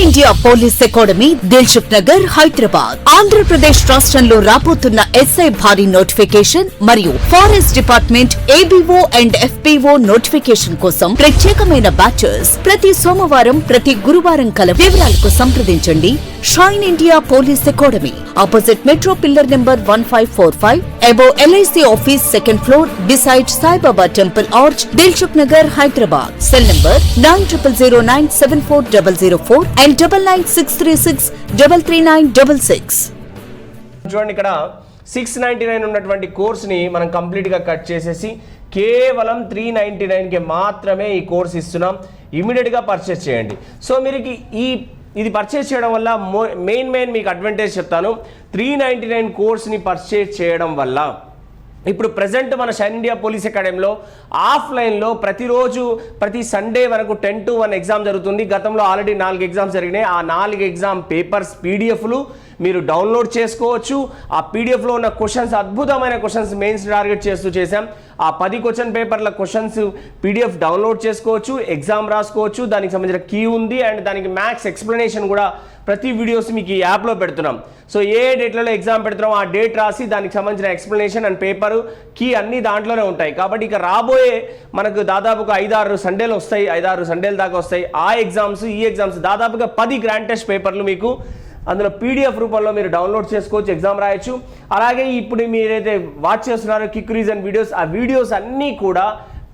India police academy Dilsukh Nagar Hyderabad Andhra Pradesh రాష్ట్రంలో రాబోతున్న SI భారీ నోటిఫికేషన్ మరియు forest department ABO and FPO notification కోసం ప్రత్యేకమైన బ్యాచెస్ ప్రతి సోమవారం ప్రతి గురువారం కల వివరాలకు సంప్రదించండి shine India police academy opposite metro pillar number 1545 above LIC office second floor beside Saibaba temple arch Dilsukh Nagar Hyderabad cell number 9009740004 and 9963633966. చూడండి ఇక్కడ 699 ఉన్నటువంటి కోర్సుని మనం కంప్లీట్గా కట్ చేసేసి కేవలం 399కి మాత్రమే ఈ కోర్స్ ఇస్తున్నాం. ఇమీడియట్గా పర్చేస్ చేయండి. సో మీరు ఇది పర్చేస్ చేయడం వల్ల మెయిన్ మీకు అడ్వాంటేజ్ చెప్తాను. 399 కోర్స్ని పర్చేస్ చేయడం వల్ల ఇప్పుడు ప్రజెంట్ మన షైన్ ఇండియా పోలీస్ అకాడమీలో ఆఫ్లైన్లో ప్రతిరోజు ప్రతి సండే వరకు 10 to 1 ఎగ్జామ్ జరుగుతుంది. గతంలో ఆల్రెడీ 4 ఎగ్జామ్స్ జరిగినాయి. ఆ 4 ఎగ్జామ్ పేపర్స్ పీడిఎఫ్లు మీరు డౌన్లోడ్ చేసుకోవచ్చు. ఆ పీడిఎఫ్లో ఉన్న క్వశ్చన్స్ అద్భుతమైన క్వశ్చన్స్ మెయిన్స్ టార్గెట్ చేస్తూ చేశాం. ఆ 10 క్వశ్చన్ పేపర్ల క్వశ్చన్స్ పీడిఎఫ్ డౌన్లోడ్ చేసుకోవచ్చు, ఎగ్జామ్ రాసుకోవచ్చు. దానికి సంబంధించిన కీ ఉంది అండ్ దానికి మ్యాథ్స్ ఎక్స్ప్లెనేషన్ కూడా ప్రతి వీడియోస్ మీకు ఈ యాప్లో పెడుతున్నాం. సో ఏ డేట్లలో ఎగ్జామ్ పెడుతున్నాం ఆ డేట్ రాసి దానికి సంబంధించిన ఎక్స్ప్లెనేషన్ అండ్ పేపరు కీ అన్నీ దాంట్లోనే ఉంటాయి. కాబట్టి ఇక రాబోయే మనకు దాదాపుగా 5-6 సండేలు వస్తాయి, 5-6 సండేల దాకా వస్తాయి. ఆ ఎగ్జామ్స్ ఈ ఎగ్జామ్స్ దాదాపుగా 10 గ్రాండ్ టెస్ట్ పేపర్లు మీకు అందులో పీడిఎఫ్ రూపంలో మీరు డౌన్లోడ్ చేసుకోవచ్చు, ఎగ్జామ్ రాయొచ్చు. అలాగే ఇప్పుడు మీరైతే వాచ్ చేస్తున్నారో కిక్ రీజన్ వీడియోస్, ఆ వీడియోస్ అన్నీ కూడా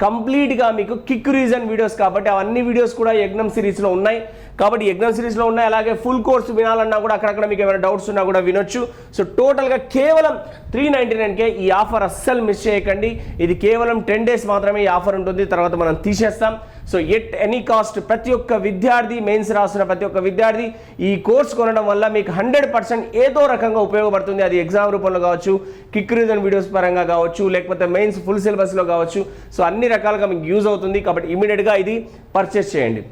కంప్లీట్గా మీకు కిక్ రీజన్ వీడియోస్ కాబట్టి అవన్నీ వీడియోస్ కూడా యజ్ఞం సిరీస్లో ఉన్నాయి. కాబట్టి యజ్ఞం సిరీస్లో ఉన్నాయి. అలాగే ఫుల్ కోర్సు వినాలన్నా కూడా అక్కడక్కడ మీకు ఏమైనా డౌట్స్ ఉన్నా కూడా వినొచ్చు. సో టోటల్గా కేవలం 399కే ఈ ఆఫర్ అస్సలు మిస్ చేయకండి. ఇది కేవలం 10 days మాత్రమే ఈ ఆఫర్ ఉంటుంది, తర్వాత మనం తీసేస్తాం. సో ఎట్ ఎనీ కాస్ట్ ప్రతి ఒక్క విద్యార్థి మెయిన్స్ రాస్తున్న ప్రతి ఒక్క విద్యార్థి ఈ కోర్స్ కొనడం వల్ల మీకు 100% ఏదో రకంగా ఉపయోగపడుతుంది. అది ఎగ్జామ్ రూపంలో కావచ్చు, కిక్ రీజన్ వీడియోస్ పరంగా కావచ్చు, లేకపోతే మెయిన్స్ ఫుల్ సిలబస్లో కావచ్చు. సో అన్ని రకాలుగా మీకు యూజ్ అవుతుంది. కాబట్టి ఇమీడియట్గా ఇది పర్చేస్ చేయండి.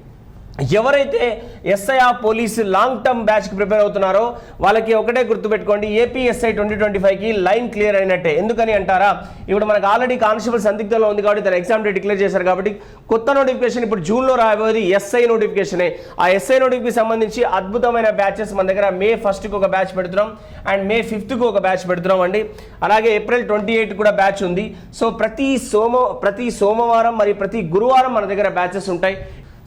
ఎవరైతే ఎస్ఐఆర్ పోలీస్ లాంగ్ టర్మ్ బ్యాచ్కి ప్రిపేర్ అవుతున్నారో వాళ్ళకి ఒకటే గుర్తుపెట్టుకోండి, ఏపీఎస్ఐ 2025కి లైన్ క్లియర్ అయినట్టే. ఎందుకని అంటారా, ఇప్పుడు మనకు ఆల్రెడీ కానిస్టేబుల్ సందిగ్ధంలో ఉంది కాబట్టి తన ఎగ్జామ్ డేట్ డిక్లేర్ చేశారు. కాబట్టి కొత్త నోటిఫికేషన్ ఇప్పుడు జూన్లో రాబోయేది ఎస్ఐ నోటిఫికేషనే. ఆ ఎస్ఐ నోటిఫికేషన్ సంబంధించి అద్భుతమైన బ్యాచెస్ మన దగ్గర May 1st ఒక బ్యాచ్ పెడుతున్నాం అండ్ May 5th ఒక బ్యాచ్ పెడుతున్నాం అండి. అలాగే April 28 కూడా బ్యాచ్ ఉంది. సో ప్రతి సోమవారం మరియు ప్రతి గురువారం మన దగ్గర బ్యాచెస్ ఉంటాయి.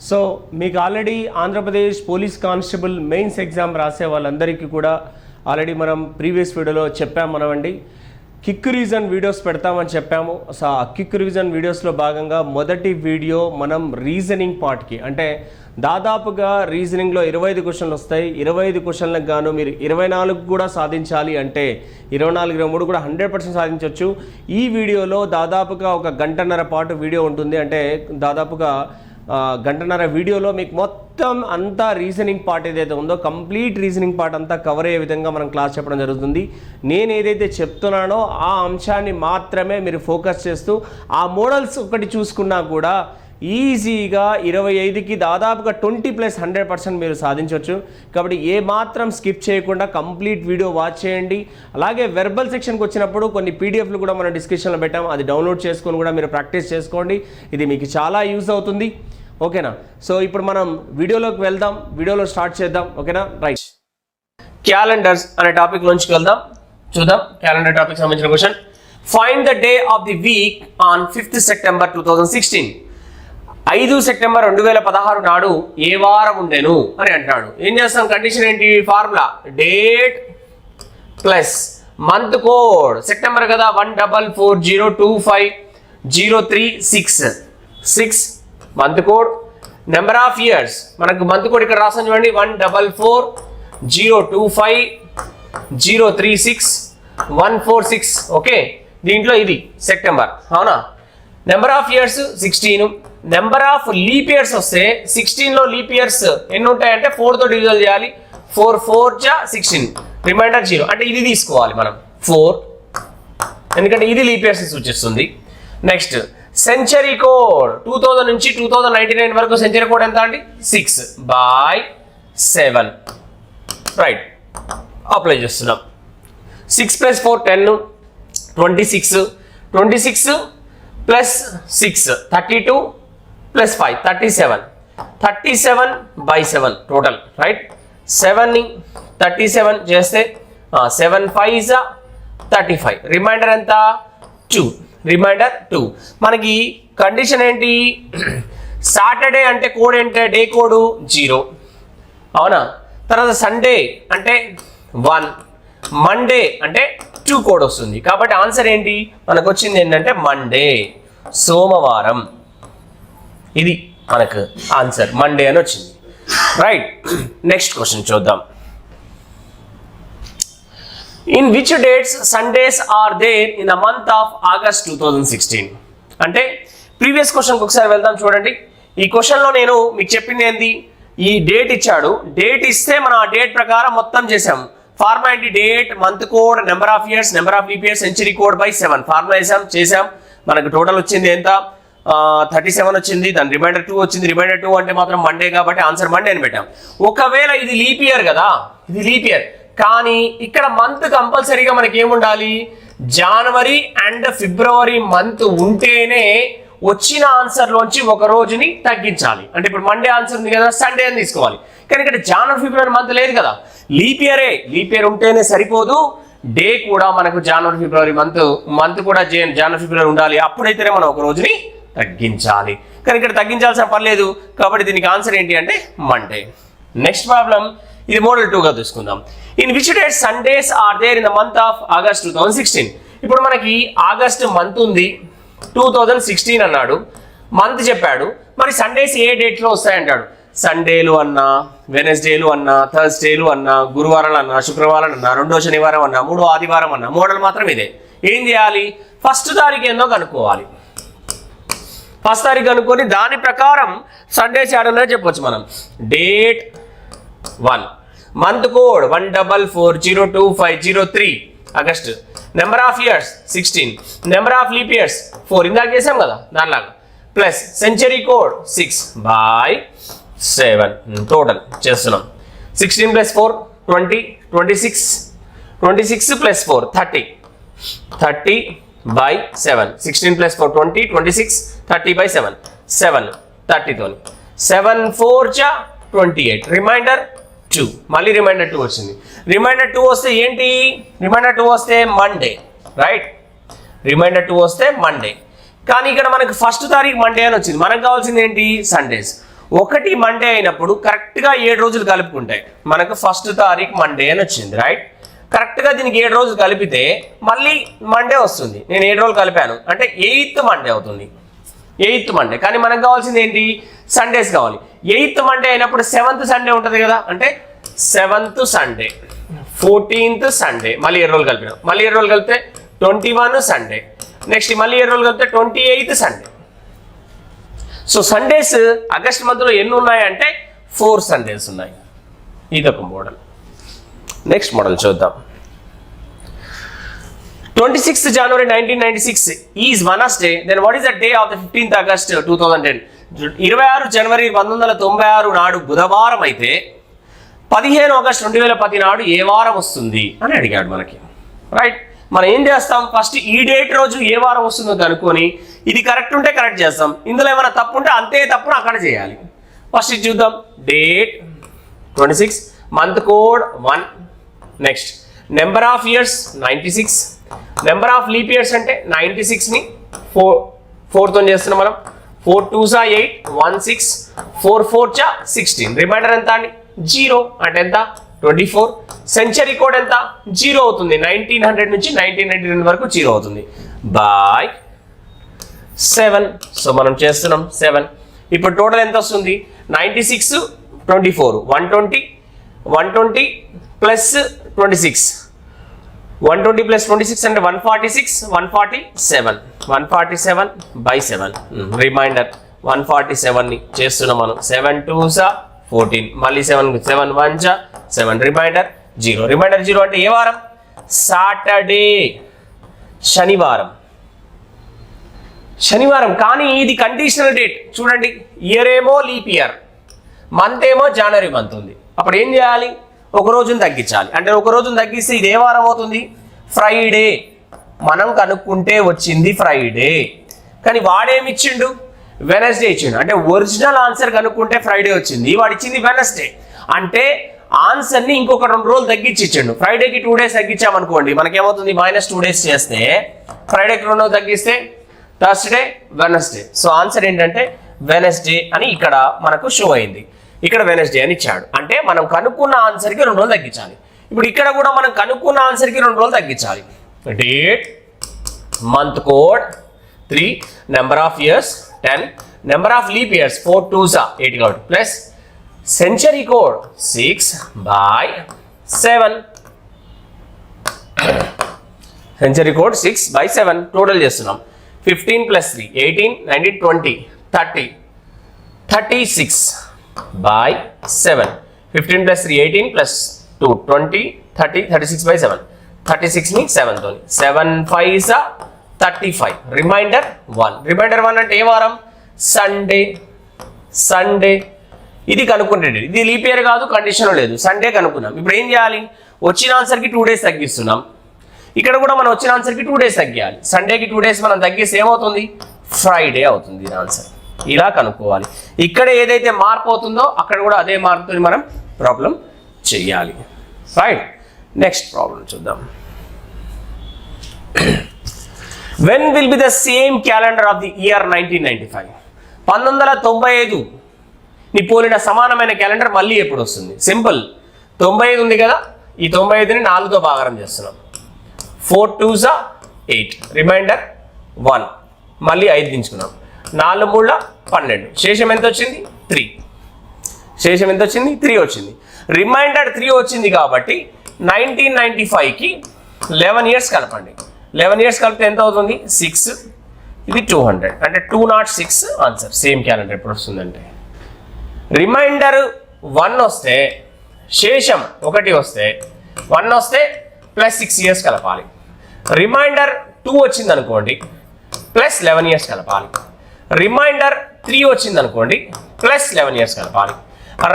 సో మీకు already Andhra Pradesh police constable mains exam రాసే వాళ్ళందరికీ కూడా ఆల్రెడీ మనం ప్రీవియస్ వీడియోలో చెప్పాము మనమండి, కిక్ రీజన్ వీడియోస్ పెడతామని చెప్పాము. సో ఆ కిక్ రీజన్ వీడియోస్లో భాగంగా మొదటి వీడియో మనం రీజనింగ్ పార్ట్కి, అంటే దాదాపుగా రీజనింగ్లో 25 క్వశ్చన్లు వస్తాయి. 25 క్వశ్చన్లకు గాను మీరు 24 కూడా సాధించాలి అంటే 24, 23 కూడా 100% సాధించవచ్చు. ఈ వీడియోలో దాదాపుగా 1 గంటన్నర పాటు వీడియో ఉంటుంది. అంటే దాదాపుగా గంటన్నర వీడియోలో మీకు మొత్తం అంతా రీజనింగ్ పార్ట్ ఏదైతే ఉందో కంప్లీట్ రీజనింగ్ పార్ట్ అంతా కవర్ అయ్యే విధంగా మనం క్లాస్ చెప్పడం జరుగుతుంది. నేను ఏదైతే చెప్తున్నానో ఆ అంశాన్ని మాత్రమే మీరు ఫోకస్ చేస్తూ ఆ మోడల్స్ ఒకటి చూసుకున్నా కూడా ఈజీగా 25కి దాదాపుగా 20+100% మీరు సాధించవచ్చు. కాబట్టి ఏ మాత్రం స్కిప్ చేయకుండా కంప్లీట్ వీడియో వాచ్ చేయండి. అలాగే వెర్బల్ సెక్షన్కి వచ్చినప్పుడు కొన్ని పీడిఎఫ్లు కూడా మనం డిస్క్రిప్షన్లో పెట్టాం, అది డౌన్లోడ్ చేసుకొని కూడా మీరు ప్రాక్టీస్ చేసుకోండి. ఇది మీకు చాలా యూజ్ అవుతుంది. ఓకేనా? సో ఇప్పుడు మనం వీడియోలోకి వెళ్దాం, వీడియోలో స్టార్ట్ చేద్దాం. ఓకేనా? రైట్, క్యాలెండర్స్ అనే టాపిక్ నుంచి వెళ్దాం. చూద్దాం క్యాలెండర్ టాపిక్ సంబంధించిన question. Find the day of the week on 5th September 2016. 5 September 2016 నాడు ఏ వారం ఉండేను అని అంటాడు. ఏం చేస్తాం, కండిషన్ ఏంటి, formula date plus month code. September కదా 144025036 month code. Number of years మనకు మంత్ కోడ్ ఇక్కడ రాసాను చూడండి, 144025036 ఓకే. దీంట్లో ఇది సెప్టెంబర్, అవునా? Number of years 16. Number of leap years వస్తే 16లో లీప్ ఇయర్స్ ఎన్ని ఉంటాయంటే 4తో డివిజన్ చేయాలి. 4 4 16, రిమైండర్ 0. అంటే ఇది తీసుకోవాలి మనం 4, ఎందుకంటే ఇది లీప్ ఇయర్స్ సూచిస్తుంది. నెక్స్ట్ సెంచరీ కోడ్ 2000 నుంచి 2099 వరకు సెంచరీ కోడ్ ఎంత అండి, 6/7. రైట్, అప్లై చేస్తున్నాం. 6 + 4 10, 26 + 6 32 + 5 37. 37/7 టోటల్, రైట్? 7ని 37 చేస్తే 7 5 35, రిమైండర్ ఎంత? 2, రిమైండర్ 2. మనకి కండిషన్ ఏంటి? సాటర్డే అంటే కోడ్ ఏంటి? డే కోడ్ 0, అవునా? తర్వాత సండే అంటే 1, మండే అంటే 2 కోడ్ వస్తుంది. కాబట్టి ఆన్సర్ ఏంటి మనకు వచ్చింది? ఏంటంటే మండే, సోమవారం. ఇది మనకు ఆన్సర్, మండే అని వచ్చింది, రైట్? నెక్స్ట్ క్వశ్చన్ చూద్దాం. In which dates Sundays are there in the month of August 2016? అంటే ప్రీవియస్ క్వశ్చన్కి ఒకసారి వెళ్దాం చూడండి. ఈ క్వశ్చన్లో నేను మీకు చెప్పింది ఏంటి? ఈ డేట్ ఇచ్చాడు, డేట్ ఇస్తే మనం ఆ డేట్ ప్రకారం మొత్తం చేసాము. ఫార్ములా ఏంటి? Date, month code, number of years, number of leap years, century code by 7 formula చేసాం. మనకు టోటల్ వచ్చింది ఎంత? 37 వచ్చింది. దాని రిమైండర్ 2 వచ్చింది. రిమైండర్ 2 అంటే మాత్రం మండే కాబట్టి ఆన్సర్ మండే అని పెట్టాం. ఒకవేళ ఇది లీప్ ఇయర్ కదా, ఇది లీప్ ఇయర్, కానీ ఇక్కడ మంత్ కంపల్సరీగా మనకి ఏముండాలి? జనవరి అండ్ ఫిబ్రవరి మంత్ ఉంటేనే వచ్చిన ఆన్సర్లోంచి ఒక రోజుని తగ్గించాలి. అంటే ఇప్పుడు మండే ఆన్సర్ ఉంది కదా, సండే అని తీసుకోవాలి. కానీ ఇక్కడ జనవరి ఫిబ్రవరి మంత్ లేదు కదా, లీప్ ఇయరే. లీప్ ఇయర్ ఉంటేనే సరిపోదు, డే కూడా మనకు జనవరి ఫిబ్రవరి మంత్ కూడా జనవరి ఫిబ్రవరి ఉండాలి. అప్పుడైతేనే మనం ఒక రోజుని తగ్గించాలి. కానీ ఇక్కడ తగ్గించాల్సిన పని లేదు కాబట్టి దీనికి ఆన్సర్ ఏంటి అంటే మండే. నెక్స్ట్ ప్రాబ్లం, ఇది మోడల్ 2గా తీసుకుందాం. In which date Sundays are there in the month of August 2016? ఇప్పుడు మనకి ఆగస్ట్ మంత్ ఉంది, 2016 అన్నాడు, మంత్ చెప్పాడు. మరి సండేస్ ఏ డేట్లో వస్తాయంటాడు? సండేలు అన్నా, వెనస్డేలు అన్నా, థర్స్డేలు అన్నా, గురువారాలు అన్నా, శుక్రవారం అన్నా, 2వ శనివారం అన్నా, 3వ ఆదివారం అన్నా, మోడల్ మాత్రం ఇదే. ఏం చేయాలి? ఫస్ట్ తారీఖు ఏందో కనుక్కోవాలి. ఫస్ట్ తారీఖు కనుక్కొని దాని ప్రకారం సండేస్ ఏడన్నా చెప్పొచ్చు మనం. Date 1, month code 1440250 August, number of years 16, number of leap years 4 ఇందాక చేసాం కదా దానిలాగా, ప్లస్ సెంచరీ కోడ్ 6/7 టోటల్ చేస్తున్నాం. 16 + 4 20, 26 + 4 30/7. 16 + 4 20, 26 30/7, 7 30 తోని 7 4 28, రిమైండర్ 2. మళ్ళీ రిమైండర్ 2 వచ్చింది. రిమైండర్ 2 వస్తే ఏంటి? రిమైండర్ 2 వస్తే మండే, రైట్? రిమైండర్ 2 వస్తే మండే. కానీ ఇక్కడ మనకు ఫస్ట్ తారీఖు మండే అని వచ్చింది. మనకు కావాల్సింది ఏంటి? సండేస్. ఒకటి మండే అయినప్పుడు కరెక్ట్గా 7 రోజులు కలుపుకుంటాయి. మనకు ఫస్ట్ తారీఖు మండే అని వచ్చింది, రైట్? కరెక్ట్గా దీనికి 7 రోజులు కలిపితే మళ్ళీ మండే వస్తుంది. నేను 7 రోజులు కలిపాను అంటే 8th మండే అవుతుంది. 8th Monday. కానీ మనకు కావాల్సింది ఏంటి? సండేస్ కావాలి. 8th మండే అయినప్పుడు 7th సండే ఉంటుంది కదా, అంటే 7th సండే, 14th సండే, మళ్ళీ 7 రోజులు కలిపినాం. మళ్ళీ 7 రోజులు కలిపితే 21 సండే, నెక్స్ట్ మళ్ళీ 7 రోజులు కలిపితే 28th Sunday. So Sundays August మంత్లో ఎన్ని ఉన్నాయంటే 4 సండేస్ ఉన్నాయి. ఇదొక మోడల్. నెక్స్ట్ మోడల్ చూద్దాం. 26th January 1996 is Wednesday, then what is the day of the 15th August 2010? 26 జనవరి 1996 నాడు బుధవారం అయితే 15 ఆగస్ట్ 2010 నాడు ఏ వారం వస్తుంది అని అడిగాడు మనకి, రైట్? మనం ఏం చేస్తాం? ఫస్ట్ ఈ డేట్ రోజు ఏ వారం వస్తుందో కనుక్కొని ఇది కరెక్ట్ ఉంటే కరెక్ట్ చేస్తాం, ఇందులో ఏమైనా తప్పు ఉంటే అంతే తప్పును అక్కడ చేయాలి. ఫస్ట్ ఇది చూద్దాం. Date 26, month code 1, next number of years 96, number of leap years అంటే 96ని 4తో చేస్తున్నాం మనం. 4 2s 8, 1 6, 4 4 16, రిమైండర్ ఎంత అండి? 0 అంటే ఎంత? 24. సెంచరీ కోడ్ ఎంత? 0 అవుతుంది. 1900 నుంచి 1999 వరకు 0 అవుతుంది. బై 7. సో మనం చేస్తున్నాం 7. ఇప్పుడు టోటల్ ఎంత వస్తుంది? 96 24 120 ప్లస్ 26, 120 ప్లస్ 26 అంటే 146, 147/7 రిమైండర్ 147ని చేస్తున్నాం మనం. 7 2s 14, మళ్ళీ 7 1 7, రిమైండర్ 0. రిమైండర్ 0 అంటే ఏ వారం? సాటర్డే, శనివారం. కానీ ఇది కండిషనల్ డేట్ చూడండి. ఇయర్ ఏమో లీప్ ఇయర్, మంత్ ఏమో జనవరి మంత్ ఉంది. అప్పుడు ఏం చేయాలి? ఒక రోజును తగ్గించాలి. అంటే ఒక రోజును తగ్గిస్తే ఇది ఏ వారం అవుతుంది? ఫ్రైడే. మనం కనుక్కుంటే వచ్చింది ఫ్రైడే. కానీ వాడేమిచ్చిండు? వెనస్డే ఇచ్చిండు. అంటే ఒరిజినల్ ఆన్సర్ కనుక్కుంటే ఫ్రైడే వచ్చింది, వాడు ఇచ్చింది వెనస్డే. అంటే ఆన్సర్ని ఇంకొక 2 రోజులు తగ్గించి ఇచ్చిండు. ఫ్రైడేకి 2 days తగ్గించామనుకోండి, మనకేమవుతుంది -2 days చేస్తే ఫ్రైడేకి 2 రోజులు తగ్గిస్తే థర్స్డే, వెనస్డే. సో ఆన్సర్ ఏంటంటే వెనస్డే అని ఇక్కడ మనకు షో అయింది. ఇక్కడ వెనస్డే అని ఇచ్చాడు. అంటే మనం కనుక్కున్న ఆన్సర్కి 2 రోజులు తగ్గించాలి. ఇప్పుడు ఇక్కడ కూడా మనం కనుక్కున్న ఆన్సర్కి 2 రోజులు తగ్గించాలి. Date, month code 3, number of years 10, number of leap years 4 2s 8 కాబట్టి plus century code 6/7. Century code 6/7 total చేస్తున్నాం. 15 + 3 18 19 20 30 36/7. 15 + 3 18 + 2 20 30 36/7. 36ని 7తో 7 5s 35. రిమైండర్ 1. రిమైండర్ 1 అంటే ఏ వారం? సండే. ఇది కనుక్కుంటే ఇది లీప్ ఇయర్ కాదు, కండిషన్ లేదు, సండే కనుక్కున్నాం. ఇప్పుడు ఏం చేయాలి? వచ్చిన ఆన్సర్కి 2 days తగ్గిస్తున్నాం. ఇక్కడ కూడా మనం వచ్చిన ఆన్సర్కి 2 days తగ్గాలి. సండేకి 2 days మనం తగ్గిస్తే ఏమవుతుంది? ఫ్రైడే అవుతుంది దీని ఆన్సర్. ఇలా కనుక్కోవాలి. ఇక్కడ ఏదైతే మార్పు అవుతుందో అక్కడ కూడా అదే మార్పుతో మనం ప్రాబ్లం చెయ్యాలి. రైట్, నెక్స్ట్ ప్రాబ్లం చూద్దాం. When will be the same calendar of the year 1995? 1995 ని పోలిన సమానమైన క్యాలెండర్ మళ్ళీ ఎప్పుడు వస్తుంది? సింపుల్, 95 ఉంది కదా, ఈ 95ని 4తో భాగం చేస్తున్నాం. 4 2s 8. రిమైండర్ 1. మళ్ళీ 5 దించుకున్నాం. 4 3 12. శేషం ఎంత వచ్చింది? 3. శేషం ఎంత వచ్చింది? 3 వచ్చింది. రిమైండర్ 3 వచ్చింది కాబట్టి 1995కి 11 years కలపండి. 11 years కలిపితే ఎంత అవుతుంది? 6. ఇది 200. అంటే 206 ఆన్సర్. సేమ్ క్యాలెండర్ ఎప్పుడు వస్తుందంటే రిమైండర్ 1 వస్తే, శేషం 1 వస్తే, 1 వస్తే +6 years కలపాలి. రిమైండర్ 2 వచ్చింది అనుకోండి +11 years కలపాలి. రిమైండర్ 3 వచ్చింది అనుకోండి +11 years కలపాలి.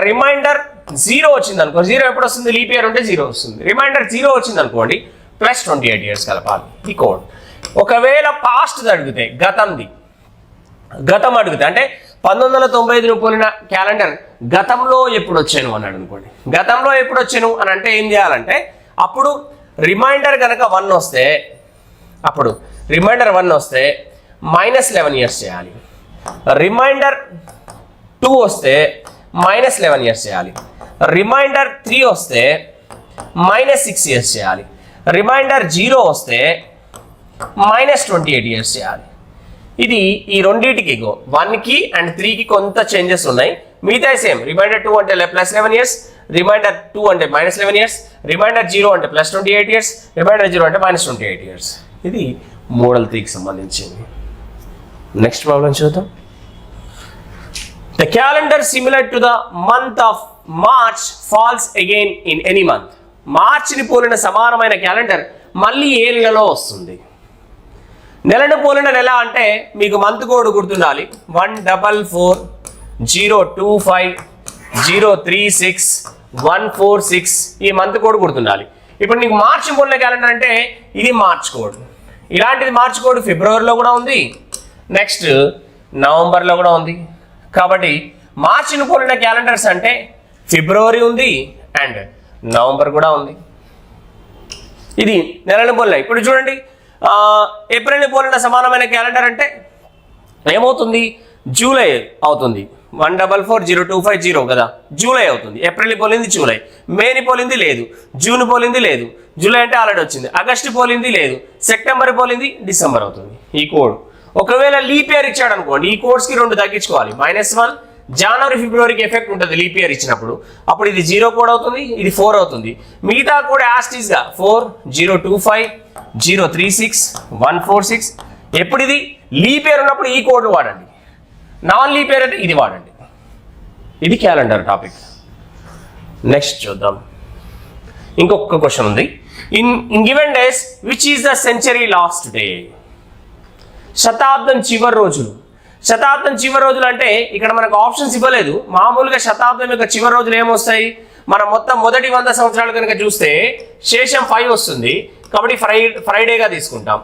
రిమైండర్ 0 వచ్చింది అనుకో, 0 ఎప్పుడు వస్తుంది? లీప్ ఇయర్ ఉంటే 0 వస్తుంది. రిమైండర్ 0 వచ్చింది అనుకోండి +28 years కలపాలి. ఈ కోడ్. ఒకవేళ పాస్ట్ అడిగితే, గతం అడిగితే, అంటే 1995 పోలిన క్యాలెండర్ గతంలో ఎప్పుడు వచ్చాను అన్నాడు అనుకోండి. గతంలో ఎప్పుడు వచ్చాను అని అంటే ఏం చేయాలంటే, అప్పుడు రిమైండర్ కనుక 1 వస్తే, అప్పుడు రిమైండర్ 1 వస్తే -11 years చేయాలి. రిమైండర్ 2 వస్తే -11 years చేయాలి. రిమైండర్ 3 వస్తే -6 years చేయాలి. రిమైండర్ 0 వస్తే -28 years చేయాలి. ఇది ఈ రెండింటికి 1కి అండ్ 3కి కొంత చేంజెస్ ఉన్నాయి. మిగతా సేమ్. రిమైండర్ 2 అంటే +11 years, రిమైండర్ 2 అంటే -11 years, రిమైండర్ 0 అంటే +28 years, రిమైండర్ 0 అంటే -28 years. ఇది మోడల్ 3కి సంబంధించింది. నెక్స్ట్ ప్రాబ్లం చూద్దాం. The calendar similar to the month of March falls again in any month. మార్చిని పోలిన సమానమైన క్యాలెండర్ మళ్ళీ ఏ నెలలో వస్తుంది? నెలను పోలిన నెల అంటే మీకు మంత్ కోడ్ గుర్తుండాలి. 144025036 ఈ మంత్ కోడ్ గుర్తుండాలి. ఇప్పుడు నీకు మార్చి పోలిన క్యాలెండర్ అంటే ఇది మార్చ్ కోడ్. ఇలాంటిది మార్చ్ కోడ్ ఫిబ్రవరిలో కూడా ఉంది, నెక్స్ట్ నవంబర్లో కూడా ఉంది. కాబట్టి మార్చిని పోలిన క్యాలెండర్స్ అంటే ఫిబ్రవరి ఉంది అండ్ నవంబర్ కూడా ఉంది. ఇది నెలను పోలిన. ఇప్పుడు చూడండి, ఏప్రిల్ని పోలిన సమానమైన క్యాలెండర్ అంటే ఏమవుతుంది? జూలై అవుతుంది. 1440250 కదా, జూలై అవుతుంది. ఏప్రిల్ని పోలింది జూలై, మేని పోలింది లేదు, జూన్ పోలింది లేదు, జూలై అంటే ఆల్రెడీ వచ్చింది, ఆగస్టు పోలింది లేదు, సెప్టెంబర్ పోలింది డిసెంబర్ అవుతుంది. ఈ కోడ్. ఒకవేళ లీప్ ఇయర్ ఇచ్చాడు అనుకోండి, ఈ కోడ్స్కి 2 తగ్గించుకోవాలి. -1 జనవరి ఫిబ్రవరికి ఎఫెక్ట్ ఉంటుంది లీప్ ఇయర్ ఇచ్చినప్పుడు, అప్పుడు ఇది 0 కోడ్ అవుతుంది, ఇది 4 అవుతుంది. మిగతా కూడా యాస్టీస్గా 4025 036 146. ఎప్పుడు ఇది లీప్ ఇయర్ ఉన్నప్పుడు ఈ కోడ్ వాడండి, నాన్ లీప్ ఇయర్ అంటే ఇది వాడండి. ఇది క్యాలెండర్ టాపిక్. నెక్స్ట్ చూద్దాం. ఇంకొక క్వశ్చన్ ఉంది. In given days which is the century last day? శతాబ్దం చివరి రోజులు. శతాబ్దం చివరి రోజులు అంటే ఇక్కడ మనకు ఆప్షన్స్ ఇవ్వలేదు. మామూలుగా శతాబ్దం యొక్క చివరి రోజులు ఏమొస్తాయి? మనం మొత్తం మొదటి 100 సంవత్సరాలు కనుక చూస్తే శేషం 5 వస్తుంది, కాబట్టి ఫ్రైడేగా తీసుకుంటాం.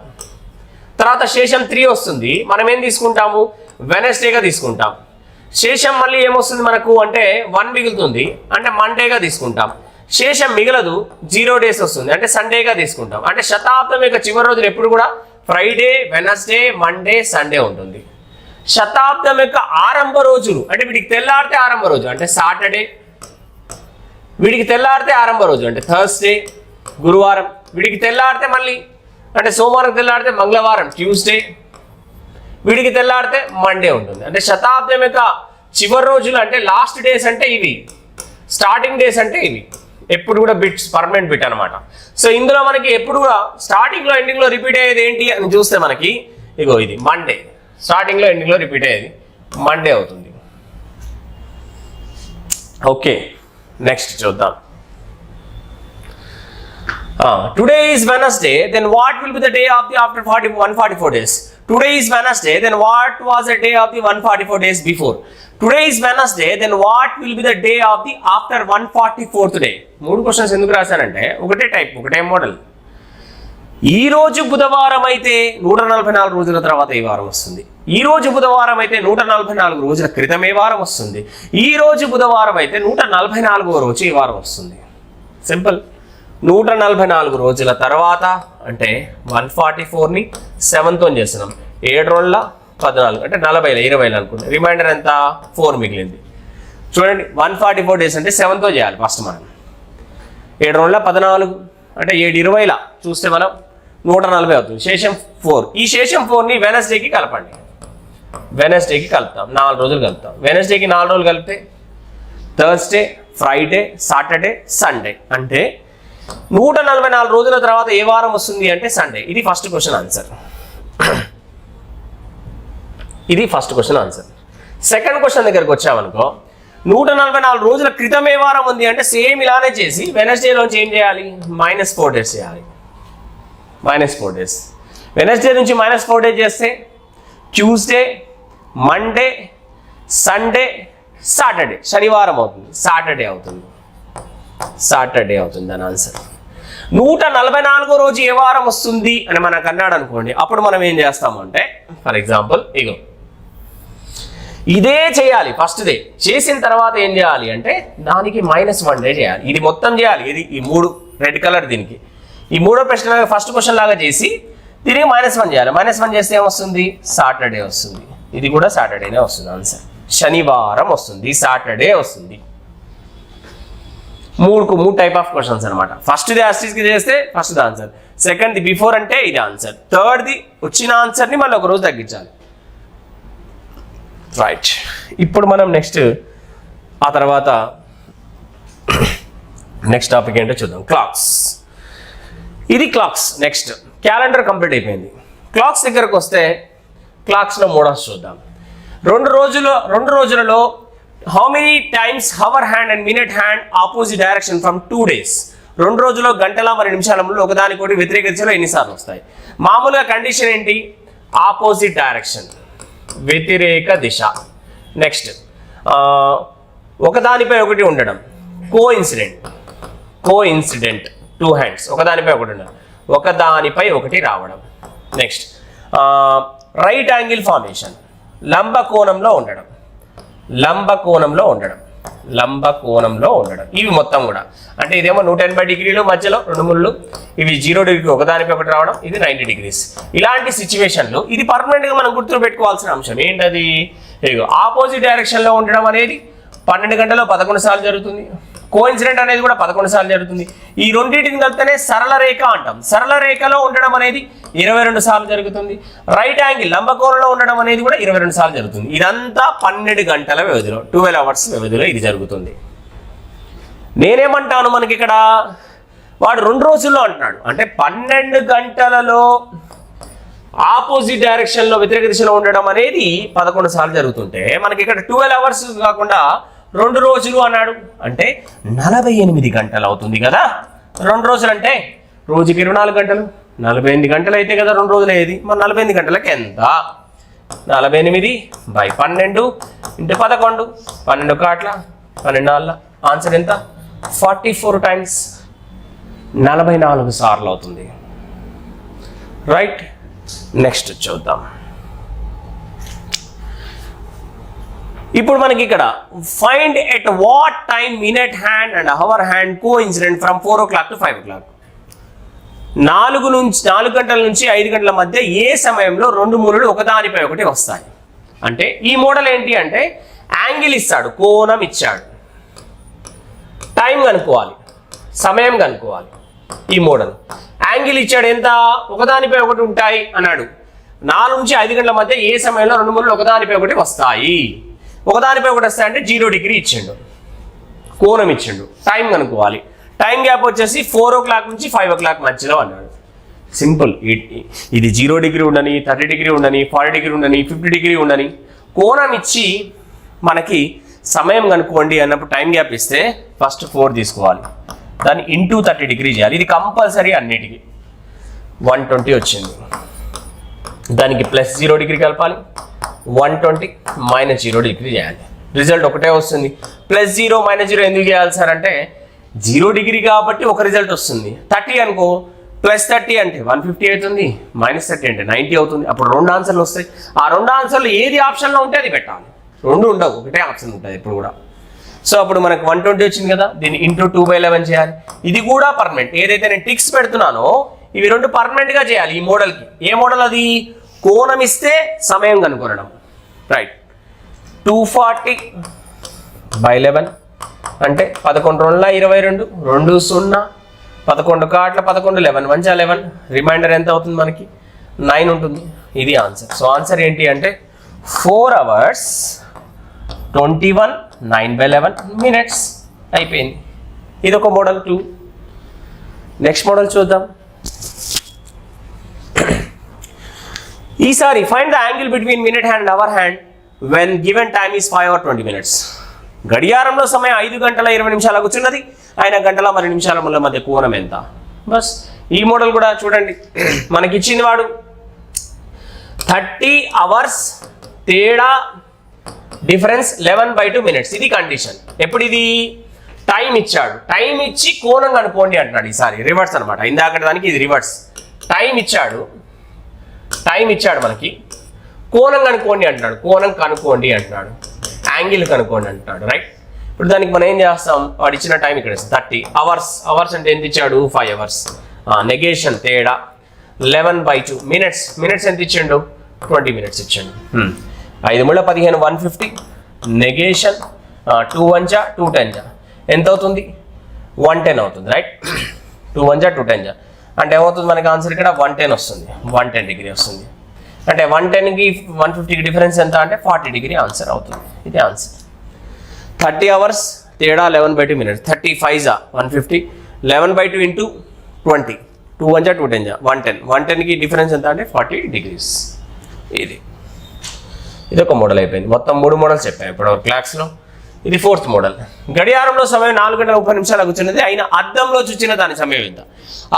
తర్వాత శేషం 3 వస్తుంది, మనం ఏం తీసుకుంటాము? వెనస్డేగా తీసుకుంటాం. శేషం మళ్ళీ ఏమొస్తుంది మనకు అంటే 1 మిగులుతుంది, అంటే మండేగా తీసుకుంటాం. శేషం మిగలదు, 0 days వస్తుంది, అంటే సండేగా తీసుకుంటాం. అంటే శతాబ్దం యొక్క చివరి రోజులు ఎప్పుడు కూడా ఫ్రైడే, వెనస్డే, మండే, సండే ఉంటుంది. శతాబ్దం యొక్క ఆరంభ రోజులు అంటే వీటికి తెల్లారితే ఆరంభ రోజు అంటే సాటర్డే, వీడికి తెల్లారితే ఆరంభ రోజు అంటే థర్స్డే గురువారం, వీడికి తెల్లారితే మళ్ళీ అంటే సోమవారం తెల్లారితే మంగళవారం ట్యూస్డే, వీడికి తెల్లారితే మండే ఉంటుంది. అంటే శతాబ్దం యొక్క చివరి రోజులు అంటే లాస్ట్ డేస్ అంటే ఇవి, స్టార్టింగ్ డేస్ అంటే ఇవి. ఎప్పుడు కూడా బిట్స్ పర్మనెంట్ బిట్ అనమాట. సో ఇందులో మనకి ఎప్పుడు కూడా స్టార్టింగ్లో ఎండింగ్లో రిపీట్ అయ్యేది ఏంటి అని చూస్తే మనకి ఇగో ఇది మండే, స్టార్టింగ్లో ఎండింగ్లో రిపీట్ అయ్యేది మండే అవుతుంది. ఓకే, నెక్స్ట్ చూద్దాం. Today is Wednesday, then what will be the day of the after 144 days? Today is Wednesday, then what was the day of the 144 days before? Today is Wednesday, then what will be the day of the after 144th day? 3 questions ఎందుకు రాశానంటే ఒకటే type, ఒకటే model. ఈ రోజు బుధవారం అయితే 144 రోజుల తర్వాత ఏ వారం వస్తుంది. ఈ రోజు బుధవారం అయితే 144 రోజుల క్రితం ఏ వారం వస్తుంది. ఈ రోజు బుధవారం అయితే 144వ రోజు ఏ వారం వస్తుంది. సింపుల్. 144 రోజుల తర్వాత అంటే 144ని 7తో చేస్తున్నాం. 7 రోజుల 14 అంటే 40 20 అనుకుంటే రిమైండర్ ఎంత 4 మిగిలింది. చూడండి 144 డేస్ అంటే 7తో చేయాలి ఫస్ట్ మనం. 7 రోజుల 14 అంటే 7 20 చూస్తే మనం 140 అవుతుంది. శేషం 4. ఈ శేషం 4ని వెనస్డేకి కలపండి. వెనస్డేకి కలుపుతాం, 4 రోజులు కలుపుతాం. వెనస్డేకి 4 రోజులు కలిపితే థర్స్డే, ఫ్రైడే, సాటర్డే, సండే అంటే 144 రోజుల తర్వాత ఏ వారం వస్తుంది అంటే సండే. ఇది ఫస్ట్ క్వశ్చన్ ఆన్సర్. ఇది first question answer. Second question దగ్గరికి వచ్చామనుకో, 144 రోజుల క్రితం ఏ వారం ఉంది అంటే సేమ్ ఇలానే చేసి వెనస్డేలోంచి ఏం చేయాలి, -4 days చేయాలి. -4 days. వెనస్డే నుంచి -4 days చేస్తే ట్యూస్డే, మండే, సండే, సాటర్డే, శనివారం అవుతుంది, సాటర్డే అవుతుంది. సాటర్డే అవుతుంది దాని ఆన్సర్. 144 రోజు ఏ వారం వస్తుంది అని మనకు అన్నాడు అనుకోండి, అప్పుడు మనం ఏం చేస్తాము అంటే ఫర్ ఎగ్జాంపుల్ ఇగో ఇదే చేయాలి. ఫస్ట్ డే చేసిన తర్వాత ఏం చేయాలి అంటే దానికి -1 day చేయాలి. ఇది మొత్తం చేయాలి. ఇది ఈ 3 రెడ్ కలర్ దీనికి ఈ 3వ ప్రశ్న ఫస్ట్ క్వశ్చన్ లాగా చేసి దీనికి -1 చేయాలి. -1 చేస్తే ఏమొస్తుంది, సాటర్డే వస్తుంది. ఇది కూడా సాటర్డేనే వస్తుంది ఆన్సర్. శనివారం వస్తుంది, సాటర్డే వస్తుంది. 3 టైప్ ఆఫ్ క్వశ్చన్స్ అనమాట. ఫస్ట్ది ఆస్ట్రిస్కి చేస్తే ఫస్ట్ ది ఆన్సర్, సెకండ్ది బిఫోర్ అంటే ఇది ఆన్సర్, థర్డ్ది వచ్చిన ఆన్సర్ని మళ్ళీ ఒక రోజు తగ్గించాలి. రైట్, ఇప్పుడు మనం నెక్స్ట్ ఆ తర్వాత నెక్స్ట్ టాపిక్ ఏంటో చూద్దాం. క్లాక్స్. ఇది క్లాక్స్. నెక్స్ట్ క్యాలెండర్ కంప్లీట్ అయిపోయింది. క్లాక్స్ దగ్గరకు వస్తే క్లాక్స్లో మోడల్స్ చూద్దాం. 2 రోజులలో how many times hour hand and minute hand opposite direction from 2 days? 2 రోజుల్లో గంటల మరి నిమిషాలలో ఒకదానికొకటి వ్యతిరేక దిశలో ఎన్నిసార్లు వస్తాయి? మామూలుగా కండిషన్ ఏంటి, ఆపోజిట్ డైరెక్షన్, వ్యతిరేక దిశ. నెక్స్ట్ ఒకదానిపై ఒకటి ఉండడం, కోఇన్సిడెంట్ 2 hands, ఒకదానిపై ఒకటి ఉండడం, ఒకదానిపై ఒకటి రావడం. నెక్స్ట్ రైట్ యాంగిల్ ఫార్మేషన్, లంబకోణంలో ఉండడం, ఇవి మొత్తం కూడా అంటే ఇదేమో 180 degrees మధ్యలో 2 ముళ్ళు, ఇవి 0 degree ఒకదానిపై ఒకటి రావడం, ఇది 90 degrees. ఇలాంటి సిచ్యువేషన్లో ఇది పర్మనెంట్గా మనం గుర్తుపెట్టుకోవాల్సిన అంశం ఏంటది, ఇదిగో ఆపోజిట్ డైరెక్షన్లో ఉండడం అనేది 12 గంటల్లో 11 సార్లు జరుగుతుంది. కోఇన్సిడెంట్ అనేది కూడా 11 సార్లు జరుగుతుంది. ఈ రెండింటిని కలిపితేనే సరళ రేఖ అంటాం. సరళ రేఖలో ఉండడం అనేది 22 సార్లు జరుగుతుంది. రైట్ యాంగిల్ లంబకోణంలో ఉండడం అనేది కూడా 22 సార్లు జరుగుతుంది. ఇదంతా 12 గంటల వ్యవధిలో, 12 hours వ్యవధిలో ఇది జరుగుతుంది. నేనేమంటాను, మనకి ఇక్కడ వాడు 2 రోజుల్లో అంటున్నాడు అంటే 12 గంటలలో ఆపోజిట్ డైరెక్షన్లో వ్యతిరేక దిశలో ఉండడం అనేది 11 సార్లు జరుగుతుంటే మనకి ఇక్కడ 12 hours కాకుండా 2 రోజులు అన్నాడు అంటే 48 గంటలు అవుతుంది కదా. 2 రోజులు అంటే రోజుకి 24 గంటలు, 48 గంటలు అయితే కదా 2 రోజులు అయ్యేది. మరి 48 గంటలకి ఎంత, 48/12 × 11, 12 కాట్ల 12 ఆన్సర్ ఎంత, 44 times, 44 సార్లు అవుతుంది. రైట్, నెక్స్ట్ చూద్దాం. ఇప్పుడు మనకి ఇక్కడ find at what time minute hand and hour hand coincident from 4 o'clock to 5 o'clock. 4 గంటల నుంచి 5 గంటల మధ్య ఏ సమయంలో రెండు మూలలు ఒకదానిపై ఒకటి వస్తాయి. అంటే ఈ మోడల్ ఏంటి అంటే యాంగిల్ ఇస్తాడు, కోణం ఇచ్చాడు, టైం కనుక్కోవాలి, సమయం కనుక్కోవాలి. ఈ మోడల్ యాంగిల్ ఇచ్చాడు, ఎంత ఒకదానిపై ఒకటి ఉంటాయి అన్నాడు. 4 నుంచి 5 గంటల మధ్య ఏ సమయంలో రెండు మూలలు ఒకదానిపై ఒకటి వస్తాయి. ఒకదానిపై ఒకటి వస్తాయంటే 0 డిగ్రీ ఇచ్చిండు, కోణం ఇచ్చిండు, టైం కనుక్కోవాలి. టైం గ్యాప్ వచ్చేసి 4 o'clock నుంచి 5 o'clock మధ్యలో అన్నాడు. సింపుల్. ఇది 0 డిగ్రీ ఉండని, 30 డిగ్రీ ఉండని, 40 డిగ్రీ ఉండని, 50 డిగ్రీ ఉండని, కోణం ఇచ్చి మనకి సమయం కనుక్కోండి అన్నప్పుడు టైం గ్యాప్ ఇస్తే ఫస్ట్ 4 తీసుకోవాలి, దాన్ని ఇంటూ 30 డిగ్రీ చేయాలి. ఇది కంపల్సరీ అన్నిటికీ. 120 వచ్చింది, దానికి ప్లస్ 0 డిగ్రీ కలపాలి, 120 మైనస్ 0 డిగ్రీ చేయాలి. రిజల్ట్ ఒకటే వస్తుంది. ప్లస్ 0 మైనస్ 0 ఎందుకు చేయాలి సార్ అంటే 0 డిగ్రీ కాబట్టి ఒక రిజల్ట్ వస్తుంది. 30 అనుకో, ప్లస్ 30 అంటే 150 అవుతుంది, మైనస్ 30 అంటే 90 అవుతుంది. అప్పుడు 2 ఆన్సర్లు వస్తాయి. ఆ 2 ఆన్సర్లు ఏది ఆప్షన్లో ఉంటే అది పెట్టాలి, 2 ఉండవు, ఒకటే ఆప్షన్ ఉంటుంది ఇప్పుడు కూడా. సో అప్పుడు మనకు 120 వచ్చింది కదా, దీన్ని ఇంటూ 2/11 చేయాలి. ఇది కూడా పర్మనెంట్. ఏదైతే నేను టిక్స్ పెడుతున్నానో ఇవి 2 పర్మనెంట్గా చేయాలి ఈ మోడల్కి. ఏ మోడల్ అది? కోణం ఇస్తే సమయం కనుగొనడం. రైట్. 240/11 అంటే 11 2 22, 2 0, 11 కాట్ల 11, 11 1 11, రిమైండర్ ఎంత అవుతుంది మనకి? 9 ఉంటుంది. ఇది ఆన్సర్. సో ఆన్సర్ ఏంటి అంటే 4 hours 21 9/11 minutes అయిపోయింది. ఇది ఒక మోడల్ 2. నెక్స్ట్ మోడల్ చూద్దాం. ఈసారి find the angle between minute hand and hour hand when given time is 5 or 20 minutes. గడియారంలో సమయం 5 గంటల 20 నిమిషాలు కూర్చున్నది, ఆయన గంటల 10 నిమిషాల మధ్య కోణం ఎంత? బస్ ఈ మోడల్ కూడా చూడండి. మనకి ఇచ్చింది వాడు 30 hours తేడా డిఫరెన్స్ 11/2 minutes. ఇది కండిషన్. ఎప్పుడు ఇది? టైం ఇచ్చాడు, టైం ఇచ్చి కోణం కనుక్కోండి అంటున్నాడు. ఈసారి రివర్స్ అనమాట. ఇందాక దానికి ఇది రివర్స్. టైం ఇచ్చాడు మనకి, కోణం కనుక్కోండి అంటున్నాడు, కోణం కనుక్కోండి అంటున్నాడు, యాంగిల్ కనుక్కోండి అంటున్నాడు. రైట్. ఇప్పుడు దానికి మనం ఏం చేస్తాం? వాడు ఇచ్చిన టైం ఇక్కడ 30 hours. అవర్స్ అంటే ఎంత ఇచ్చాడు? 5 hours. నెగేషన్ తేడా 11/2 minutes. మినిట్స్ ఎంత ఇచ్చిండు? 20 minutes ఇచ్చిండు. 5 3 15 150, నెగేషన్ 2 1 2 10 ఎంత అవుతుంది? 110 అవుతుంది. రైట్. 2 1 2 10 అంటే ఏమవుతుంది మనకి ఆన్సర్ ఇక్కడ? 110 వస్తుంది, 110 డిగ్రీ వస్తుంది. అంటే 110కి 150కి డిఫరెన్స్ ఎంత అంటే 40 డిగ్రీ ఆన్సర్ అవుతుంది. ఇది ఆన్సర్. 30 hours తేడా 11/2 minutes. 35 150, 11/2 ఇంటూ 20, 2 1 2 10 110. 110కి డిఫరెన్స్ ఎంత అంటే 40 degrees. ఇది ఒక మోడల్ అయిపోయింది. మొత్తం 3 మోడల్స్ చెప్పాను ఇప్పుడు క్లాస్లో. ఇది 4th మోడల్. గడియారంలో సమయం 4 గంటల 30 నిమిషాలు కూర్చున్నది, అయినా అద్దంలో చూచిన దాని సమయం ఎంత?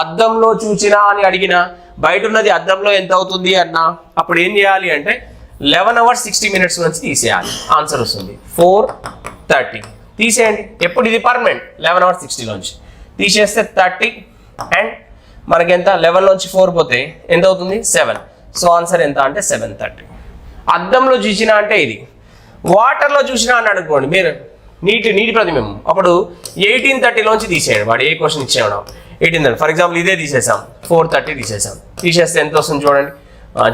అద్దంలో చూచినా అని అడిగినా, బయట ఉన్నది అద్దంలో ఎంత అవుతుంది అన్నా, అప్పుడు ఏం చేయాలి అంటే 11 hours 60 minutes నుంచి తీసేయాలి. ఆన్సర్ వస్తుంది 4:30. తీసేయండి. ఎప్పుడు ఇది పర్మనెంట్? 11 hours 60 నుంచి తీసేస్తే 30 అండ్ మనకి ఎంత? 11 నుంచి 4 పోతే ఎంత అవుతుంది? 7. సో ఆన్సర్ ఎంత అంటే 7:30. అద్దంలో చూసినా అంటే ఇది. వాటర్లో చూసినా అని అనుకోండి మీరు, నీటి ప్రతిబింబం, అప్పుడు 18:30లోంచి తీసేయండి. వాడు ఏ క్వశ్చన్ ఇచ్చేయడం 18:30. ఫర్ ఎగ్జాంపుల్ ఇదే తీసేసాం, 4:30 తీసేసాం. తీసేస్తే ఎంత వస్తుంది చూడండి?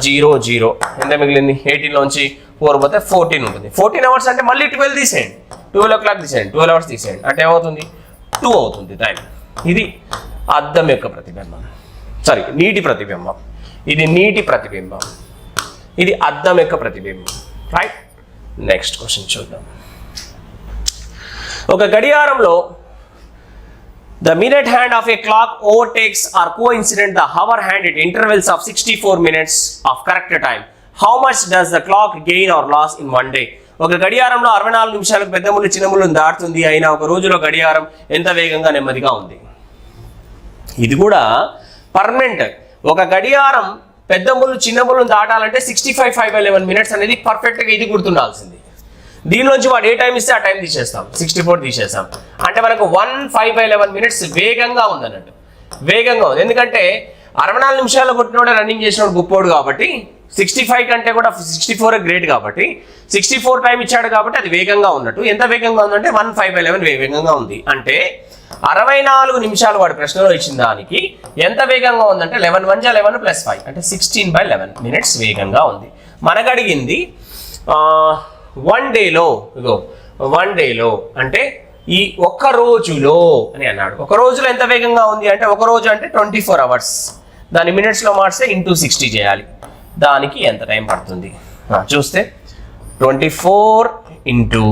0 0 ఎంత మిగిలింది? 18లోంచి 4 పోతే 14 ఉంటుంది. 14 hours అంటే మళ్ళీ 12 తీసేయండి, 12 o'clock తీసేయండి, 12 hours తీసేయండి అంటే ఏమవుతుంది? 2 అవుతుంది టైం. ఇది అద్దం యొక్క ప్రతిబింబం, సారీ నీటి ప్రతిబింబం. ఇది నీటి ప్రతిబింబం, ఇది అద్దం యొక్క ప్రతిబింబం. రైట్. నెక్స్ట్ క్వశ్చన్ చూద్దాం. ఒక గడియారంలో the minute hand of a clock overtakes or coincident the hour hand at intervals of 64 minutes of correct time. How much does the clock gain or loss in one day? ఒక గడియారంలో 64 నిమిషాలకు పెద్ద ముళ్ళు చిన్న ముళ్ళను దాటుతుంది, అయినా ఒక రోజులో గడియారం ఎంత వేగంగా నెమ్మదిగా ఉంది? ఇది కూడా పర్మనెంట్. ఒక గడియారం పెద్ద ముళ్ళు చిన్న ముళ్ళను దాటాలంటే 65 5/11 minutes అనేది పర్ఫెక్ట్గా ఇది గుర్తుండాల్సింది. దీనిలోంచి వాడు ఏ టైం ఇస్తే ఆ టైం తీసేస్తాం, 64 తీసేస్తాం. అంటే మనకు 1 5/11 minutes వేగంగా ఉందన్నట్టు. వేగంగా ఉంది ఎందుకంటే 64 నిమిషాల్లో కొట్టినోడే రన్నింగ్ చేసినోడు గొప్పోడు కాబట్టి 65 కంటే కూడా 64 గ్రేట్ కాబట్టి 64 టైం ఇచ్చాడు కాబట్టి అది వేగంగా ఉన్నట్టు. ఎంత వేగంగా ఉందంటే 1/5/11 వేగంగా ఉంది. అంటే 64 నిమిషాలు వాడి ప్రశ్నలో ఇచ్చిన దానికి ఎంత వేగంగా ఉందంటే 11 1 11 + 5 అంటే 16/11 మినిట్స్ వేగంగా ఉంది. మనకు అడిగింది 1 డేలో, ఇగో 1 డేలో అంటే ఈ ఒక్క రోజులో అని అన్నాడు. ఒక రోజులో ఎంత వేగంగా ఉంది అంటే, ఒక రోజు అంటే 24 అవర్స్, దాని మినిట్స్లో మార్చితే ఇంటూ 60 చేయాలి. దానికి ఎంత టైం పడుతుంది చూస్తే 24 ఇంటూ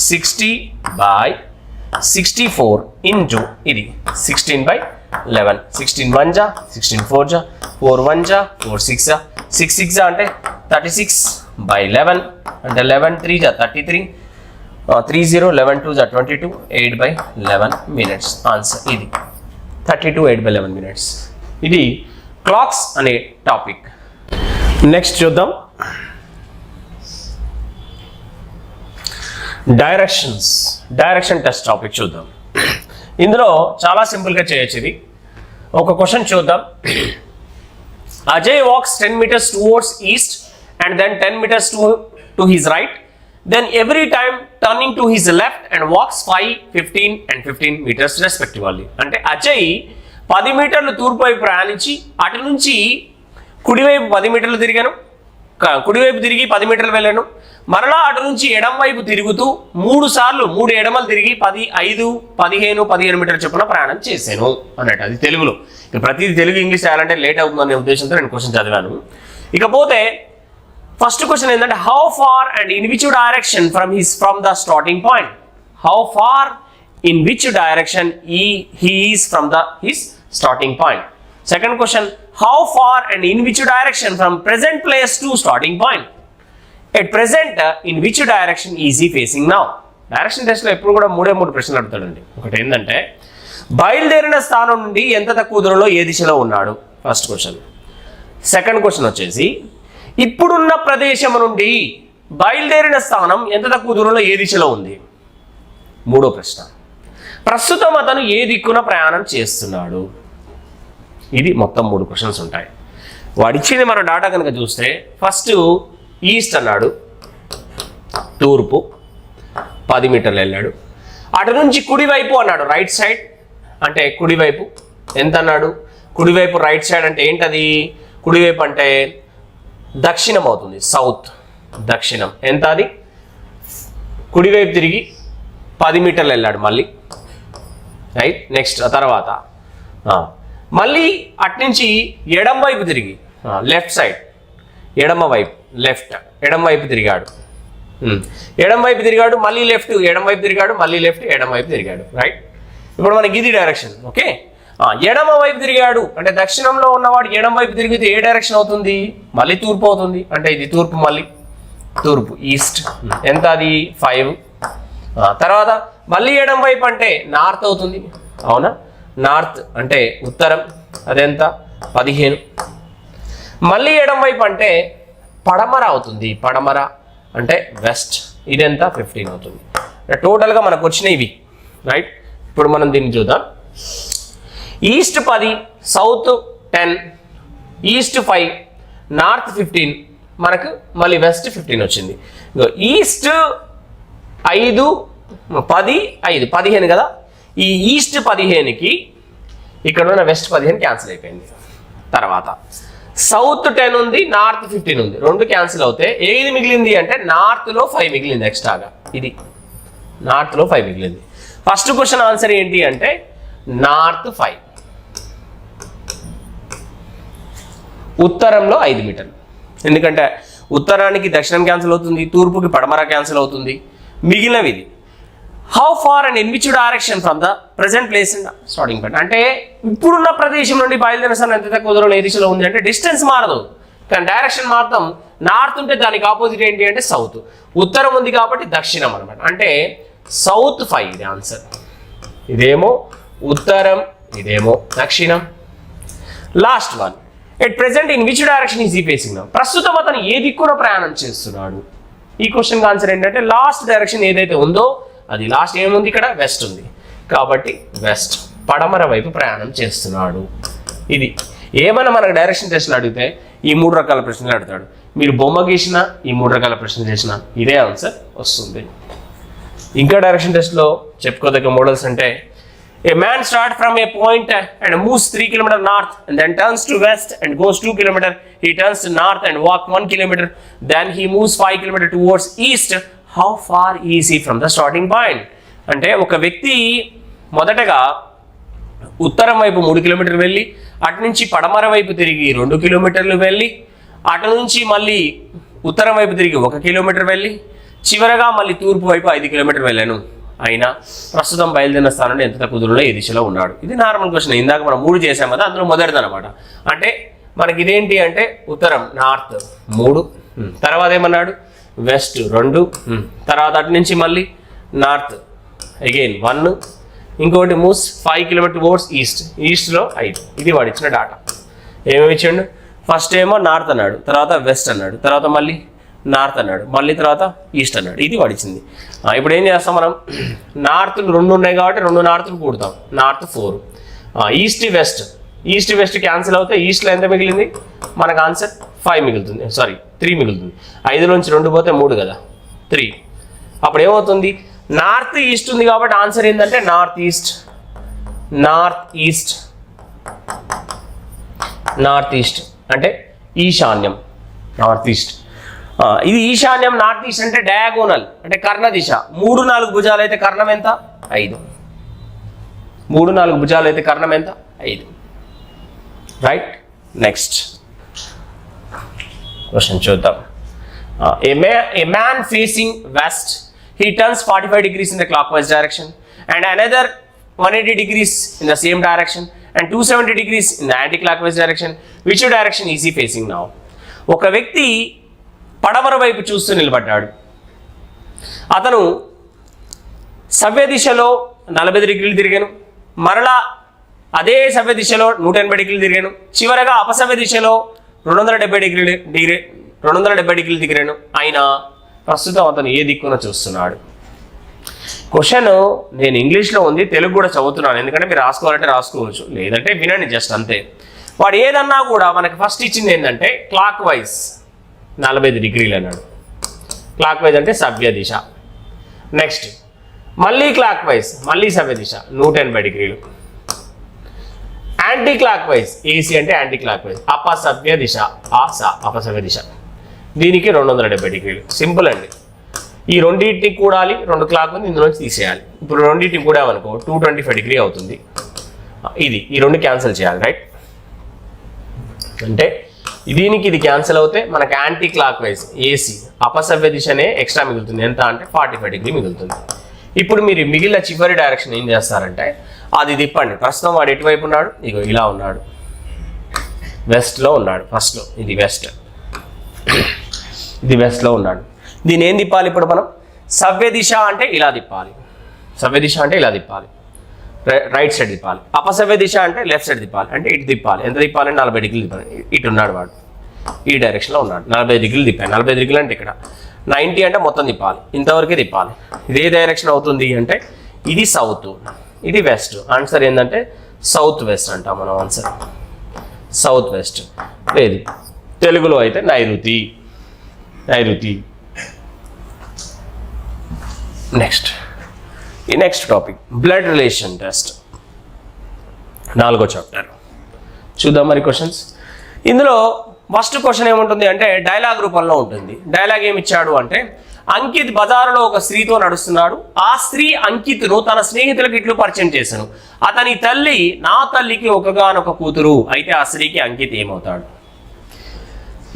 60/64 ఇంటూ ఇది 16/11. 16 1 జా 16 4 జా 4 1 జా 4 6 జా 6 6 జా అంటే 36/11 అంటే 11 3 జా 33 30 11 2 జా 22 8/11 మినిట్స్. ఆన్సర్ ఇది 32 8/11 మినిట్స్. ఇది క్లాక్స్ అనే టాపిక్. నెక్స్ట్ చూద్దాం డైరెక్షన్ టెస్ట్ టాపిక్ చూద్దాం. ఇందులో చాలా సింపుల్గా చేయొచ్చు. ఇది ఒక క్వశ్చన్ చూద్దాం. Ajay walks 10 meters towards east and then 10 meters to his right, then every time turning to his left and walks 5, 15 and 15 meters respectively. అంటే అజయ్ 10 మీటర్లు తూర్పు వైపు ప్రయాణించి అటు నుంచి కుడివైపు 10 మీటర్లు తిరిగాను, కుడివైపు తిరిగి 10 మీటర్లు వెళ్ళాను, మరలా అటు నుంచి ఎడమ వైపు తిరుగుతూ 3 సార్లు 3 ఎడమలు తిరిగి 10, 5, 15, 15 మీటర్ల చొప్పున ప్రయాణం చేశాను అన్నట్టు. అది తెలుగులో. ఇక ప్రతిదీ తెలుగు ఇంగ్లీష్ చేయాలంటే లేట్ అవుతుందనే ఉద్దేశంతో నేను క్వశ్చన్ చదివాను. ఇకపోతే ఫస్ట్ క్వశ్చన్ ఏంటంటే, how far and in which direction from the starting point. How far in which direction he is from his starting point. Second question, how far and in which direction from present place to starting point. At present, in which direction is he facing now. Direction టెస్ట్లో ఎప్పుడు కూడా 3 ప్రశ్నలు అడుగుతాడండి. ఒకటి ఏంటంటే, బయలుదేరిన స్థానం నుండి ఎంత తక్కువ దూరంలో ఏ దిశలో ఉన్నాడు, ఫస్ట్ క్వశ్చన్. సెకండ్ క్వశ్చన్ వచ్చేసి, ఇప్పుడున్న ప్రదేశం నుండి బయలుదేరిన స్థానం ఎంత తక్కువ దూరంలో ఏ దిశలో ఉంది, మూడో ప్రశ్న. ప్రస్తుతం అతను ఏ దిక్కున ప్రయాణం చేస్తున్నాడు. ఇది మొత్తం 3 క్వశ్చన్స్ ఉంటాయి. వాడిచ్చింది మన డాటా కనుక చూస్తే, ఫస్ట్ ఈస్ట్ అన్నాడు, తూర్పు 10 మీటర్లు వెళ్ళాడు. అటు నుంచి కుడివైపు అన్నాడు, రైట్ సైడ్ అంటే కుడివైపు ఎంత అన్నాడు, కుడివైపు రైట్ సైడ్ అంటే ఏంటది, కుడివైపు అంటే దక్షిణం అవుతుంది, సౌత్ దక్షిణం. ఎంత అది, కుడివైపు తిరిగి 10 మీటర్లు వెళ్ళాడు మళ్ళీ, రైట్. నెక్స్ట్ తర్వాత మళ్ళీ అట్నుంచి ఎడమ వైపు తిరిగి లెఫ్ట్ సైడ్, ఎడమ వైపు లెఫ్ట్, ఎడమ వైపు తిరిగాడు, ఎడమ వైపు తిరిగాడు మళ్ళీ లెఫ్ట్, ఎడమ వైపు తిరిగాడు మళ్ళీ లెఫ్ట్, ఎడమ వైపు తిరిగాడు, రైట్. ఇప్పుడు మనకి ఇది డైరెక్షన్. ఓకే, ఎడమ వైపు తిరిగాడు అంటే దక్షిణంలో ఉన్నవాడు ఎడమ వైపు తిరిగితే ఏ డైరెక్షన్ అవుతుంది, మళ్ళీ తూర్పు అవుతుంది. అంటే ఇది తూర్పు, మళ్ళీ తూర్పు ఈస్ట్. ఎంత అది 5. తర్వాత మళ్ళీ ఎడమ వైపు అంటే నార్త్ అవుతుంది, అవునా. నార్త్ అంటే ఉత్తరం, అదెంత 15. మళ్ళీ ఎడమ వైపు అంటే పడమర అవుతుంది, పడమర అంటే వెస్ట్, ఇదెంత 15 అవుతుంది. టోటల్గా మనకు వచ్చినాయి ఇవి, రైట్. ఇప్పుడు మనం దీన్ని చూద్దాం. ఈస్ట్ 10, సౌత్ 10, ఈస్ట్ 5, నార్త్ 15, మనకు మళ్ళీ వెస్ట్ 15 వచ్చింది. ఈస్ట్ 5, 10, 5, 15 కదా. ఈ ఈస్ట్ 15కి ఇక్కడ ఉన్న వెస్ట్ 15 క్యాన్సిల్ అయిపోయింది. తర్వాత సౌత్ 10 ఉంది, నార్త్ 15 ఉంది, 2 క్యాన్సిల్ అవుతాయి. ఏది మిగిలింది అంటే నార్త్లో 5 మిగిలింది ఎక్స్ట్రాగా. ఇది నార్త్లో 5 మిగిలింది. ఫస్ట్ క్వశ్చన్ ఆన్సర్ ఏంటి అంటే నార్త్ 5, ఉత్తరంలో 5 మీటర్లు. ఎందుకంటే ఉత్తరానికి దక్షిణం క్యాన్సిల్ అవుతుంది, తూర్పుకి పడమర క్యాన్సిల్ అవుతుంది, మిగిలినవి ఇది. How far and in which direction from the present place in starting point. అంటే ఇప్పుడున్న ప్రదేశం నుండి బయలుదేరిన స్థానం ఎంత తక్కువ దూరంలో ఏ దిశలో ఉంది అంటే డిస్టెన్స్ మారదు కానీ డైరెక్షన్ మాత్రం. నార్త్ ఉంటే దానికి ఆపోజిట్ ఏంటి అంటే సౌత్, ఉత్తరం ఉంది కాబట్టి దక్షిణం అనమాట. అంటే సౌత్ 5 ఇది ఆన్సర్. ఇదేమో ఉత్తరం, ఇదేమో దక్షిణం. Last one, at present in which direction is he facing now. ప్రస్తుతం అతను ఏ దిక్కున ప్రయాణం చేస్తున్నాడు. ఈ క్వశ్చన్ ఆన్సర్ ఏంటంటే లాస్ట్ డైరెక్షన్ ఏదైతే ఉందో అది లాస్ట్ ఏముంది ఇక్కడ వెస్ట్ ఉంది కాబట్టి వెస్ట్, పడమర వైపు ప్రయాణం చేస్తున్నాడు. ఇది ఏమైనా మనకు డైరెక్షన్ టెస్ట్లు అడిగితే ఈ 3 రకాల ప్రశ్నలు అడుగుతాడు. మీరు బొమ్మ గీసినా ఈ 3 రకాల ప్రశ్నలు చేసినా ఇదే ఆన్సర్ వస్తుంది. ఇంకా డైరెక్షన్ టెస్ట్లో చెప్పుకోదగ్గ మోడల్స్ అంటే a man starts from a point and moves 3 km north and then turns to west and goes 2 km. He turns to north and walks 1 km. Then he moves 5 km towards east. How far is he from the starting point? అంటే ఒక వ్యక్తి మొదటగా ఉత్తరం వైపు 3 కిలోమీటర్లు వెళ్ళి అటు నుంచి పడమర వైపు తిరిగి 2 కిలోమీటర్లు వెళ్ళి అటు నుంచి మళ్ళీ ఉత్తరం వైపు తిరిగి 1 కిలోమీటర్ వెళ్ళి చివరగా మళ్ళీ తూర్పు వైపు 5 కిలోమీటర్లు వెళ్ళాను. అయినా ప్రస్తుతం బయలుదేరిన స్థానం నుండి ఎంత తక్కువ దూరంలో ఏ దిశలో ఉన్నాడు? ఇది నార్మల్ క్వశ్చన్. ఇందాక మనం 3 చేసాం కదా, అందులో మొదటిది అనమాట. అంటే మనకి ఇదేంటి అంటే ఉత్తరం నార్త్ 3, తర్వాత ఏమన్నాడు వెస్ట్ 2, తర్వాత అటు నుంచి మళ్ళీ నార్త్ అగైన్ 1, ఇంకోటి మూవ్స్ 5 కిలోమీటర్ టువర్డ్స్ ఈస్ట్లో 5. ఇది వాడు ఇచ్చిన డాటా. ఏమేమి ఇచ్చాడు? ఫస్ట్ ఏమో నార్త్ అన్నాడు, తర్వాత వెస్ట్ అన్నాడు, తర్వాత మళ్ళీ నార్త్ అన్నాడు, మళ్ళీ తర్వాత ఈస్ట్ అన్నాడు. ఇది వాడిచ్చింది. ఇప్పుడు ఏం చేస్తాం మనం? నార్త్లు 2 ఉన్నాయి కాబట్టి 2 నార్త్లు కూడతాం. నార్త్ 4, ఈస్ట్ వెస్ట్ క్యాన్సిల్ అవుతే ఈస్ట్లో ఎంత మిగిలింది మనకు? ఆన్సర్ 5 మిగులుతుంది, సారీ 3 మిగులుతుంది. 5లోంచి 2 పోతే 3 కదా, 3. అప్పుడు ఏమవుతుంది? నార్త్ ఈస్ట్ ఉంది కాబట్టి ఆన్సర్ ఏంటంటే నార్త్ ఈస్ట్ అంటే ఈశాన్యం, నార్త్ ఈస్ట్. ఇది ఈశాన్యం, నార్త్ ఈస్ట్ అంటే డయాగోనల్ అంటే కర్ణ దిశ. 3, 4 భుజాలు అయితే కర్ణం ఎంత? 5. 3, 4 భుజాలు అయితే కర్ణం ఎంత? 5. రైట్. నెక్స్ట్ క్వశ్చన్ చూద్దాం. A man facing west, he turns 45 degrees in the clockwise direction and another 180 degrees in the same direction and 270 degrees in the anti-clockwise direction. Which direction is he facing now? ఒక వ్యక్తి పడమర వైపు చూస్తూ నిలబడ్డాడు. అతను సవ్య దిశలో 40 డిగ్రీలు తిరిగాను, మరలా అదే సవ్య దిశలో 180 డిగ్రీలు తిరిగాను, చివరగా అపసవ్య దిశలో 270 డిగ్రీలు తిరిగాను. అయినా ప్రస్తుతం అతను ఏ దిక్కున చూస్తున్నాడు? క్వశ్చన్ నేను ఇంగ్లీష్లో ఉంది, తెలుగు కూడా చదువుతున్నాను, ఎందుకంటే మీరు రాసుకోవాలంటే రాసుకోవచ్చు, లేదంటే వినండి జస్ట్ అంతే. వాడు ఏదన్నా కూడా మనకి ఫస్ట్ ఇచ్చింది ఏంటంటే క్లాక్ వైజ్ 45 డిగ్రీలు అన్నాడు. క్లాక్ వైజ్ అంటే సవ్య దిశ. నెక్స్ట్ మళ్ళీ క్లాక్ వైజ్, మళ్ళీ సవ్య దిశ 180 డిగ్రీలు. యాంటీ క్లాక్ వైజ్, ఏసీ అంటే యాంటీ క్లాక్ వైజ్ అపసవ్య దిశ, అపసవ్య దిశ. దీనికి 270 డిగ్రీలు. సింపుల్ అండి. ఈ రెండింటిని కూడాలి, 2 క్లాక్ ఉంది, ఇందులోంచి తీసేయాలి. ఇప్పుడు రెండింటిని కూడామనుకో 225 డిగ్రీ అవుతుంది. ఇది ఈ 2 క్యాన్సిల్ చేయాలి, రైట్? అంటే దీనికి ఇది క్యాన్సిల్ అవుతే మనకు యాంటీ క్లాక్ వైజ్ ఏసీ అపసవ్య దిశనే ఎక్స్ట్రా మిగులుతుంది. ఎంత అంటే 45 డిగ్రీ మిగులుతుంది. ఇప్పుడు మీరు మిగిలిన చివరి డైరెక్షన్ ఏం చేస్తారంటే అది తిప్పండి. ప్రస్తుతం వాడు ఎటువైపు ఉన్నాడు? ఇగో ఇలా ఉన్నాడు, వెస్ట్లో ఉన్నాడు. ఫస్ట్లో ఇది వెస్ట్, ఇది వెస్ట్లో ఉన్నాడు. దీన్ని ఏం తిప్పాలి ఇప్పుడు మనం? సవ్య దిశ అంటే ఇలా తిప్పాలి, సవ్య దిశ అంటే ఇలా తిప్పాలి, రైట్ సైడ్ తిప్పాలి. అపసవ్య దిశ అంటే లెఫ్ట్ సైడ్ తిప్పాలి, అంటే ఇటు తిప్పాలి. ఎంత తిప్పాలంటే 40 డిగ్రీలు తిప్పాలి. ఇటు ఉన్నాడు వాడు, ఈ డైరెక్షన్లో ఉన్నాడు. 45 డిగ్రీలు తిప్పాలి. 45 డిగ్రీలు అంటే ఇక్కడ 90 అంటే మొత్తం తిప్పాలి, ఇంతవరకే తిప్పాలి. ఇదే డైరెక్షన్ అవుతుంది అంటే ఇది సౌత్, ఇది వెస్ట్. ఆన్సర్ ఏంటంటే సౌత్ వెస్ట్ అంటాం మనం. Answer south west. లేదు తెలుగులో అయితే నైరుతి. Next topic blood relation test, 4వ చాప్టర్. చూద్దాం మరి క్వశ్చన్స్. ఇందులో ఫస్ట్ క్వశ్చన్ ఏముంటుంది అంటే డైలాగ్ రూపంలో ఉంటుంది. డైలాగ్ ఏమి ఇచ్చాడు అంటే అంకిత్ బజారులో ఒక స్త్రీతో నడుస్తున్నాడు. ఆ స్త్రీ అంకిత్ను తన స్నేహితులకు ఇట్లు పరిచయం చేశాను. అతని తల్లి నా తల్లికి ఒకగానొక కూతురు. అయితే ఆ స్త్రీకి అంకిత్ ఏమవుతాడు?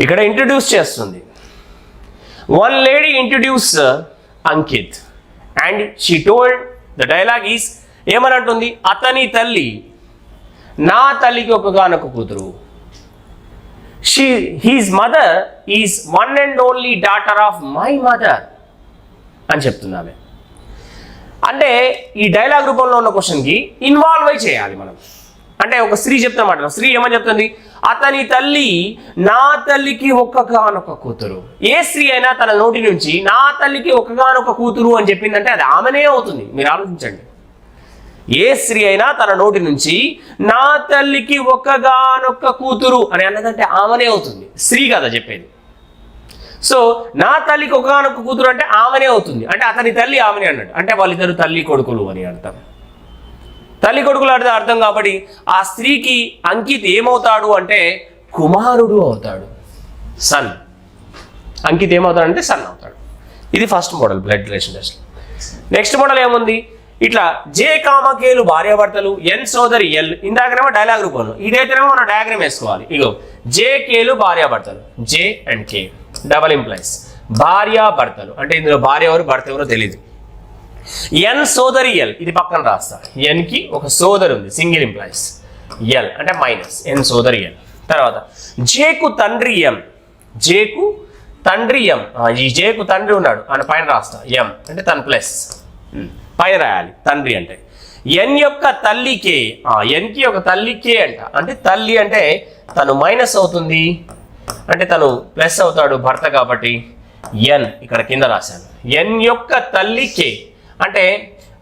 ఇక్కడ ఇంట్రడ్యూస్ చేస్తుంది. One lady introduce Ankit and she told the dialogue is ఏమని అంటుంది? అతని తల్లి నా తల్లికి ఒకగానొక కూతురు. His mother is one and only daughter of my mother అని చెప్తుంది ఆమె. అంటే ఈ డైలాగ్ రూపంలో ఉన్న క్వశ్చన్కి ఇన్వాల్వ్ అయి చేయాలి మనం. అంటే ఒక స్త్రీ చెప్తామాట, స్త్రీ ఏమని చెప్తుంది? అతని తల్లి నా తల్లికి ఒక్కగానొక కూతురు. ఏ స్త్రీ అయినా తన నోటి నుంచి నా తల్లికి ఒక్కగానొక కూతురు అని చెప్పిందంటే అది ఆమెనే అవుతుంది. మీరు ఆలోచించండి. ఏ స్త్రీ అయినా తన నోటి నుంచి నా తల్లికి ఒక్కగానొక్క కూతురు అని అన్నదంటే ఆమెనే అవుతుంది, స్త్రీ కదా చెప్పేది. సో నా తల్లికి ఒక్కగానొక్క కూతురు అంటే ఆమెనే అవుతుంది, అంటే అతని తల్లి ఆమెనే అన్నాడు, అంటే వాళ్ళిద్దరు తల్లి కొడుకులు అని అర్థం. తల్లి కొడుకులు అంటే అర్థం. కాబట్టి ఆ స్త్రీకి అంకిత్ ఏమవుతాడు అంటే కుమారుడు అవుతాడు, సన్. అంకిత్ ఏమవుతాడంటే సన్ అవుతాడు. ఇది first model blood relation test. Next model ఏముంది, ఇట్లా జే కామకేలు భార్యాభర్తలు, ఎన్ సోదరి ఎల్. ఇందాకనేమో డైలాగ్ రూపంలో, ఇదైతేనేమో మనం డయాగ్రామ్ వేసుకోవాలి. ఇగో జే కేలు భార్యాభర్తలు, జే అండ్ కే డబల్ ఇంప్లైస్ భార్యాభర్తలు, అంటే ఇందులో భార్య ఎవరు భర్త ఎవరో తెలియదు. ఎన్ సోదరి ఎల్, ఇది పక్కన రాస్తా. ఎన్ కి ఒక సోదరి ఉంది, సింగిల్ ఇంప్లైస్. ఎల్ అంటే మైనస్, ఎన్ సోదరి ఎల్. తర్వాత జేకు తండ్రి ఎం, జేకు తండ్రి ఎం. ఈ జేకు తండ్రి ఉన్నాడు అని పైన రాస్తా, ఎం అంటే తన ప్లస్ పైన రాయాలి తండ్రి అంటే. ఎన్ యొక్క తల్లి కే, ఎన్కి ఒక తల్లి కే అంట, అంటే తల్లి అంటే తను మైనస్ అవుతుంది, అంటే తను ప్లస్ అవుతాడు భర్త కాబట్టి ఎన్ ఇక్కడ కింద రాశాను. ఎన్ యొక్క తల్లి కే అంటే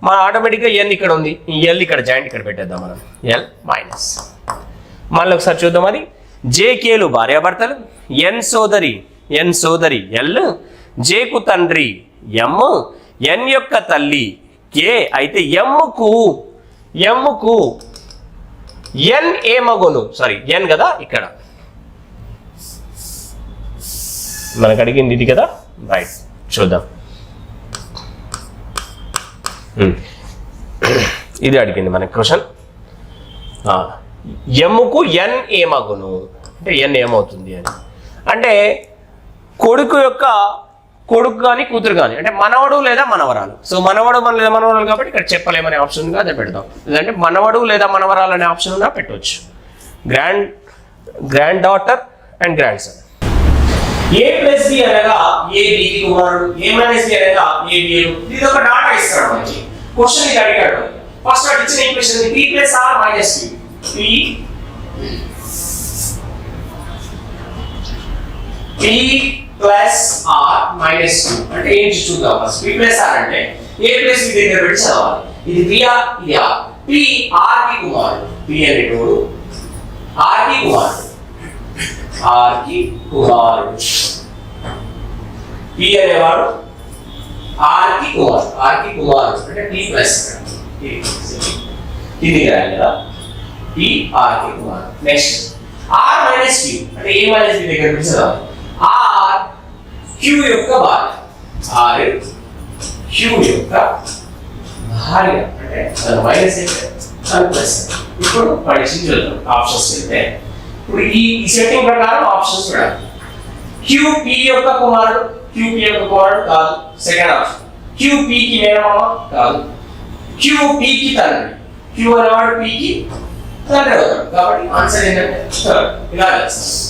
మన ఆటోమేటిక్గా ఎన్ ఇక్కడ ఉంది, ఈ ఎల్ ఇక్కడ జాయింట్ ఇక్కడ పెట్టేద్దాం మనం, ఎల్ మైనస్. మళ్ళీ ఒకసారి చూద్దాం. అది జేకేలు భార్యాభర్తలు, ఎన్ సోదరి ఎల్, జేకు తండ్రి ఎమ్, ఎన్ యొక్క తల్లి కే. అయితే ఎమ్ముకు ఎన్ ఏమగును, సారీ ఎన్ కదా ఇక్కడ మనకు అడిగింది ఇది కదా, రైట్. చూద్దాం, ఇది అడిగింది మనకి క్వశ్చన్. ఎమ్ముకు ఎన్ ఏమగును అంటే ఎన్ ఏమవుతుంది అని, అంటే కొడుకు కానీ కూతురు కానీ, అంటే మనవడు లేదా మనవరాలు. సో మనవడు లేదా మనవరాలు కాబట్టి ఇక్కడ చెప్పలేమనే ఆప్షన్ అదే పెడతాం. లేదంటే మనవడు లేదా మనవరాలు అనే ఆప్షన్ ఉన్నా పెట్టవచ్చు. Grand daughter and grand son. A plus B అనగా ఏ బికి కుమారుడు, ఏ మైనస్ బి అనగా ఏ బిలు. ఇది ఒక డాటా ఇస్తాడు మనకి, క్వశ్చన్ ఇది అడిగాడు. ఫస్ట్ ఇచ్చిన equation p plus r minus q, p plus r minus q అంటే ఏంటి చూద్దాం. ఫస్ట్ p ప్లస్ r అంటే a ప్లస్ b దగ్గర పెట్టి చదవాలి. ఇది p r, ఇది r. p r కి కుమారుడు, p అనేటోడు r కి కుమారుడు, r కి కుమారుడు. p అనేవాడు r కి కుమారుడు అంటే p ప్లస్ ఇది రాయాలి కదా, p r కి కుమారుడు. నెక్స్ట్ r మైనస్ q అంటే a మైనస్ b దగ్గర పెట్టి చదవాలి. r q యొక్క భార్య, r q యొక్క భార్య అంటే తన మైనస్ అయితే తన ప్లస్. ఇప్పుడు పరీక్ష చూద్దాం ఆప్షన్స్ వెళ్తే. ఇప్పుడు ఈ సెట్టింగ్ ప్రకారం ఆప్షన్స్ చూడాలి. QP యొక్క కుమారుడు, QP యొక్క కుమారుడు కాదు, సెకండ్ ఆప్షన్. QP కి మేనమామ కాదు, QP కి తండ్రి. Q అనేవాడు P కి తండ్రి అవుతాడు, కాబట్టి ఆన్సర్ ఏంటంటే థర్డ్. ఇలా చేస్తాం.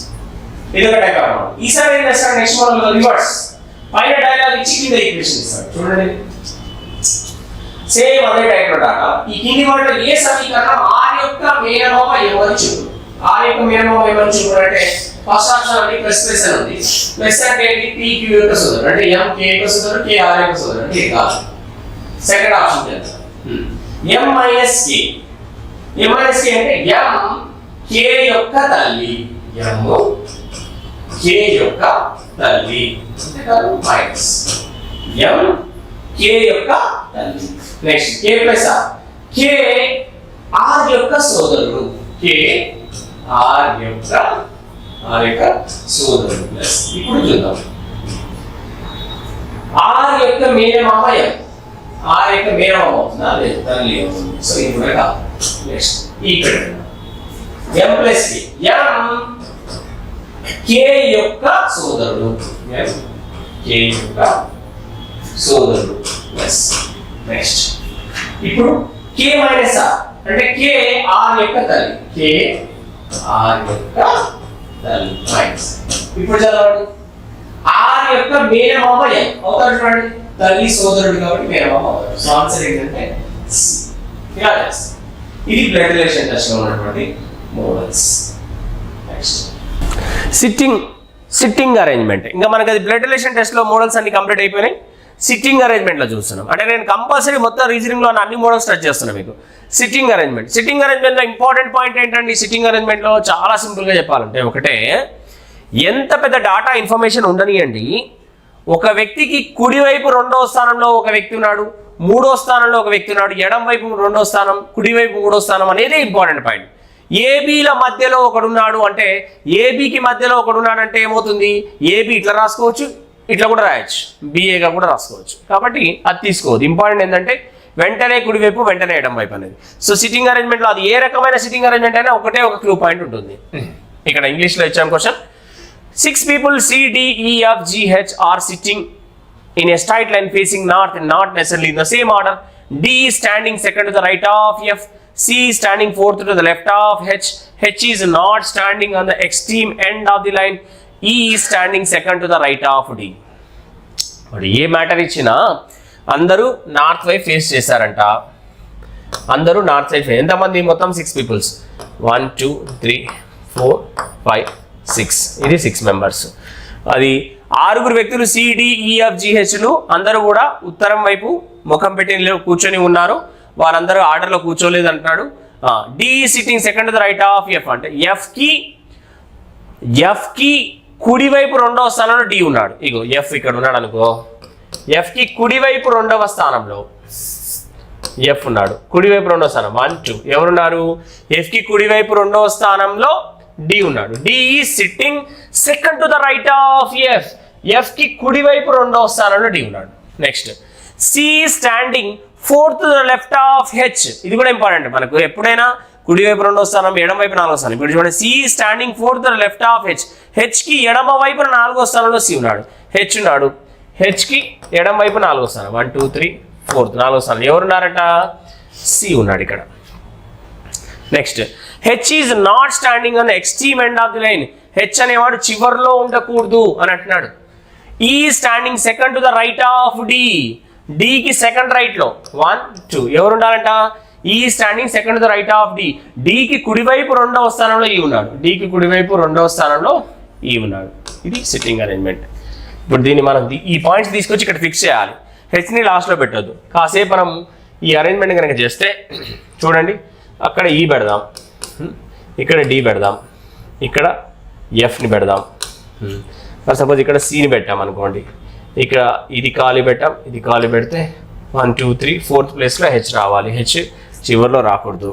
ఇది ఒక టైప్ అన్నమాట. ఈసారి ఏం చేస్తాడు, నెక్స్ట్ మోడల్ రివర్స్. పైన డైలాగ్ ఇచ్చి కింద ఈక్వేషన్ ఇస్తాడు. చూడండి, సేమ్ అదే టైప్ లో డాటా. ఈ కింది వాటిలో ఏ సమీకరణం r యొక్క మేనమామ ఏమని చెప్పు. r యొక్క మేనమామ ఏమని చెప్పు అంటే ఫస్ట్ ఆప్షన్ అంటే ప్లస్ ప్లస్ అని ఉంది. ప్లస్ అంటే ఏంటి, p q యొక్క సోదరుడు, అంటే m k యొక్క సోదరుడు, k r యొక్క సోదరుడు అంటే ఇది కాదు. సెకండ్ ఆప్షన్ చేద్దాం. m minus k. m minus k అంటే m k యొక్క తల్లి, m k యొక్క తల్లి అంటే కాదు మైనస్ m k యొక్క తల్లి. Next k plus r, k r యొక్క సోదరుడు, k r యొక్క సోదరుడు ప్లస్. ఇప్పుడు చూద్దాం, r యొక్క మేనమామ m, r యొక్క మేనమామ అవుతుందా లేదు, తల్లి అవుతుంది. సో ఇది కూడా కాదు. నెక్స్ట్ ఇక్కడ m plus k, m k యొక్క సోదరుడు, m k యొక్క సోదరుడు ప్లస్. నెక్స్ట్ ఇప్పుడు k మైనస్ r అంటే k r యొక్క తల్లి, k r యొక్క తల్లి మైనస్. ఇప్పుడు చదవండి, r యొక్క మేనమామ m అవుతాడు. చూడండి, తల్లి సోదరుడు కాబట్టి మేనమామ అవుతాడు. సో ఆన్సర్ ఏంటంటే ఇలా చేస్తాం. ఇది బ్లడ్ రిలేషన్ టెస్ట్ లో ఉన్నటువంటి మోడల్స్. Next sitting arrangement. ఇంకా మనకి అది బ్లడ్ రిలేషన్ టెస్ట్ లో మోడల్స్ అన్ని కంప్లీట్ అయిపోయినాయి. సిట్టింగ్ అరేంజ్మెంట్లో చూస్తున్నాం. అంటే నేను కంపల్సరీ మొత్తం రీజనింగ్లో అన్ని మోడల్స్ టచ్ చేస్తున్నాను మీకు. సిట్టింగ్ అరేంజ్మెంట్లో ఇంపార్టెంట్ పాయింట్ ఏంటండి? సిట్టింగ్ అరేంజ్మెంట్లో చాలా సింపుల్గా చెప్పాలంటే ఒకటే, ఎంత పెద్ద డాటా ఇన్ఫర్మేషన్ ఉండనియండి, ఒక వ్యక్తికి కుడివైపు 2వ స్థానంలో ఒక వ్యక్తి ఉన్నాడు, 3వ స్థానంలో ఒక వ్యక్తి ఉన్నాడు, ఎడం వైపు 2వ స్థానం, కుడివైపు 3వ స్థానం అనేది ఇంపార్టెంట్ పాయింట్. ఏబీల మధ్యలో ఒకడున్నాడు అంటే, ఏబీకి మధ్యలో ఒకడున్నాడు అంటే ఏమవుతుంది? ఏబీ ఇట్లా రాసుకోవచ్చు, ఇట్లా కూడా రాయొచ్చు, బిఏగా కూడా రాసుకోవచ్చు. కాబట్టి అది తీసుకోవద్దు. ఇంపార్టెంట్ ఏంటంటే వెంటనే కుడివైపు, వెంటనే ఎడం వైపు అనేది. సో సిట్టింగ్ అరేంజ్మెంట్లో అది ఏ రకమైన సిట్టింగ్ అరేంజ్మెంట్ అయినా ఒకటే ఒక క్లూ పాయింట్ ఉంటుంది. ఇక్కడ ఇంగ్లీష్లో ఇచ్చాం question. 6 people C, D, E, F, G, H are sitting in a straight line facing north and not necessarily in the same order. D is standing second to the right of F, C is standing fourth to the left of H, H is not standing on the extreme end of the line, E is standing second to the right of D. మరి ఏ matter ఇచ్చినా అందరూ north వైపు face చేశారంట. అందరూ north side face. ఎంతమంది? మొత్తం 6 peoples. 1 2 3 4 5 6. ఇది 6 members. అది 6 వ్యక్తులు CDEFGHలు అందరూ కూడా ఉత్తరం వైపు ముఖం పెట్టి కూర్చొని ఉన్నారు. వారందరూ ఆర్డర్లో కూర్చోలేదు అంటున్నాడు. D sitting second to the right of F అంటే F కి కుడివైపు 2వ స్థానంలో D ఉన్నాడు. ఇగో F ఇక్కడ ఉన్నాడు అనుకో, F కి కుడివైపు 2వ స్థానంలో F ఉన్నాడు. కుడివైపు 2వ స్థానం 1 2 ఎవరున్నారు? F కి కుడివైపు 2వ స్థానంలో D ఉన్నాడు. D is sitting second to the right of F. F కి కుడివైపు 2వ స్థానంలో D ఉన్నాడు. Next C is standing fourth to the left of H. ఇది కూడా ఇంపార్టెంట్ మనకు. ఎప్పుడైనా కుడివైపు 2వ స్థానం, ఎడమ వైపు 4వ స్థానం. ఇప్పుడు చూడండి, C is standing fourth to the left of H. H కి ఎడమ వైపు 4వ స్థానంలో C ఉన్నాడు. H ఉన్నాడు. H కి ఎడమ వైపు 4వ స్థానం 1 2 3 4 4వ స్థానం ఎవరున్నారట? C ఉన్నాడు ఇక్కడ. Next H is not standing on the extreme end of the line. H అనేవాడు చివర్లో ఉండకూడదు అని అంటున్నాడు. E standing second to the right of D. D కి సెకండ్ రైట్ లో 1 2 ఎవరు ఉండాలంట? E standing second to the right of D. D కి కుడివైపు 2వ స్థానంలో E ఉన్నాడు. D కి కుడివైపు 2వ స్థానంలో E ఉన్నాడు. ఇది సిట్టింగ్ అరేంజ్మెంట్. ఇప్పుడు దీన్ని మనం ఈ పాయింట్స్ తీసుకొచ్చి ఇక్కడ ఫిక్స్ చేయాలి. హెచ్ని లాస్ట్లో పెట్టొద్దు. కాసేపు మనం ఈ అరేంజ్మెంట్ కనుక చేస్తే చూడండి, అక్కడ E పెడదాం, ఇక్కడ D పెడదాం, ఇక్కడ Fని పెడదాం. సపోజ్ ఇక్కడ Cని పెట్టాం అనుకోండి, ఇక్కడ ఇది ఖాళీ పెట్టాం, ఇది ఖాళీ పెడితే 1 2 3 4th ప్లేస్లో H రావాలి. H చివరిలో రాకూడదు.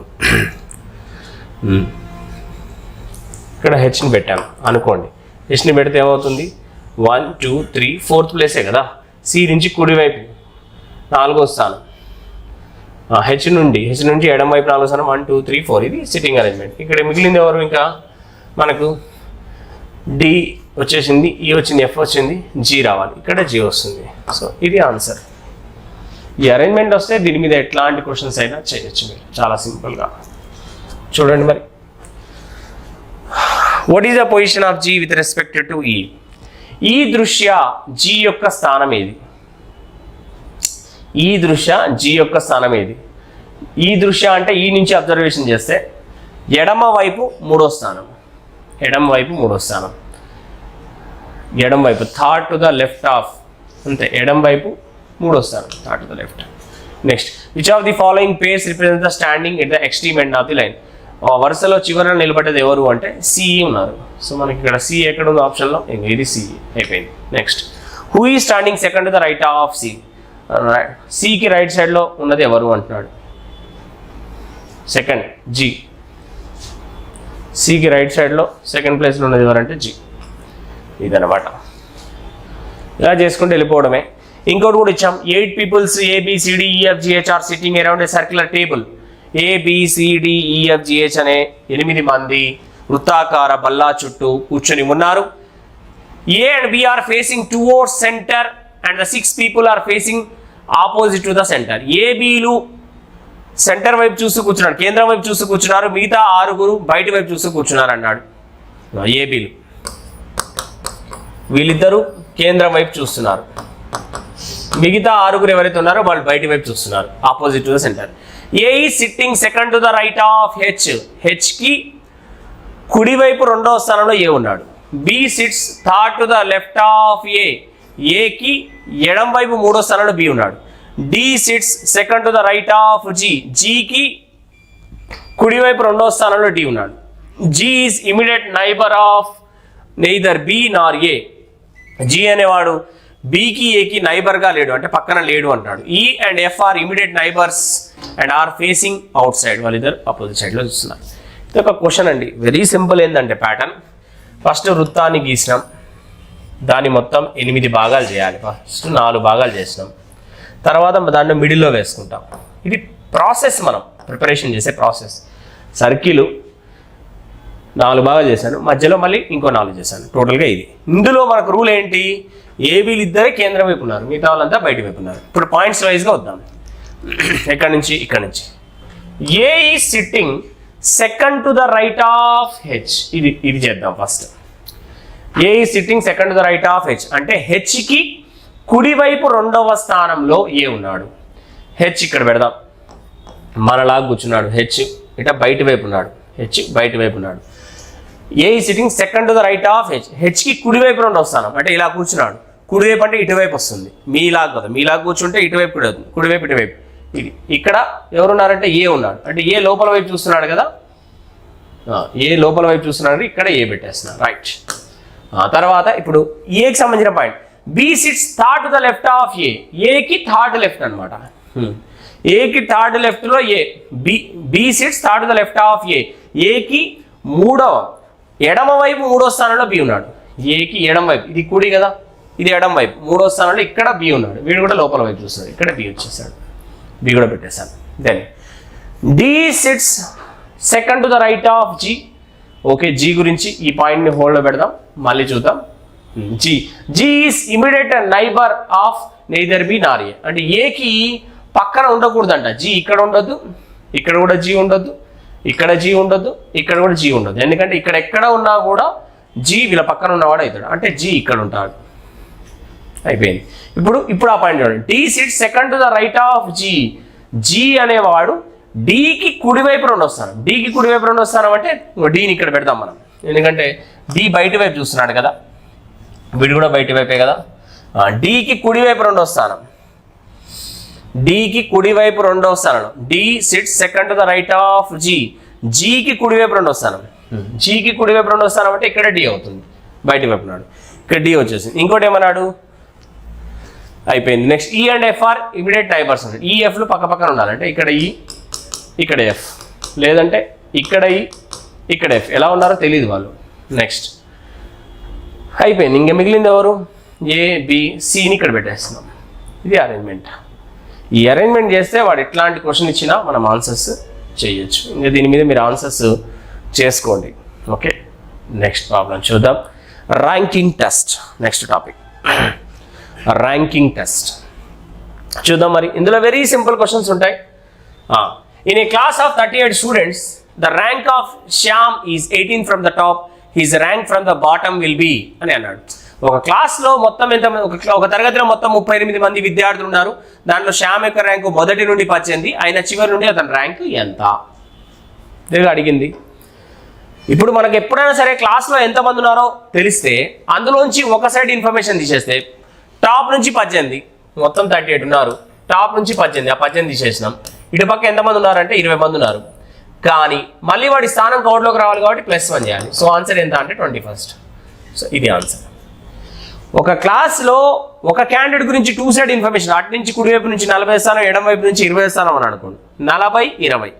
ఇక్కడ Hని పెట్టాం అనుకోండి. Hని పెడితే ఏమవుతుంది? 1 2 3 4th ప్లేసే కదా. C నుంచి కుడివైపు 4వ స్థానం, H నుంచి ఎడం వైపు 4వ స్థానం 1 2 3 4. ఇది సిట్టింగ్ అరేంజ్మెంట్. ఇక్కడ మిగిలింది ఎవరు? ఇంకా మనకు D వచ్చేసింది, E వచ్చింది, F వచ్చింది, G రావాలి. ఇక్కడ G వస్తుంది. సో ఇది ఆన్సర్. ఈ అరేంజ్మెంట్ వస్తే దీని మీద ఎట్లాంటి క్వశ్చన్స్ అయినా చేయొచ్చు మీరు చాలా సింపుల్గా. చూడండి మరి, what is the position of G with respect to E? ఈ దృష్ట్యా G యొక్క స్థానం ఏది? ఈ దృష్ట్యా G యొక్క స్థానం ఏది? ఈ దృష్ట్యా అంటే ఈ నుంచి అబ్జర్వేషన్ చేస్తే ఎడమ వైపు 3వ స్థానం, ఎడమ వైపు 3వ స్థానం, ఎడమ వైపు third to the left of, అంతే, ఎడమ వైపు 3వ స్థానం, third to the left. Next, which of the following pairs represent the standing at the extreme end of the line? వరుసలో చివరన నిలబడ్డది ఎవరు అంటే CE ఉన్నారు. సో మనకి ఇక్కడ C ఎక్కడ ఉంది ఆప్షన్లో? ఇది CE అయిపోయింది. Next, who is standing second to the right of C? Cకి రైట్ సైడ్లో ఉన్నది ఎవరు అంటున్నాడు? Second G. Cకి రైట్ సైడ్లో సెకండ్ ప్లేస్లో ఉన్నది ఎవరంటే G. ఇదన్నమాట. ఇలా చేసుకుంటూ వెళ్ళిపోవడమే. ఇంకోటి కూడా ఇచ్చాం, 8 people ABCDEFGH are sitting around a circular table. ABCDEFGH అనే 8 మంది వృత్తాకార బల్లా చుట్టూ కూర్చొని ఉన్నారు. A and B are facing towards center and the 6 people are facing opposite to the center. ABలు సెంటర్ వైపు చూస్తూ కూర్చున్నారు, కేంద్రం వైపు చూస్తూ కూర్చున్నారు, మిగతా 6 బయట వైపు చూస్తూ కూర్చున్నారు అన్నాడు. ABలు వీళ్ళిద్దరూ కేంద్రం వైపు చూస్తున్నారు, మిగతా 6 ఎవరైతే ఉన్నారో వాళ్ళు బయట వైపు చూస్తున్నారు, opposite to the centre. A is sitting second to the right of H. Hకి కుడివైపు 2వ స్థానంలో A ఉన్నాడు. B sits third to the left of A. Aకి ఎడం వైపు మూడో స్థానంలో బి ఉన్నాడు. D sits second to the right of G, జికి కుడివైపు రెండో స్థానంలో డి ఉన్నాడు. G is immediate neighbour of neither B nor A, G అనేవాడు బికి ఏకి నైబర్గా లేడు, అంటే పక్కన లేడు అంటాడు. E and F are immediate neighbours and are facing outside, వాళ్ళిద్దరు అపోజిట్ సైడ్లో చూస్తున్నారు. ఇది ఒక క్వశ్చన్ అండి, వెరీ సింపుల్. ఏంటంటే ప్యాటర్న్, ఫస్ట్ వృత్తాన్ని గీసినాం, దాన్ని మొత్తం 8 భాగాలు చేయాలి. ఫస్ట్ 4 భాగాలు చేసినాం, తర్వాత దాన్ని మిడిల్లో వేసుకుంటాం. ఇది ప్రాసెస్, మనం ప్రిపరేషన్ చేసే ప్రాసెస్. సర్కిల్ 4 భాగాలు చేశాను, మధ్యలో మళ్ళీ ఇంకో 4 చేశాను, టోటల్గా ఇది. ఇందులో మనకు రూల్ ఏంటి, ఏబీలు ఇద్దరే కేంద్రం వైపు ఉన్నారు, మిగతా వాళ్ళంతా బయట వైపు ఉన్నారు. ఇప్పుడు పాయింట్స్ వైజ్గా వద్దాం. ఎక్కడి నుంచి, ఇక్కడ నుంచి. A is sitting second to the right of H, ఇది చేద్దాం first. A is sitting second to the right of H అంటే హెచ్కి కుడివైపు రెండవ స్థానంలో ఏ ఉన్నాడు. హెచ్ ఇక్కడ పెడదాం, మనలాగా కూర్చున్నాడు. హెచ్ ఇట బయట వైపు ఉన్నాడు, హెచ్ బయట వైపు ఉన్నాడు. A is sitting second to the right of H, హెచ్కి కుడివైపు రెండవ స్థానం అంటే ఇలా కూర్చున్నాడు. కుడివైపు అంటే ఇటువైపు వస్తుంది, మీలాగా కదా, మీలాగా కూర్చుంటే ఇటువైపు కూడా అవుతుంది, కుడివైపు ఇటువైపు. ఇది ఇక్కడ ఎవరున్నారంటే ఏ ఉన్నాడు, అంటే ఏ లోపల వైపు చూస్తున్నాడు కదా, ఏ లోపల వైపు చూస్తున్నాడు, ఇక్కడ ఏ పెట్టేస్తున్నాడు, రైట్. తర్వాత ఇప్పుడు ఏకి సంబంధించిన point, B sits third to the left of A, ఏకి థర్డ్ లెఫ్ట్ అనమాట. ఏకి థర్డ్ లెఫ్ట్లో A, B sits third to the left of A, ఏకి ఎడమ వైపు మూడో స్థానంలో బి ఉన్నాడు. ఏకి ఎడమ వైపు, ఇది కుడి కదా, ఇది ఎడమ వైపు మూడో స్థానంలో ఇక్కడ బి ఉన్నాడు. వీడు కూడా లోపల వైపు చూస్తాడు, ఇక్కడ బి వచ్చేసాడు, బి కూడా పెట్టేశాను. Then D sits second to the right of G. Okay, G గురించి ఈ పాయింట్ని హోల్డ్లో పెడదాం, మళ్ళీ చూద్దాం. G is immediate neighbour of neither B nor A, అంటే ఏకి పక్కన ఉండకూడదంట. జి ఇక్కడ ఉండొద్దు, ఇక్కడ కూడా జి ఉండొద్దు, ఇక్కడ జి ఉండొద్దు, ఇక్కడ కూడా జి ఉండొద్దు. ఎందుకంటే ఇక్కడ ఎక్కడ ఉన్నా కూడా జి వీళ్ళ పక్కన ఉన్నవాడు అవుతాడు, అంటే జి ఇక్కడ ఉంటాడు. అయిపోయింది. ఇప్పుడు ఆ పాయింట్ చూడండి, D sit second to the right of G. G అనేవాడు డికి కుడివైపు రెండు వస్తాను. డికి కుడివైపు రెండు వస్తాను అంటే డీని ఇక్కడ పెడతాం మనం, ఎందుకంటే డి బయట వైపు చూస్తున్నాడు కదా, వీడు కూడా బయట వైపే కదా. డికి కుడివైపు రెండో స్థానం, డికి కుడివైపు రెండో స్థానం. D sit second to the right of G. జికి కుడివైపు రెండో స్థానం, జికి కుడివైపు రెండో స్థానం అంటే ఇక్కడ డి అవుతుంది, బయట వైపు ఉన్నాడు, ఇక్కడ డి వచ్చేసింది. ఇంకోటి ఏమన్నాడు, అయిపోయింది. నెక్స్ట్ ఈ and F are immediate neighbours. ఈ ఎఫ్లు పక్క పక్కన ఉండాలంటే ఇక్కడ ఈ, ఇక్కడ ఎఫ్, లేదంటే ఇక్కడ ఈ, ఇక్కడ ఎఫ్. ఎలా ఉన్నారో తెలియదు వాళ్ళు. నెక్స్ట్ అయిపోయింది. ఇంకా మిగిలింది ఎవరు, ఏ బి సిని ఇక్కడ పెట్టేస్తున్నాం. ఇది అరేంజ్మెంట్. ఈ అరేంజ్మెంట్ చేస్తే వాడు ఎట్లాంటి క్వశ్చన్ ఇచ్చినా మనం ఆన్సర్స్ చేయొచ్చు. ఇంకా దీని మీద మీరు ఆన్సర్స్ చేసుకోండి. ఓకే, నెక్స్ట్ ప్రాబ్లం చూద్దాం. Ranking test, next topic ranking test చూద్దాం. మరి ఇందులో వెరీ సింపుల్ క్వశ్చన్స్ ఉంటాయి. In a class of 38 students the rank of Shyam is 18 from the top, his rank from the bottom will be అని అన్నాడు. ఒక క్లాస్లో మొత్తం ఎంత, ఒక తరగతిలో మొత్తం 38 మంది విద్యార్థులు ఉన్నారు. దాంట్లో శ్యామ్ యొక్క ర్యాంకు 1 నుండి 18, ఆయన చివరి నుండి అతని ర్యాంక్ ఎంత దీనిగా అడిగింది. ఇప్పుడు మనకు ఎప్పుడైనా సరే క్లాస్లో ఎంతమంది ఉన్నారో తెలిస్తే అందులోంచి ఒక సైడ్ ఇన్ఫర్మేషన్ తీసేస్తే టాప్ నుంచి 18, మొత్తం 38 ఉన్నారు, టాప్ నుంచి 18, ఆ 18 తీసేసినాం. ఇటు పక్క ఎంతమంది ఉన్నారంటే 20 మంది ఉన్నారు. కానీ మళ్ళీ వాడి స్థానం కౌంట్లోకి రావాలి కాబట్టి +1 చేయాలి. సో ఆన్సర్ ఎంత అంటే 21st. సో ఇది ఆన్సర్. ఒక క్లాస్లో ఒక క్యాండిడేట్ గురించి 2 సైడ్ ఇన్ఫర్మేషన్, అటు నుంచి కుడివైపు నుంచి 40 స్థానం, ఎడం వైపు నుంచి 20 స్థానం అని అనుకోండి. 40, 20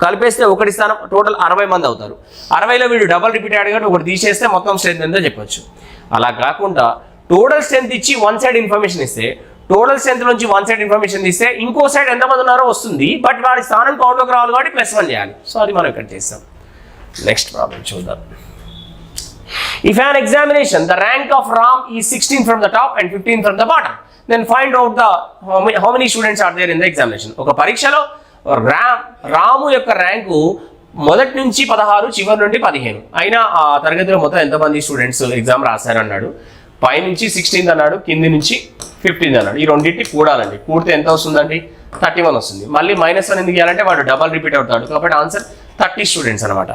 కలిపేస్తే 1 స్థానం, టోటల్ 60 మంది అవుతారు. 60లో వీడు డబల్ రిపీట్ అయ్యాడు కాబట్టి ఒకటి తీసేస్తే మొత్తం స్ట్రెంత్ ఎంతో చెప్పొచ్చు. అలా కాకుండా టోటల్ స్ట్రెంత్ ఇచ్చి 1 సైడ్ ఇన్ఫర్మేషన్ ఇస్తే, టోటల్ స్ట్రెంత్ నుంచి 1 సైడ్ ఇన్ఫర్మేషన్ ఇస్తే ఇంకో సైడ్ ఎంతమంది ఉన్నారో వస్తుంది, బట్ వాడి స్థానం కౌంట్లోకి రావాలి కాబట్టి +1 చేయాలి. సో అది మనం ఇక్కడ చేస్తాం. నెక్స్ట్ ప్రాబ్లం చూద్దాం. If an examination, the rank of Ram is 16 from the top and 15 from the bottom, then find out the how many students are there in the examination. ఒక పరీక్షలో రాము యొక్క ర్యాంకు మొదటి నుంచి 16, చివరి నుండి 15. అయినా ఆ తరగతిలో మొత్తం ఎంతమంది స్టూడెంట్స్ ఎగ్జామ్ రాశారు అన్నాడు. పై నుంచి 16 అన్నాడు, కింది నుంచి 15 అన్నాడు. ఈ రెండింటిని కూడాలండి, కూడితే ఎంత వస్తుందండి, 31 వస్తుంది. మళ్ళీ -1 ఎందుకు చేయాలంటే వాడు డబల్ రిపీట్ అవుతాడు కాబట్టి ఆన్సర్ 30 స్టూడెంట్స్ అనమాట.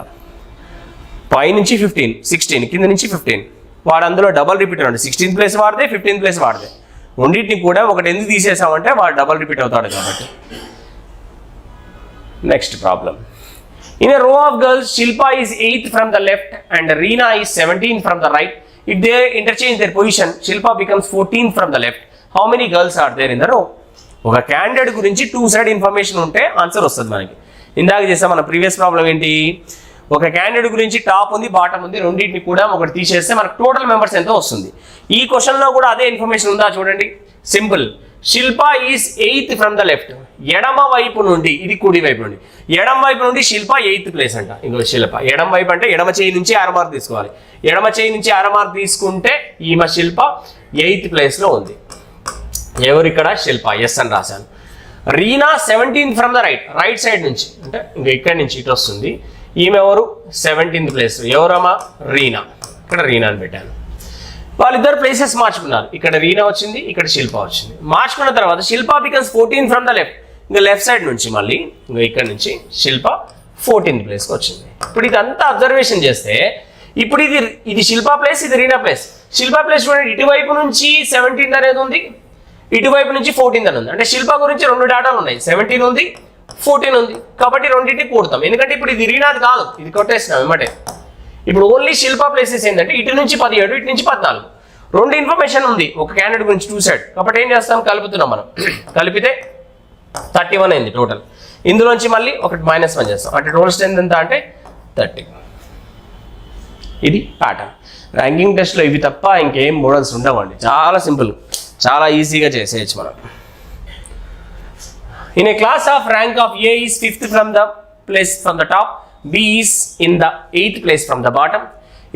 పై నుంచి 15, 16, కింద నుంచి 15, వాడు అందులో డబల్ రిపీట్ అన్నాడు. 16 ప్లేస్ వాడితే 15 ప్లేస్ వాడితే రెండింటిని కూడా ఒకటి ఎందుకు తీసేసామంటే వాడు డబల్ రిపీట్ అవుతాడు కాబట్టి. Next problem. In a row of girls, Shilpa is 8th from the left and Reena is 17th from the right. If they interchange their position, Shilpa becomes 14th from the left. How many girls are there in the row? ఒక candidate గురించి 2 side information ఉంటే answer వస్తుంది మనకి. ఇందాక చేసాం మన previous problem ఏంటి, ఒక క్యాండిడేట్ గురించి టాప్ ఉంది బాటమ్ ఉంది, రెండింటిని కూడా ఒకటి తీసేస్తే మనకు టోటల్ మెంబర్స్ ఎంతో వస్తుంది. ఈ క్వశ్చన్లో కూడా అదే ఇన్ఫర్మేషన్ ఉందా చూడండి. Simple. Shilpa is 8th from the left, ఎడమ వైపు నుండి, ఇది కుడి వైపు నుండి, ఎడమ వైపు నుండి శిల్ప 8th ప్లేస్ అంట. ఇంకో శిల్ప ఎడమ వైపు అంటే ఎడమ చేయి నుంచి ఆరమార్క్ తీసుకోవాలి. ఎడమ చేయి నుంచి ఆరమార్క్ తీసుకుంటే ఈమె శిల్ప 8th ప్లేస్లో ఉంది. ఎవరు ఇక్కడ? శిల్ప. ఎస్ అని రాశాను. Reena 17th from the right, right side నుంచి అంటే ఇంకా ఇక్కడి నుంచి ఇటు వస్తుంది. ఈమె ఎవరు? 17th place. ఎవరమ్మా? రీనా. ఇక్కడ రీనా అని పెట్టాను. వాళ్ళిద్దరు ప్లేసెస్ మార్చుకున్నారు. ఇక్కడ రీనా వచ్చింది, ఇక్కడ శిల్ప వచ్చింది. మార్చుకున్న తర్వాత Shilpa becomes 14th from the left, ఇంకా లెఫ్ట్ సైడ్ నుంచి మళ్ళీ ఇంకా ఇక్కడ నుంచి శిల్ప 14th ప్లేస్కి వచ్చింది. ఇప్పుడు ఇదంతా అబ్జర్వేషన్ చేస్తే ఇప్పుడు ఇది శిల్ప ప్లేస్, ఇది రీనా ప్లేస్. శిల్ప ప్లేస్ చూడండి, ఇటువైపు నుంచి 17th అనేది ఉంది, ఇటువైపు నుంచి 14th అని ఉంది. అంటే శిల్ప గురించి 2 డేటాలు ఉన్నాయి, 17 ఉంది 14 ఉంది. కాబట్టి రెండింటిని కూడతాం, ఎందుకంటే ఇప్పుడు ఇది రీనాది కాదు, ఇది కొట్టేసినాం ఏమంటే. ఇప్పుడు ఓన్లీ శిల్ప ప్లేసెస్ ఏంటంటే ఇటు నుంచి 17, ఇటు నుంచి 14. 2 ఇన్ఫర్మేషన్ ఉంది ఒక క్యాండిడేట్ గురించి 2 సైడ్. కాబట్టి ఏం చేస్తాం? కలుపుతున్నాం మనం. కలిపితే 31 అయింది టోటల్. ఇందులోంచి మళ్ళీ ఒకటి -1 చేస్తాం, అంటే టోటల్ స్ట్రెంత్ ఎంత అంటే 30. ఇది ప్యాటర్న్. ర్యాంకింగ్ టెస్ట్లో ఇవి తప్ప ఇంకేం మోడల్స్ ఉండవండి. చాలా సింపుల్, చాలా ఈజీగా చేసేయచ్చు మనం. In a class of rank of A is 5th from the place from the top, B is in the 8th place from the bottom.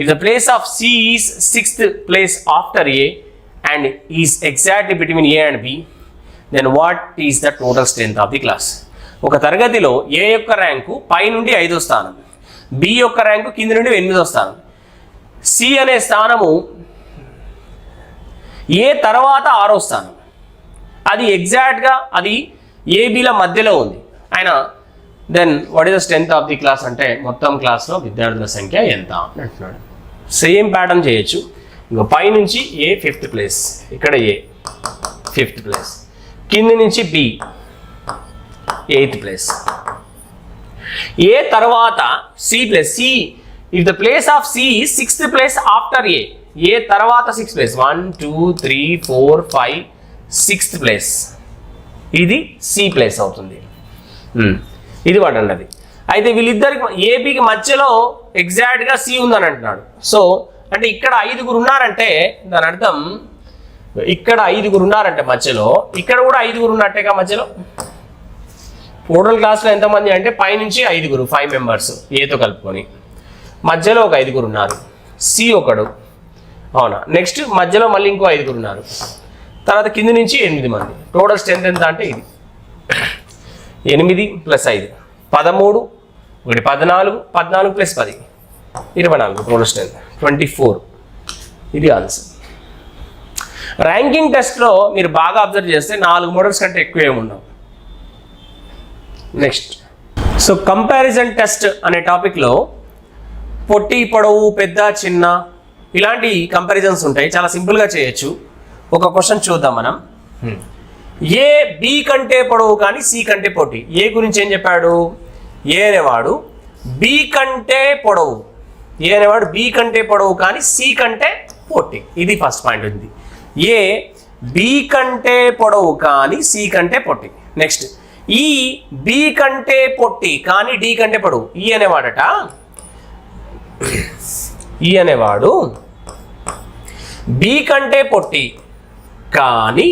If the place of C is 6th place after A and is exactly between A and B, then what is the total strength of the class? ఒక తరగతిలో A యొక్క rank పై నుండి 5వ స్థానం, B యొక్క rank కింది నుండి 8వ స్థానం, C అనే స్థానము A తర్వాత 6వ స్థానం. అది ఎగ్జాక్ట్గా అది ఏబీల మధ్యలో ఉంది. ఆయన then what is the strength of the class అంటే మొత్తం క్లాస్లో విద్యార్థుల సంఖ్య ఎంత అని అంటున్నాడు. సేమ్ ప్యాటర్న్ చేయొచ్చు. ఇంకో పై నుంచి ఏ 5th ప్లేస్, ఇక్కడ ఏ 5th ప్లేస్, కింది నుంచి బి 8th ప్లేస్, ఏ తర్వాత C place. C if the place of C 6th place after A, A తర్వాత 6th ప్లేస్, 1 2 3 4 5 6th ప్లేస్, ఇది సి ప్లేస్ అవుతుంది. ఇది వాడు అన్నది. అయితే వీళ్ళిద్దరికి ఏబీకి మధ్యలో ఎగ్జాక్ట్గా సి ఉందని అంటున్నాడు. సో అంటే ఇక్కడ 5గురు ఉన్నారంటే దాని అర్థం ఇక్కడ 5గురు ఉన్నారంటే మధ్యలో, ఇక్కడ కూడా 5గురు ఉన్నట్టేగా మధ్యలో. టోటల్ క్లాస్లో ఎంతమంది అంటే పైనుంచి 5గురు, 5 మెంబర్స్ ఏతో కలుపుకొని, మధ్యలో ఒక 5గురు ఉన్నారు, సి ఒకడు, అవునా. నెక్స్ట్ మధ్యలో మళ్ళీ ఇంకో 5గురు ఉన్నారు, తర్వాత కింది నుంచి 8 మంది. టోటల్ స్ట్రెంత్ ఎంత అంటే ఇది 8 + 5 13, 1 14, 14 + 10 24. Total strength 24. ఇది ఆన్సర్. ర్యాంకింగ్ టెస్ట్లో మీరు బాగా అబ్జర్వ్ చేస్తే 4 మోడల్స్ కంటే ఎక్కువ ఏముండవు. నెక్స్ట్, సో కంపారిజన్ టెస్ట్ అనే టాపిక్లో పొట్టి పొడవు పెద్ద చిన్న ఇలాంటి కంపారిజన్స్ ఉంటాయి. చాలా సింపుల్గా చేయొచ్చు. ఒక క్వశ్చన్ చూద్దాం మనం. ఏ బి కంటే పొడవు కానీ సి కంటే పొట్టి. ఏ గురించి ఏం చెప్పాడు? ఏ అనేవాడు బి కంటే పొడవు, ఏ అనేవాడు బి కంటే పొడవు కానీ సి కంటే పొట్టి. ఇది ఫస్ట్ పాయింట్ ఉంది. ఏ బి కంటే పొడవు కానీ సి కంటే పొట్టి. నెక్స్ట్, ఈ బి కంటే పొట్టి కానీ డి కంటే పొడవు. ఈ అనేవాడట, ఈ అనేవాడు బి కంటే పొట్టి కానీ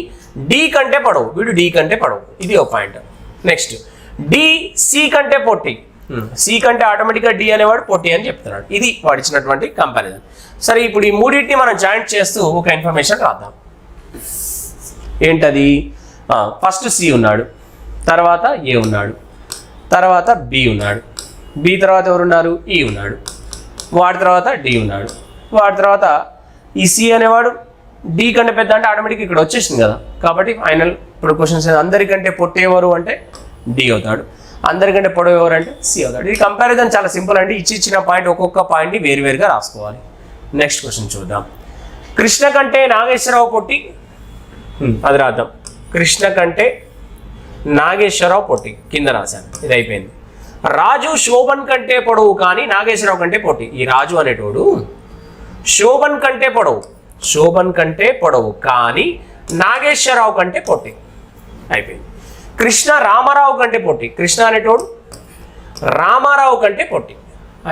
డి కంటే పొడవు, వీడు డి కంటే పొడవు. ఇది ఒక పాయింట్. నెక్స్ట్, డి సి కంటే పొట్టి, సి కంటే ఆటోమేటిక్గా డి అనేవాడు పొట్టి అని చెప్తున్నాడు. ఇది వాడు ఇచ్చినటువంటి కంపారిజన్. సరే, ఇప్పుడు ఈ మూడింటిని మనం జాయింట్ చేస్తూ ఒక ఇన్ఫర్మేషన్ రాద్దాం. ఏంటది? ఫస్ట్ సి ఉన్నాడు, తర్వాత ఏ ఉన్నాడు, తర్వాత బి ఉన్నాడు, బి తర్వాత ఎవరున్నారు? ఈ ఉన్నాడు, వాడి తర్వాత డి ఉన్నాడు, వాడి తర్వాత ఈ సి అనేవాడు డి కంటే పెద్ద అంటే ఆటోమేటిక్ ఇక్కడ వచ్చేసింది కదా. కాబట్టి ఫైనల్ ఇప్పుడు క్వశ్చన్స్ అందరికంటే పొట్టి ఎవరు అంటే డి అవుతాడు, అందరికంటే పొడవు ఎవరు అంటే సి అవుతాడు. ఇది కంపారిజన్ చాలా సింపుల్ అండి. ఇచ్చిన పాయింట్ ఒక్కొక్క పాయింట్ని వేరువేరుగా రాసుకోవాలి. నెక్స్ట్ క్వశ్చన్ చూద్దాం. కృష్ణ కంటే నాగేశ్వరరావు పొట్టి, అది రాద్దాం. కృష్ణ కంటే నాగేశ్వరరావు పొట్టి, కింద రాశాను, ఇది అయిపోయింది. రాజు శోభన్ కంటే పొడవు కానీ నాగేశ్వరరావు కంటే పొట్టి. ఈ రాజు అనేటోడు శోభన్ కంటే పొడవు కానీ నాగేశ్వరరావు కంటే పొట్టి, అయిపోయింది. కృష్ణ రామారావు కంటే పొట్టి, కృష్ణ అనేటోడు రామారావు కంటే పొట్టి,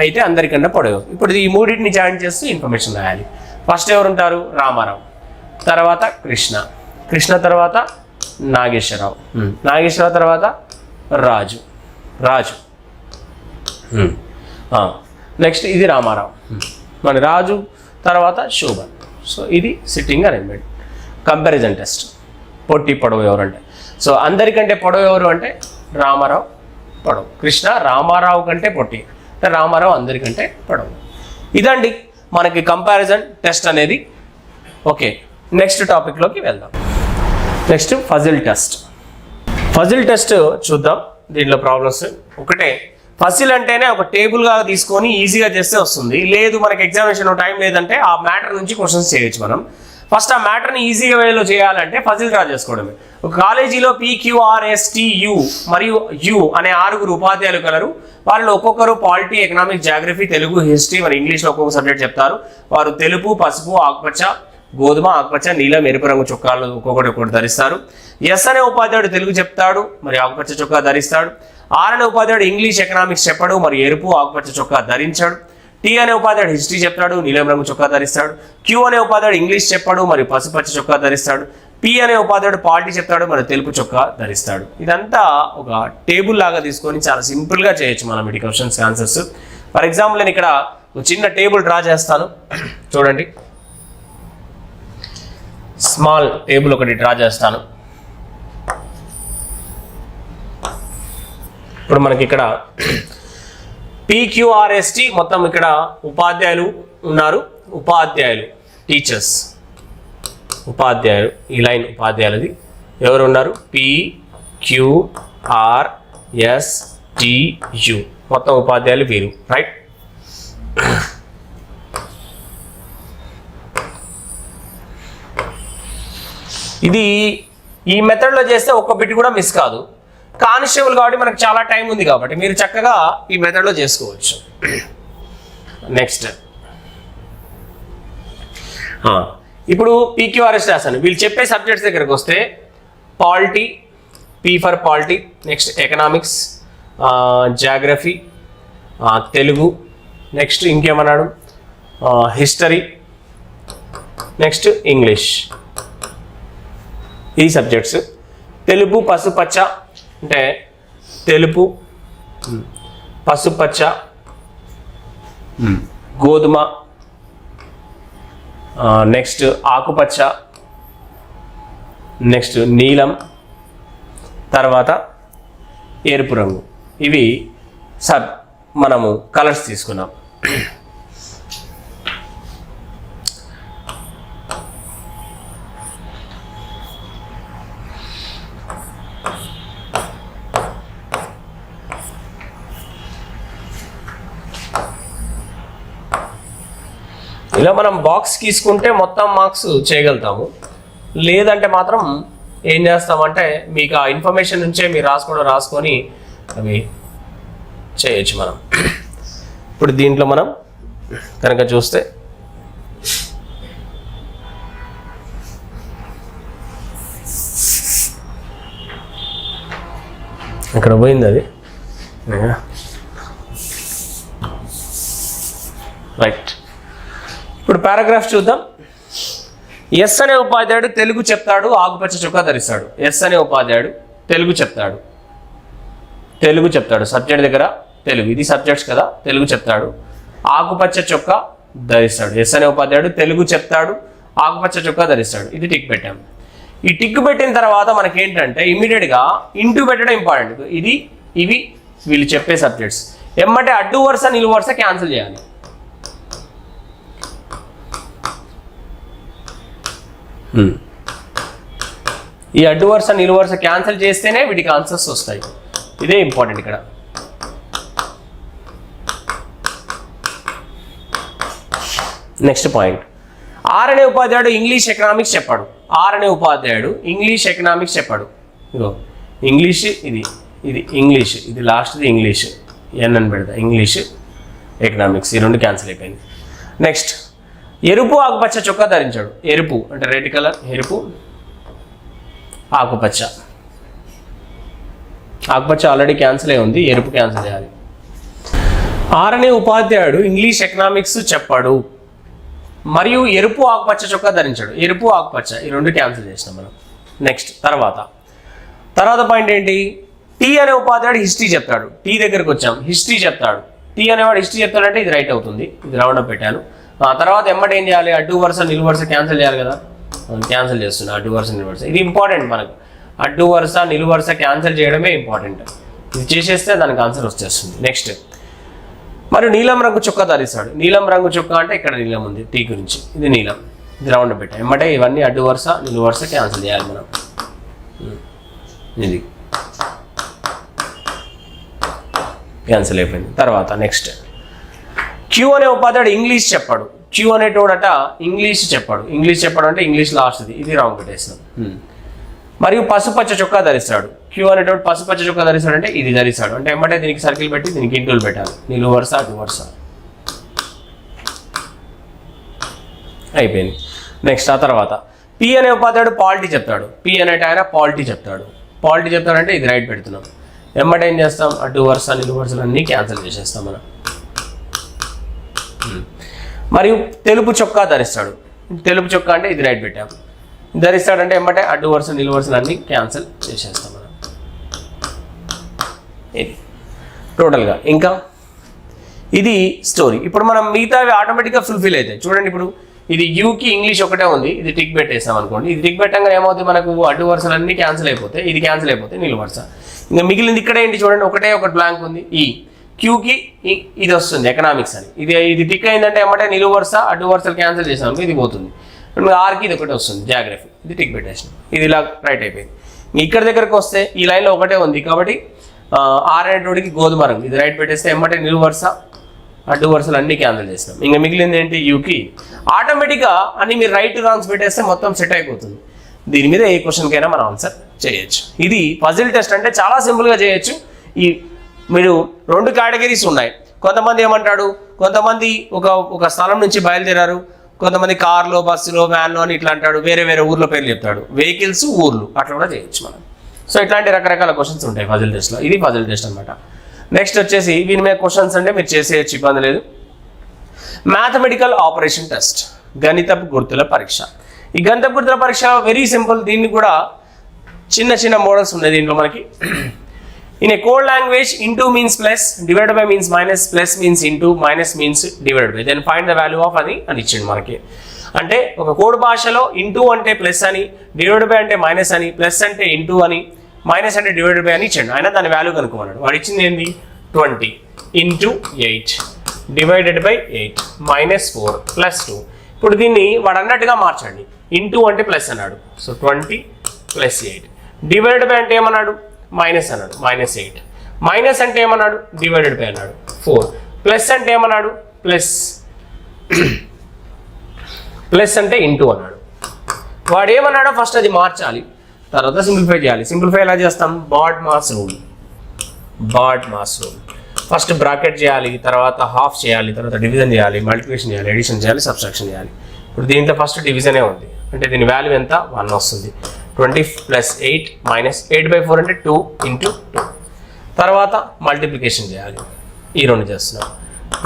అయితే అందరికన్నా పొడవు. ఇప్పుడు ఈ మూడింటిని జాయిన్ చేస్తూ ఇన్ఫర్మేషన్ రాయాలి. ఫస్ట్ ఎవరు ఉంటారు? రామారావు, తర్వాత కృష్ణ తర్వాత నాగేశ్వరరావు, నాగేశ్వరరావు తర్వాత రాజు, నెక్స్ట్ ఇది రామారావు, మన రాజు తర్వాత శోభన్. సో ఇది సిట్టింగ్ అరేంజ్మెంట్. కంపారిజన్ టెస్ట్, పొట్టి పొడవు ఎవరంటే, సో అందరికంటే పొడవు ఎవరు అంటే రామారావు పొడవు, కృష్ణ రామారావు కంటే పొట్టి, రామారావు అందరికంటే పొడవు. ఇదండి మనకి కంపారిజన్ టెస్ట్ అనేది. ఓకే, నెక్స్ట్ టాపిక్లోకి వెళ్దాం. నెక్స్ట్ ఫజిల్ టెస్ట్ చూద్దాం. దీంట్లో ప్రాబ్లమ్స్ ఒకటే. ఫజిల్ అంటేనే ఒక టేబుల్గా తీసుకొని ఈజీగా చేస్తే వస్తుంది. లేదు మనకి ఎగ్జామినేషన్ టైం లేదంటే ఆ మ్యాటర్ నుంచి క్వశ్చన్స్ చేయొచ్చు మనం. ఫస్ట్ ఆ మ్యాటర్ని ఈజీగా వేలో చేయాలంటే ఫజిల్ డ్రా చేసుకోవడమే. ఒక కాలేజీలో PQRSTU మరియు U అనే 6 ఉపాధ్యాయులు కలరు. వాళ్ళు ఒక్కొక్కరు polity, economics, geography, Telugu, history, మరి ఇంగ్లీష్లో ఒక్కొక్క సబ్జెక్ట్ చెప్తారు. వారు తెలుపు, పసుపు, ఆకుపచ్చ, గోధుమ, ఆకుపచ్చ, నీలం, ఎరుపు రంగు చొక్కాలు ఒక్కొక్కటి ధరిస్తారు. ఎస్ అనే ఉపాధ్యాయుడు తెలుగు చెప్తాడు, మరి ఆకుపచ్చ చొక్కా ధరిస్తాడు. ఆర్ అనే ఉపాధ్యాయుడు ఇంగ్లీష్, ఎకనామిక్స్ చెప్పడు, మరి ఎరుపు, ఆకుపచ్చ చొక్కా ధరించాడు. టీ అనే ఉపాధ్యాయుడు హిస్టరీ చెప్తాడు, నీలం రంగు చొక్కా ధరిస్తాడు. క్యూ అనే ఉపాధ్యాయుడు ఇంగ్లీష్ చెప్పాడు, మరి పసుపచ్చ చొక్కా ధరిస్తాడు. పి అనే ఉపాధ్యాయుడు పాలిటీ చెప్తాడు, మరి తెలుపు చొక్కా ధరిస్తాడు. ఇదంతా ఒక టేబుల్ లాగా తీసుకొని చాలా సింపుల్గా చేయొచ్చు మనం ఈ క్వశ్చన్స్ ఆన్సర్స్. ఫర్ ఎగ్జాంపుల్ నేను ఇక్కడ ఒక చిన్న టేబుల్ డ్రా చేస్తాను, చూడండి. స్మాల్ టేబుల్ ఒకటి డ్రా చేస్తాను. ఇప్పుడు మనకి ఇక్కడ PQRST మొత్తం ఇక్కడ ఉపాధ్యాయులు ఉన్నారు, టీచర్స్, ఉపాధ్యాయులు, ఈ లైన్ ఉపాధ్యాయులది. ఎవరు ఉన్నారు? PQRSTU మొత్తం ఉపాధ్యాయులు వీరు, రైట్. ఇది ఈ మెథడ్లో చేస్తే ఒక్క బిట్ కూడా మిస్ కాదు. కానిస్టేబుల్ కాబట్టి మనకు చాలా టైం ఉంది కాబట్టి మీరు చక్కగా ఈ మెథడ్లో చేసుకోవచ్చు. నెక్స్ట్ ఇప్పుడు PQRS రాశాను. వీళ్ళు చెప్పే సబ్జెక్ట్స్ దగ్గరకు వస్తే polity, P for polity, next economics, geography, Telugu, next ఇంకేమన్నాడు హిస్టరీ, నెక్స్ట్ ఇంగ్లీష్. ఈ సబ్జెక్ట్స్ తెలుపు, పసుపచ్చ అంటే తెలుపు, పసుపచ్చ, గోధుమ, నెక్స్ట్ ఆకుపచ్చ, నెక్స్ట్ నీలం, తర్వాత ఎరుపు రంగు. ఇవి మనము కలర్స్ తీసుకున్నాం. ఇలా మనం బాక్స్ తీసుకుంటే మొత్తం మార్క్స్ చేయగలుగుతాము. లేదంటే మాత్రం ఏం చేస్తామంటే మీకు ఆ ఇన్ఫర్మేషన్ నుంచే మీరు రాసుకొని అవి చేయొచ్చు మనం. ఇప్పుడు దీంట్లో మనం కనుక చూస్తే ఇక్కడ పోయింది అది, రైట్. ఇప్పుడు పారాగ్రాఫ్ చూద్దాం. ఎస్ అనే ఉపాధ్యాయుడు తెలుగు చెప్తాడు, ఆకుపచ్చ చొక్కా ధరిస్తాడు. ఎస్ అనే ఉపాధ్యాయుడు తెలుగు చెప్తాడు, సబ్జెక్ట్ దగ్గర తెలుగు, ఇది సబ్జెక్ట్స్ కదా, తెలుగు చెప్తాడు, ఆకుపచ్చ చొక్కా ధరిస్తాడు. ఎస్ అనే ఉపాధ్యాయుడు తెలుగు చెప్తాడు, ఆకుపచ్చ చొక్కా ధరిస్తాడు. ఇది టిక్ పెట్టాము. ఈ టిక్ పెట్టిన తర్వాత మనకి ఏంటంటే ఇమీడియట్గా ఇంటూ పెట్టడం ఇంపార్టెంట్. ఇవి వీళ్ళు చెప్పే సబ్జెక్ట్స్. ఎమ్మటే అడ్డు వరుస నిలువు వరుస క్యాన్సిల్ చేయాలి. ఈ అడ్డు వరుస నిలువు వరుస క్యాన్సిల్ చేస్తేనే వీటికి ఆన్సర్స్ వస్తాయి. ఇదే ఇంపార్టెంట్ ఇక్కడ. నెక్స్ట్ పాయింట్, ఆర్ అనే ఉపాధ్యాయుడు ఇంగ్లీష్ ఎకనామిక్స్ చెప్పాడు. ఆర్ అనే ఉపాధ్యాయుడు ఇంగ్లీష్ ఎకనామిక్స్ చెప్పాడు. ఇగో ఇంగ్లీష్, ఇది ఇంగ్లీష్, ఇది లాస్ట్ది ఇంగ్లీష్, ఎన్ అని పెడతా, ఇంగ్లీష్ ఎకనామిక్స్, ఈ రెండు క్యాన్సిల్ అయిపోయింది. నెక్స్ట్ ఎరుపు ఆకుపచ్చ చొక్కా ధరించాడు. ఎరుపు అంటే రెడ్ కలర్, ఎరుపు ఆకుపచ్చ. ఆకుపచ్చ ఆల్రెడీ క్యాన్సిల్ అయి ఉంది, ఎరుపు క్యాన్సిల్ చేయాలి. ఆర్ అనే ఉపాధ్యాయుడు ఇంగ్లీష్ ఎకనామిక్స్ చెప్పాడు మరియు ఎరుపు ఆకుపచ్చ చొక్కా ధరించాడు. ఎరుపు ఆకుపచ్చ ఈ రెండు క్యాన్సిల్ చేసినాం మనం. నెక్స్ట్ తర్వాత పాయింట్ ఏంటి? టీ అనే ఉపాధ్యాయుడు హిస్టరీ చెప్తాడు. టీ దగ్గరకు వచ్చాం, హిస్టరీ చెప్తాడు. టీ అనేవాడు హిస్టరీ చెప్తాడంటే ఇది రైట్ అవుతుంది, ఇది రౌండ్ అప్ పెట్టాను. తర్వాత ఎమ్మటి ఏం చేయాలి? అడ్డు వరుస నిలువు వరుస క్యాన్సిల్ చేయాలి కదా, క్యాన్సిల్ చేస్తున్నా. అడ్డు వరుస నిలువు వరుస ఇది ఇంపార్టెంట్ మనకు. అడ్డు వరుస నిలువు వరుస క్యాన్సిల్ చేయడమే ఇంపార్టెంట్. ఇది చేసేస్తే దానికి ఆన్సర్ వచ్చేస్తుంది. నెక్స్ట్ మరియు నీలం రంగు చొక్కా ధరిస్తాడు. నీలం రంగు చొక్కా అంటే ఇక్కడ నీలం ఉంది, టీ గురించి, ఇది నీలం, ఇది రౌండ్ పెట్టాం. ఎమ్మటే ఇవన్నీ అడ్డు వరుస నిలువు వరుస క్యాన్సిల్ చేయాలి మనం. ఇది క్యాన్సిల్ అయిపోయింది. తర్వాత నెక్స్ట్ క్యూ అనే ఉపాధ్యాయుడు ఇంగ్లీష్ చెప్పాడు. క్యూ అనేటోడట ఇంగ్లీష్ చెప్పాడు. ఇంగ్లీష్ చెప్పాడు అంటే ఇంగ్లీష్ లాస్ట్ది, ఇది రాంగ్ పెట్టేసినాం. మరియు పసుపచ్చ చొక్కా ధరిస్తాడు. క్యూ అనేటోడు పసుపచ్చ చొక్కా ధరిస్తాడు అంటే ఇది ధరిస్తాడు. అంటే ఏమంటే దీనికి సర్కిల్ పెట్టి దీనికి ఇంటూలు పెట్టాలి. నిలువు వరుస అడ్డు వరుస అయిపోయింది. నెక్స్ట్ ఆ తర్వాత పి అనే ఉపాధ్యాయుడు పాలిటీ చెప్తాడు. పి అనేట ఆయన పాలిటీ చెప్తాడు. పాలిటీ చెప్తాడంటే ఇది రైట్ పెడుతున్నాం. ఎమ్మటే ఏం చేస్తాం? అడ్డు వరుస నిలువు వరుసలు అన్నీ క్యాన్సిల్ చేసేస్తాం మనం. మరియు తెలుపు చొక్కా ధరిస్తాడు. తెలుపు చొక్కా అంటే ఇది రైట్ పెట్టాము. ధరిస్తాడంటే ఎమ్మటే అడ్డు వరుస నిలువు వరుసలు అన్నీ క్యాన్సిల్ చేసేస్తాం మనం. ఇది టోటల్గా. ఇంకా ఇది స్టోరీ. ఇప్పుడు మనం మిగతావి ఆటోమేటిక్గా ఫుల్ఫిల్ అవుతాయి. చూడండి, ఇప్పుడు ఇది యూకి ఇంగ్లీష్ ఒకటే ఉంది, ఇది టిక్ పెట్టేస్తాం అనుకోండి. ఇది టిక్ పెట్టంగా ఏమవుతుంది? మనకు అడ్డు వరుసలు అన్నీ క్యాన్సిల్ అయిపోతాయి, ఇది క్యాన్సిల్ అయిపోతాయి, నిలువు వరుస. ఇంకా మిగిలింది ఇక్కడ ఏంటి చూడండి, ఒకటి బ్లాంక్ ఉంది. ఈ క్యూకి ఇది వస్తుంది ఎకనామిక్స్ అని. ఇది టిక్ అయిందంటే ఏమంటే నిలువు వరుస అడ్డు వరుసలు క్యాన్సిల్ చేసాం అనుకో, ఇది పోతుంది. ఆర్కి ఇది ఒకటే వస్తుంది, జాగ్రఫీ, ఇది టిక్ పెట్టేసాం, ఇది ఇలా రైట్ అయిపోయింది. ఇక్కడ దగ్గరకు వస్తే ఈ లైన్లో ఒకటే ఉంది కాబట్టి ఆర్ అనేటోడికి గోధుమ రంగు, ఇది రైట్ పెట్టేస్తే ఏమంటే నిలువు వరుస అడ్డు వరుసలు అన్నీ క్యాన్సిల్ చేసినాం. ఇంకా మిగిలింది ఏంటి? యూకి. ఆటోమేటిక్గా అన్ని మీరు రైట్ రాంగ్స్ పెట్టేస్తే మొత్తం సెట్ అయిపోతుంది. దీని మీద ఏ క్వశ్చన్కైనా మనం ఆన్సర్ చేయొచ్చు. ఇది పజిల్ టెస్ట్ అంటే చాలా సింపుల్గా చేయొచ్చు. ఈ మీరు 2 కేటగిరీస్ ఉన్నాయి. కొంతమంది ఏమంటాడు, కొంతమంది ఒక స్థలం నుంచి బయలుదేరారు, కొంతమంది కార్లో, బస్సులో, వ్యాన్లో అని ఇట్లా అంటాడు, వేరే ఊర్లో పేర్లు చెప్తాడు, వెహికల్స్, ఊర్లు, అట్లా కూడా చేయొచ్చు మనం. సో ఇట్లాంటి రకరకాల క్వశ్చన్స్ ఉంటాయి పజిల్ టెస్ట్లో. ఇది పజిల్ టెస్ట్ అనమాట. నెక్స్ట్ వచ్చేసి దీని మీద క్వశ్చన్స్ అంటే మీరు చేసేయచ్చు, ఇబ్బంది లేదు. మ్యాథమెటికల్ ఆపరేషన్ టెస్ట్, గణితపు గుర్తుల పరీక్ష. ఈ గణితపు గుర్తుల పరీక్ష వెరీ సింపుల్. దీన్ని కూడా చిన్న మోడల్స్ ఉన్నాయి దీంట్లో మనకి. In a code language into means plus, divided by means minus, plus means into, minus means divided by, then find the value of అని ఇచ్చిండు మనకి. అంటే ఒక కోడ్ భాషలో ఇంటూ అంటే ప్లస్ అని, డివైడెడ్ బై అంటే మైనస్ అని, ప్లస్ అంటే ఇంటూ అని, మైనస్ అంటే డివైడెడ్ బై అని ఇచ్చాడు. ఆయన దాని వాల్యూ కనుక్కోమన్నాడు. వాడు ఇచ్చింది ఏంది? 20 into 8 divided by 8 minus 4 plus 2. ఇప్పుడు దీన్ని వాడు అన్నట్టుగా మార్చండి. ఇంటూ అంటే ప్లస్ అన్నాడు, సో 20 ప్లస్ 8. డివైడెడ్ బై అంటే ఏమన్నాడు? మైనస్ అన్నాడు, మైనస్ 8. మైనస్ అంటే ఏమన్నాడు? డివైడెడ్ బై అన్నాడు, 4. ప్లస్ అంటే ఏమన్నాడు? ప్లస్ అంటే ఇంటూ అన్నాడు. వాడు ఏమన్నాడో ఫస్ట్ అది మార్చాలి, తర్వాత సింప్లిఫై చేయాలి. సింప్లిఫై ఎలా చేస్తాం? BODMAS rule. First bracket చేయాలి, తర్వాత హాఫ్ చేయాలి, తర్వాత డివిజన్ చేయాలి, మల్టిప్లికేషన్ చేయాలి, ఎడిషన్ చేయాలి, సబ్ట్రాక్షన్ చేయాలి. ఇప్పుడు దీంట్లో ఫస్ట్ డివిజనే ఉంది, అంటే దీని వాల్యూ ఎంత? 1 వస్తుంది. 20 ప్లస్ 8 మైనస్ 8/4 అంటే 2 ఇంటూ 2. తర్వాత మల్టిప్లికేషన్ చేయాలి, ఈ రెండు చేస్తున్నాం.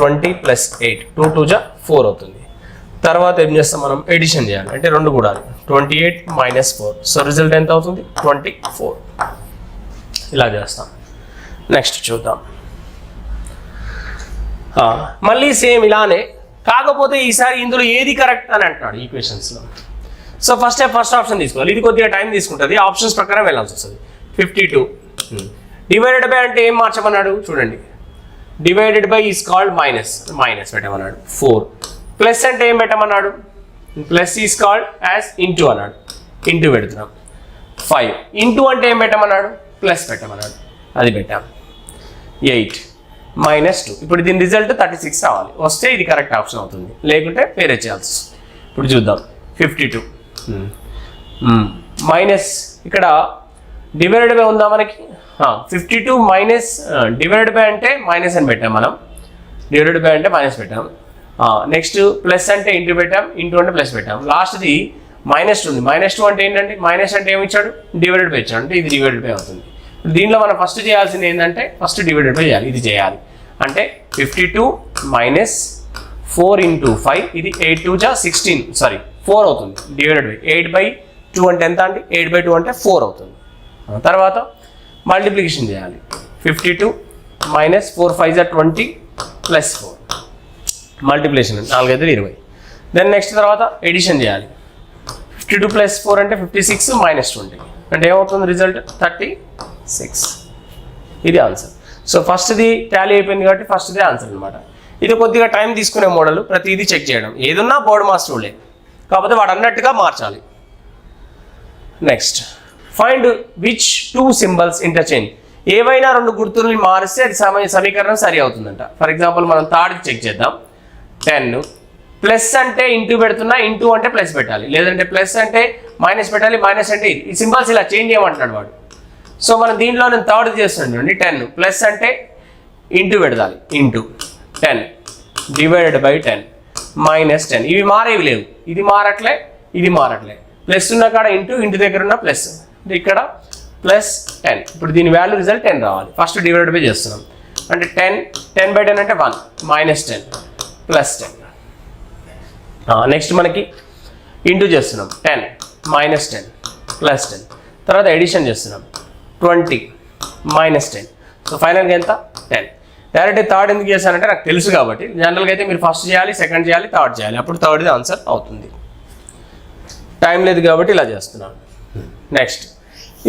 20 ప్లస్ 8 2 2 జా 4 అవుతుంది. తర్వాత ఏం చేస్తాం మనం? ఎడిషన్ చేయాలి, అంటే రెండు కూడాలి. 28 మైనస్ 4, సో రిజల్ట్ ఎంత అవుతుంది? 24. ఇలా చేస్తాం. నెక్స్ట్ చూద్దాం. మళ్ళీ సేమ్ ఇలానే, కాకపోతే ఈసారి ఇందులో ఏది కరెక్ట్ అని అంటాడు ఈక్వేషన్స్లో. సో ఫస్ట్ ఆప్షన్ తీసుకోవాలి. ఇది కొద్దిగా టైం తీసుకుంటుంది, ఆప్షన్స్ ప్రకారం వెళ్ళాల్సి వస్తుంది. 52 డివైడెడ్ బై అంటే ఏం మార్చమన్నాడు చూడండి. Divided by is called minus పెట్టమన్నాడు. 4 ప్లస్ అంటే ఏం పెట్టమన్నాడు? Plus is called as into అన్నాడు, ఇంటూ పెడుతున్నాం. 5 ఇంటూ అంటే ఏం పెట్టమన్నాడు? ప్లస్ పెట్టమన్నాడు, అది పెట్టాం. 8 మైనస్ 2. ఇప్పుడు దీని రిజల్ట్ 36 రావాలి. వస్తే ఇది కరెక్ట్ ఆప్షన్ అవుతుంది, లేకుంటే వేరే చేయాల్సి వస్తుంది. ఇప్పుడు చూద్దాం 52 మైనస్ ఇక్కడ డివైడెడ్ బై ఉందా మనకి 52 మైనస్ డివైడెడ్ బై అంటే మైనస్ అని పెట్టాం మనం, డివైడెడ్ బై అంటే మైనస్ పెట్టాం. నెక్స్ట్ ప్లస్ అంటే ఇంటూ పెట్టాం, ఇంటూ అంటే ప్లస్ పెట్టాం. లాస్ట్ది -2 ఉంది. -2 అంటే ఏంటంటే మైనస్ అంటే ఏమి ఇచ్చాడు, డివైడెడ్ బై ఇచ్చాడు, అంటే ఇది డివైడెడ్ బై అవుతుంది. దీనిలో మనం ఫస్ట్ చేయాల్సింది ఏంటంటే ఫస్ట్ డివైడెడ్ బై చేయాలి, ఇది చేయాలి. అంటే 52 మైనస్ 4 ఇంటూ 5, ఇది 8 2 జా 16 సారీ 4 అవుతుంది. డివైడెడ్ బై 8/2 అంటే ఎంత అండి, 8/2 అంటే 4 అవుతుంది. తర్వాత మల్టిప్లికేషన్ చేయాలి. 52 మైనస్ 4 5 జా 20 ప్లస్ 4 మల్టిప్లికేషన్ 4 5 20. దెన్ నెక్స్ట్ తర్వాత ఎడిషన్ చేయాలి. 52 ప్లస్ 4 అంటే 56 మైనస్ 20 అంటే ఏమవుతుంది రిజల్ట్ 36. ఇది ఆన్సర్. సో ఫస్ట్ది టాలీ అయిపోయింది కాబట్టి ఫస్ట్దే ఆన్సర్ అనమాట. ఇది కొద్దిగా టైం తీసుకునే మోడల్, ప్రతిదీ చెక్ చేయడం. ఏదున్నా బోర్డ్ మాస్టర్ రూలే, కాకపోతే వాడు అన్నట్టుగా మార్చాలి. Next find which 2 symbols interchange. ఏవైనా 2 గుర్తుల్ని మారిస్తే అది సమీకరణం సరి అవుతుందంట. ఫర్ ఎగ్జాంపుల్ మనం థర్డ్ చెక్ చేద్దాం. 10 ప్లస్ అంటే ఇంటూ పెడుతున్నా, ఇంటూ అంటే ప్లస్ పెట్టాలి, లేదంటే ప్లస్ అంటే మైనస్ పెట్టాలి, మైనస్ అంటే ఈ సింబల్స్ ఇలా చేంజ్ చేయమంటున్నాడు వాడు. సో మనం దీంట్లో నేను థర్డ్ చేస్తున్నాను చూడండి. 10 ప్లస్ అంటే ఇంటూ పెడతాలి, ఇంటూ 10 డివైడెడ్ బై 10 మైనస్ 10. ఇవి మారేవి లేవు, ఇది మారట్లే, ఇది మారట్లే. ప్లస్ ఉన్న కాడ ఇంటూ, ఇంటి దగ్గర ఉన్న ప్లస్, ఇక్కడ ప్లస్ 10. ఇప్పుడు దీని వాల్యూ రిజల్ట్ 10 రావాలి. ఫస్ట్ డివైడెడ్ బై చేస్తున్నాం అంటే 10/10 అంటే 1 మైనస్ 10 ప్లస్ 10. నెక్స్ట్ మనకి ఇంటూ చేస్తున్నాం 10 మైనస్ 10 ప్లస్ 10. తర్వాత ఎడిషన్ చేస్తున్నాం 20 మైనస్ 10. సో ఫైనల్గా ఎంత 10. డైరెక్ట్ థర్డ్ ఎందుకు చేశానంటే నాకు తెలుసు కాబట్టి. జనరల్గా అయితే మీరు ఫస్ట్ చేయాలి, సెకండ్ చేయాలి, థర్డ్ చేయాలి, అప్పుడు థర్డ్ది ఆన్సర్ అవుతుంది. టైం లేదు కాబట్టి ఇలా చేస్తున్నాను. నెక్స్ట్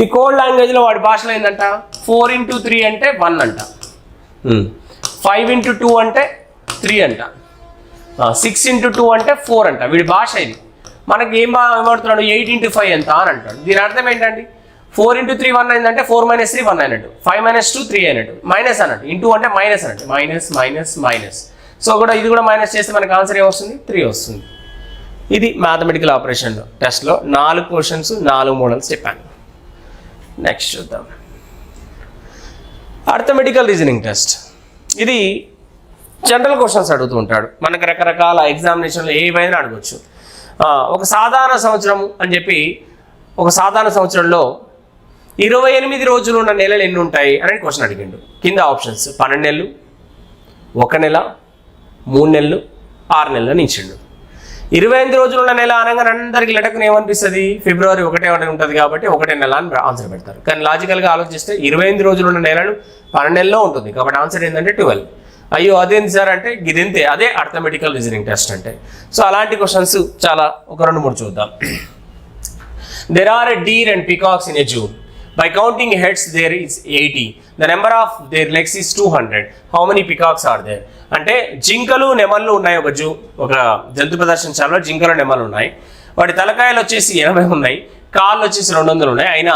ఈ కోడ్ లాంగ్వేజ్లో వాడి భాషలో ఏంటంట 4 ఇంటూ 3 అంటే 1 అంట, 5 ఇంటూ 2 అంటే 3 అంట, 6 ఇంటూ 2 అంటే 4 అంట. వీడి భాష ఇది. మనకి ఏమడుతున్నాడు 8 ఇంటూ 5 ఎంత అని అంటాడు. దీని అర్థం ఏంటండి 4 ఇంటూ 3 1 అయిందంటే 4 మైనస్ 3 1 అయినట్టు, 5 మైనస్ 2 3 అయినట్టు, మైనస్ అన్నట్టు, ఇంటూ అంటే మైనస్ అన్నట్టు, మైనస్ మైనస్ మైనస్. సో కూడా ఇది కూడా మైనస్ చేస్తే మనకు ఆన్సర్ ఏమొస్తుంది 3 వస్తుంది. ఇది మ్యాథమెటికల్ ఆపరేషన్లో టెస్ట్లో 4 క్వశ్చన్స్ 4 మోడల్స్ చెప్పాను. నెక్స్ట్ చూద్దాం అర్థమెటికల్ రీజనింగ్ టెస్ట్. ఇది జనరల్ క్వశ్చన్స్ అడుగుతూ ఉంటాడు. మనకు రకరకాల ఎగ్జామినేషన్లో ఏవైనా అడగవచ్చు. ఒక సాధారణ సంవత్సరం అని చెప్పి, ఒక సాధారణ సంవత్సరంలో 28 రోజులు ఉన్న నెలలు ఎన్ని ఉంటాయి అని క్వశ్చన్ అడిగిండు. కింద ఆప్షన్స్ 12 నెలలు, 1 నెల, 3 నెలలు, 6 నెలలు అని ఇచ్చిండు. 28 రోజులు ఉన్న నెల అనగానే అందరికి లెటకుని ఏమనిపిస్తుంది ఫిబ్రవరి 1 ఉంటుంది కాబట్టి 1 నెల అని ఆన్సర్ పెడతారు. కానీ లాజికల్గా ఆలోచిస్తే 28 రోజులు ఉన్న నెలలు 12 నెలలో ఉంటుంది కాబట్టి ఆన్సర్ ఏంటంటే 12. అయ్యో అదేంటి సార్ అంటే ఇదింతే, అదే అర్థమెటికల్ రీజనింగ్ టెస్ట్ అంటే. సో అలాంటి క్వశ్చన్స్ చాలా ఒక 2-3 చూద్దాం. There are a deer and peacocks in a zoo. By counting heads there is 80. The number of their legs is 200. How many peacocks are there? అంటే జింకలు నెమళ్ళు ఉన్నాయి ఒక జంతు ప్రదర్శనశాలలో జింకలు నెమళ్ళు ఉన్నాయి. వాటి తలకాయలు వచ్చేసి 80 ఉన్నాయి, కాళ్ళు వచ్చేసి 200 ఉన్నాయి, అయినా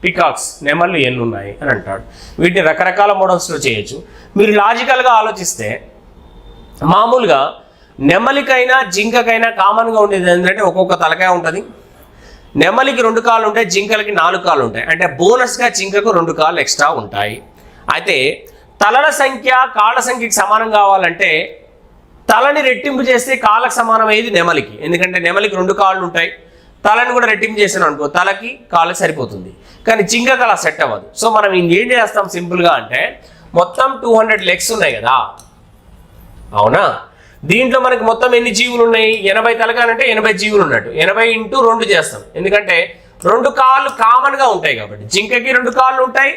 పికాక్స్ నెమళ్ళు ఎన్ని ఉన్నాయి అని అంటాడు. వీటిని రకరకాల మోడల్స్లో చేయొచ్చు. మీరు లాజికల్గా ఆలోచిస్తే మామూలుగా నెమలికైనా జింకకైనా కామన్గా ఉండేది ఏంటంటే ఒక్కొక్క తలకాయ ఉంటుంది. నెమలికి 2 కాళ్ళు ఉంటాయి, జింకలకి 4 కాళ్ళు ఉంటాయి. అంటే బోనస్గా జింకకు 2 కాళ్ళు ఎక్స్ట్రా ఉంటాయి. అయితే తలల సంఖ్య కాళ్ళ సంఖ్యకి సమానం కావాలంటే తలని రెట్టింపు చేస్తే కాళ్ళకు సమానం అయ్యేది నెమలికి. ఎందుకంటే నెమలికి 2 కాళ్ళు ఉంటాయి, తలని కూడా రెట్టింపు చేసాను అనుకో తలకి కాళ్ళకి సరిపోతుంది. కానీ జింకకు అలా సెట్ అవ్వదు. సో మనం ఏం చేస్తాం సింపుల్గా అంటే మొత్తం 200 లెగ్స్ ఉన్నాయి కదా, అవునా? దీంట్లో మనకి మొత్తం ఎన్ని జీవులు ఉన్నాయి 80 తలకాలంటే 80 జీవులు ఉన్నట్టు. 80 ఇంటూ 2 చేస్తాం, ఎందుకంటే 2 కాళ్ళు కామన్గా ఉంటాయి కాబట్టి. జింకకి 2 కాళ్ళు ఉంటాయి,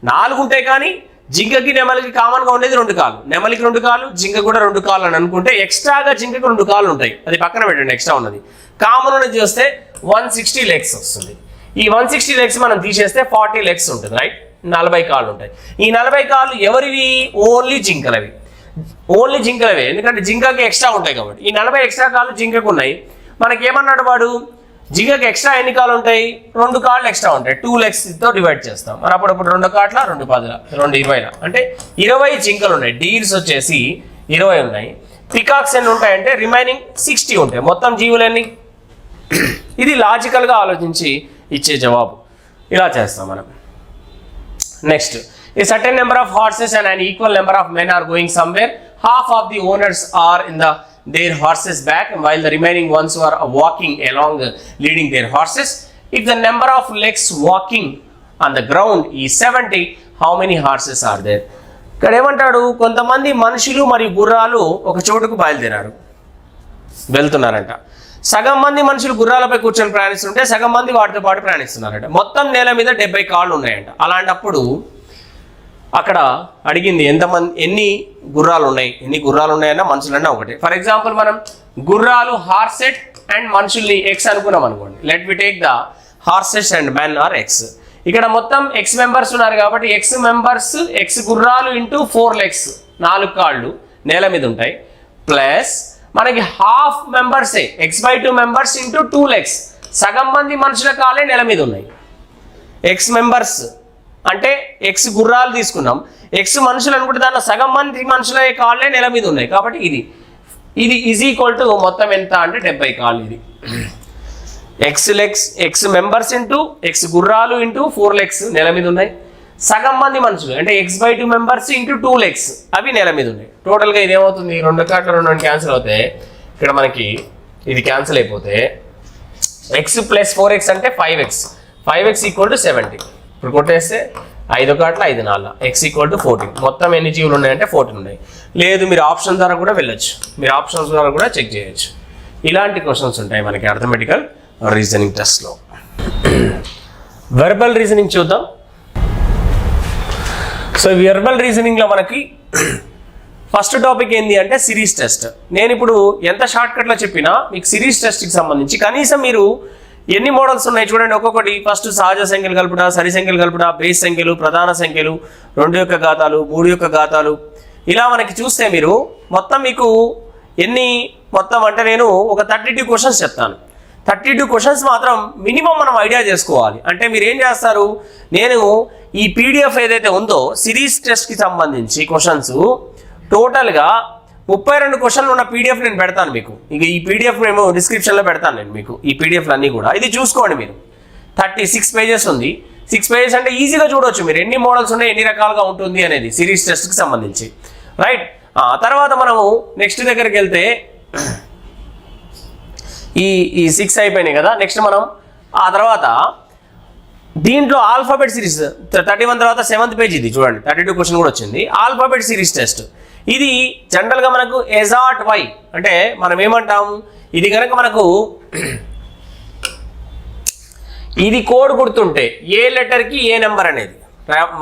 4 ఉంటాయి, కానీ జింకకి నెమలికి కామన్గా ఉండేది 2 కాళ్ళు. నెమలికి 2 కాళ్ళు, జింక కూడా 2 కాళ్ళు అని అనుకుంటే ఎక్స్ట్రాగా జింకకి 2 కాళ్ళు ఉంటాయి. అది పక్కన పెట్టండి, ఎక్స్ట్రా ఉన్నది. కామన్ ఉన్నది చూస్తే 160 లెగ్స్ వస్తుంది. ఈ 160 లెగ్స్ మనం తీసేస్తే 40 లెగ్స్ ఉంటుంది, రైట్? 40 కాళ్ళు ఉంటాయి. ఈ 40 కాళ్ళు ఎవరివి? ఓన్లీ జింకలవి, ఓన్లీ జింకలవే. ఎందుకంటే జింకకి ఎక్స్ట్రా ఉంటాయి కాబట్టి. ఈ 40 ఎక్స్ట్రా కాళ్ళు జింకకు ఉన్నాయి. మనకి ఏమన్నాడు వాడు, జింకకి ఎక్స్ట్రా ఎన్ని కాళ్ళు ఉంటాయి? 2 కాళ్ళు ఎక్స్ట్రా ఉంటాయి. 2 లెగ్స్తో డివైడ్ చేస్తాం. మరి అప్పుడప్పుడు 2 కాట్ల 2 10 2 20 అంటే 20 జింకలు ఉన్నాయి. డీర్స్ వచ్చేసి 20 ఉన్నాయి. పికాక్స్ ఎన్ని ఉంటాయంటే రిమైనింగ్ 60 ఉంటాయి. మొత్తం జీవులు ఎన్ని? ఇది లాజికల్గా ఆలోచించి ఇచ్చే జవాబు. ఇలా చేస్తాం మనం. Next, a certain number of horses and an equal number of men are going somewhere. Half of the owners are in their horses back, while the remaining ones are walking along, leading their horses. If the number of legs walking on the ground is 70, how many horses are there? ఇక్కడ ఏమంటాడు, కొంతమంది మనుషులు మరియు గుర్రాలు ఒక చోటుకు బయలుదేరారు, వెళ్తున్నారంట. సగం మంది మనుషులు గుర్రాలపై కూర్చొని ప్రయాణిస్తుంటే సగం మంది వాటితో పాటు ప్రయాణిస్తున్నారంట. మొత్తం నేల మీద 70 కాళ్ళు ఉన్నాయంట. అలాంటప్పుడు అక్కడ అడిగింది ఎన్ని గుర్రాలు ఉన్నాయి, ఎన్ని గుర్రాలు ఉన్నాయన్నా మనుషులన్నా ఒకటి. ఫర్ ఎగ్జాంపుల్ మనం గుర్రాలు హార్సెట్ అండ్ మనుషుల్ని ఎక్స్ అనుకున్నాం అనుకోండి. Let we take the horses and men are x. ఇక్కడ మొత్తం ఎక్స్ మెంబర్స్ ఉన్నారు కాబట్టి ఎక్స్ మెంబర్స్ ఎక్స్ గుర్రాలు ఇంటూ 4 లెగ్స్, 4 కాళ్ళు నేల మీద ఉంటాయి. ప్లస్ మనకి హాఫ్ మెంబర్సే x/2 మెంబర్స్ ఇంటూ 2 లెగ్స్, సగం మంది మనుషుల కాళ్ళే నేల మీద ఉన్నాయి. ఎక్స్ మెంబర్స్ అంటే ఎక్స్ గుర్రాలు తీసుకున్నాం, ఎక్స్ మనుషులు అనుకుంటే దాంట్లో సగం మంది మనుషుల కాళ్ళే నేల మీద ఉన్నాయి కాబట్టి ఇది ఈజ్ ఈక్వల్ టు మొత్తం ఎంత అంటే 70 కాళ్ళు. ఇది X legs, X members into X గుర్రాలు ఇంటూ 4 లెగ్స్ నేల మీద ఉన్నాయి. సగం మంది మనుషులు అంటే x/2 మెంబర్స్ ఇంటూ 2 లెగ్స్ అవి నేల మీద ఉన్నాయి. టోటల్గా ఇది ఏమవుతుంది, 2 కాట్లు 2 క్యాన్సిల్ అవుతాయి. ఇక్కడ మనకి ఇది క్యాన్సిల్ అయిపోతే x + 4x అంటే 5x, 5x = 70. ఇప్పుడు కొట్టేస్తే 5 కాట్ల 5 4 x = 14. మొత్తం ఎన్ని జీవులు ఉన్నాయంటే 14 ఉన్నాయి. లేదు మీరు ఆప్షన్ ద్వారా కూడా వెళ్ళొచ్చు, మీరు ఆప్షన్స్ ద్వారా కూడా చెక్ చేయొచ్చు. ఇలాంటి క్వశ్చన్స్ ఉంటాయి మనకి అర్థమెటికల్ రీజనింగ్ టెస్ట్లో. వెర్బల్ రీజనింగ్ చూద్దాం. సో వెర్బల్ రీజనింగ్లో మనకి ఫస్ట్ టాపిక్ ఏంటి అంటే సిరీస్ టెస్ట్. నేను ఇప్పుడు ఎంత షార్ట్కట్లో చెప్పినా మీకు సిరీస్ టెస్ట్కి సంబంధించి కనీసం మీరు ఎన్ని మోడల్స్ ఉన్నాయి చూడండి. ఒక్కొక్కటి ఫస్ట్ సహజ సంఖ్యలు కలుపుట, సరి సంఖ్యలు కలుపుట, బేస్ సంఖ్యలు, ప్రధాన సంఖ్యలు, 2 యొక్క ఘాతాలు, 3 యొక్క ఘాతాలు, ఇలా మనకి చూస్తే మీరు మొత్తం మీకు ఎన్ని మొత్తం అంటే నేను ఒక 32 క్వశ్చన్స్ చెప్తాను. 32 క్వశ్చన్స్ మాత్రం మినిమం మనం ఐడియా చేసుకోవాలి. అంటే మీరు ఏం చేస్తారు, నేను ఈ పీడిఎఫ్ ఏదైతే ఉందో సిరీస్ టెస్ట్కి సంబంధించి క్వశ్చన్స్ టోటల్గా 32 క్వశ్చన్లు ఉన్న పీడిఎఫ్ నేను పెడతాను మీకు. ఇక ఈ పీడిఎఫ్ మేము డిస్క్రిప్షన్లో పెడతాను నేను మీకు ఈ పీడిఎఫ్లు అన్నీ కూడా. ఇది చూసుకోండి మీరు. 36 పేజెస్ ఉంది. 6 పేజెస్ అంటే ఈజీగా చూడవచ్చు మీరు ఎన్ని మోడల్స్ ఉన్నాయి, ఎన్ని రకాలుగా ఉంటుంది అనేది సిరీస్ టెస్ట్కి సంబంధించి. రైట్, తర్వాత మనము నెక్స్ట్ దగ్గరికి వెళ్తే ఈ 6 అయిపోయినాయి కదా. నెక్స్ట్ మనం ఆ తర్వాత దీంట్లో ఆల్ఫాబెట్ సిరీస్ 31 తర్వాత 7th పేజ్ ఇది చూడండి. 32 క్వశ్చన్ కూడా వచ్చింది. ఆల్ఫాబెట్ సిరీస్ టెస్ట్ ఇది జనరల్గా మనకు ఎజాట్ వై అంటే మనం ఏమంటాం, ఇది కనుక మనకు ఇది కోడ్ గుర్తుంటే ఏ లెటర్కి ఏ నెంబర్ అనేది,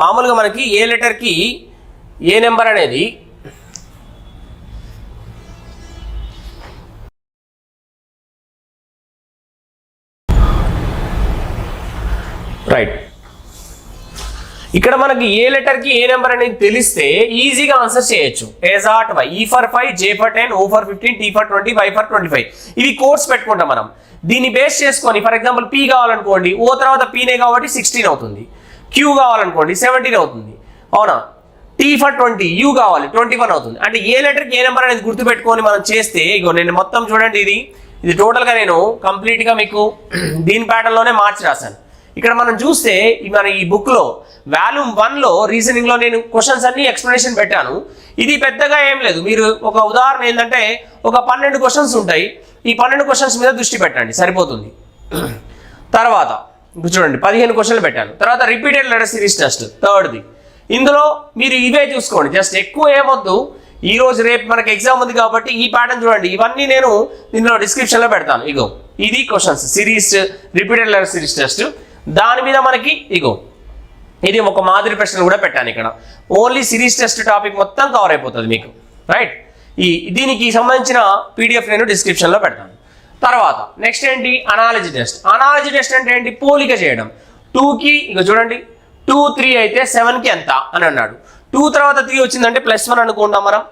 మామూలుగా మనకి ఏ లెటర్కి ఏ నెంబర్ అనేది రైట్. ఇక్కడ మనకి ఏ లెటర్కి ఏ నెంబర్ అనేది తెలిస్తే ఈజీగా ఆన్సర్ చేయొచ్చు. ఎజాట్ why, E for 5, J for 10, O for 15, T for 20, Y for 25. ఇవి కోడ్స్ పెట్టుకుంటాం మనం. దీన్ని బేస్ చేసుకొని ఫర్ ఎగ్జాంపుల్ P కావాలనుకోండి, O తర్వాత Pనే కాబట్టి 16 అవుతుంది. Q కావాలనుకోండి 17 అవుతుంది, అవునా. T for 20, U కావాలి 21 అవుతుంది. అంటే ఏ లెటర్కి ఏ నెంబర్ అనేది గుర్తుపెట్టుకొని మనం చేస్తే, ఇగో నేను మొత్తం చూడండి ఇది టోటల్గా నేను కంప్లీట్గా మీకు దీని ప్యాటర్న్లోనే మార్చి రాశాను. ఇక్కడ మనం చూస్తే మన ఈ బుక్లో వాల్యూమ్ 1లో రీజనింగ్లో నేను క్వశ్చన్స్ అన్ని ఎక్స్ప్లెనేషన్ పెట్టాను. ఇది పెద్దగా ఏం లేదు. మీరు ఒక ఉదాహరణ ఏంటంటే ఒక 12 క్వశ్చన్స్ ఉంటాయి. ఈ 12 క్వశ్చన్స్ మీద దృష్టి పెట్టండి సరిపోతుంది. తర్వాత చూడండి 15 క్వశ్చన్లు పెట్టాను. తర్వాత repeated letter series test 3rd. ఇందులో మీరు ఇవే చూసుకోండి, జస్ట్ ఎక్కువ ఏమొద్దు. ఈ రోజు రేపు మనకి ఎగ్జామ్ ఉంది కాబట్టి ఈ ప్యాటర్న్ చూడండి. ఇవన్నీ నేను దీనిలో డిస్క్రిప్షన్లో పెడతాను. ఇగో ఇది questions series repeated letter series test. దాని మీద మనకి ఇగో ఇది ఒక మాదిరి ప్రశ్నలు కూడా పెట్టాను. ఇక్కడ ఓన్లీ సిరీస్ టెస్ట్ టాపిక్ మొత్తం కవర్ అయిపోతుంది మీకు. రైట్, దీనికి సంబంధించిన పీడిఎఫ్ నేను డిస్క్రిప్షన్లో పెడతాను. తర్వాత నెక్స్ట్ ఏంటి, అనాలజీ టెస్ట్. అనాలజీ టెస్ట్ అంటే ఏంటి, పోలిక చేయడం. 2కి ఇక చూడండి 2 3 అయితే 7కి ఎంత అని అన్నాడు. 2 తర్వాత 3 వచ్చిందంటే +1 అనుకుంటాం మనం.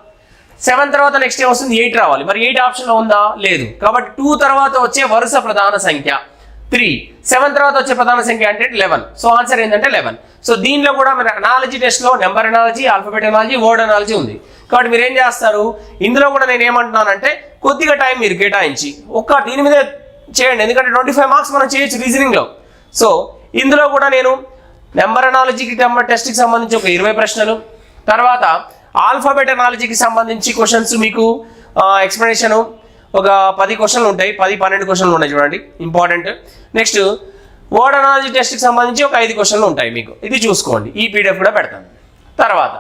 7 తర్వాత నెక్స్ట్ ఏం వస్తుంది, 8 రావాలి. మరి 8 ఆప్షన్లో ఉందా, లేదు. కాబట్టి 2 తర్వాత వచ్చే వరుస ప్రధాన సంఖ్య 3, 7 తర్వాత వచ్చే ప్రధాన సంఖ్య అంటే 11. సో ఆన్సర్ ఏంటంటే 11. సో దీనిలో కూడా మన అనాలజీ టెస్ట్లో number analogy, alphabet analogy, word analogy ఉంది. కాబట్టి మీరు ఏం చేస్తారు, ఇందులో కూడా నేను ఏమంటున్నానంటే కొద్దిగా టైం మీరు కేటాయించి దీని మీద చేయండి. ఎందుకంటే 25 మార్క్స్ మనం చేయొచ్చు రీజనింగ్లో. సో ఇందులో కూడా నేను నెంబర్ అనాలజీకి టెస్ట్కి సంబంధించి ఒక 20 ప్రశ్నలు, తర్వాత ఆల్ఫాబెట్ అనాలజీకి సంబంధించి క్వశ్చన్స్ మీకు ఎక్స్ప్లెనేషను ఒక 10 క్వశ్చన్లు ఉంటాయి, 10-12 క్వశ్చన్లు ఉన్నాయి చూడండి ఇంపార్టెంట్. నెక్స్ట్ వర్డ్ అనాలజీ టెస్ట్కి సంబంధించి ఒక 5 క్వశ్చన్లు ఉంటాయి మీకు, ఇది చూసుకోండి. ఈ పీడిఎఫ్ కూడా పెడతాను. తర్వాత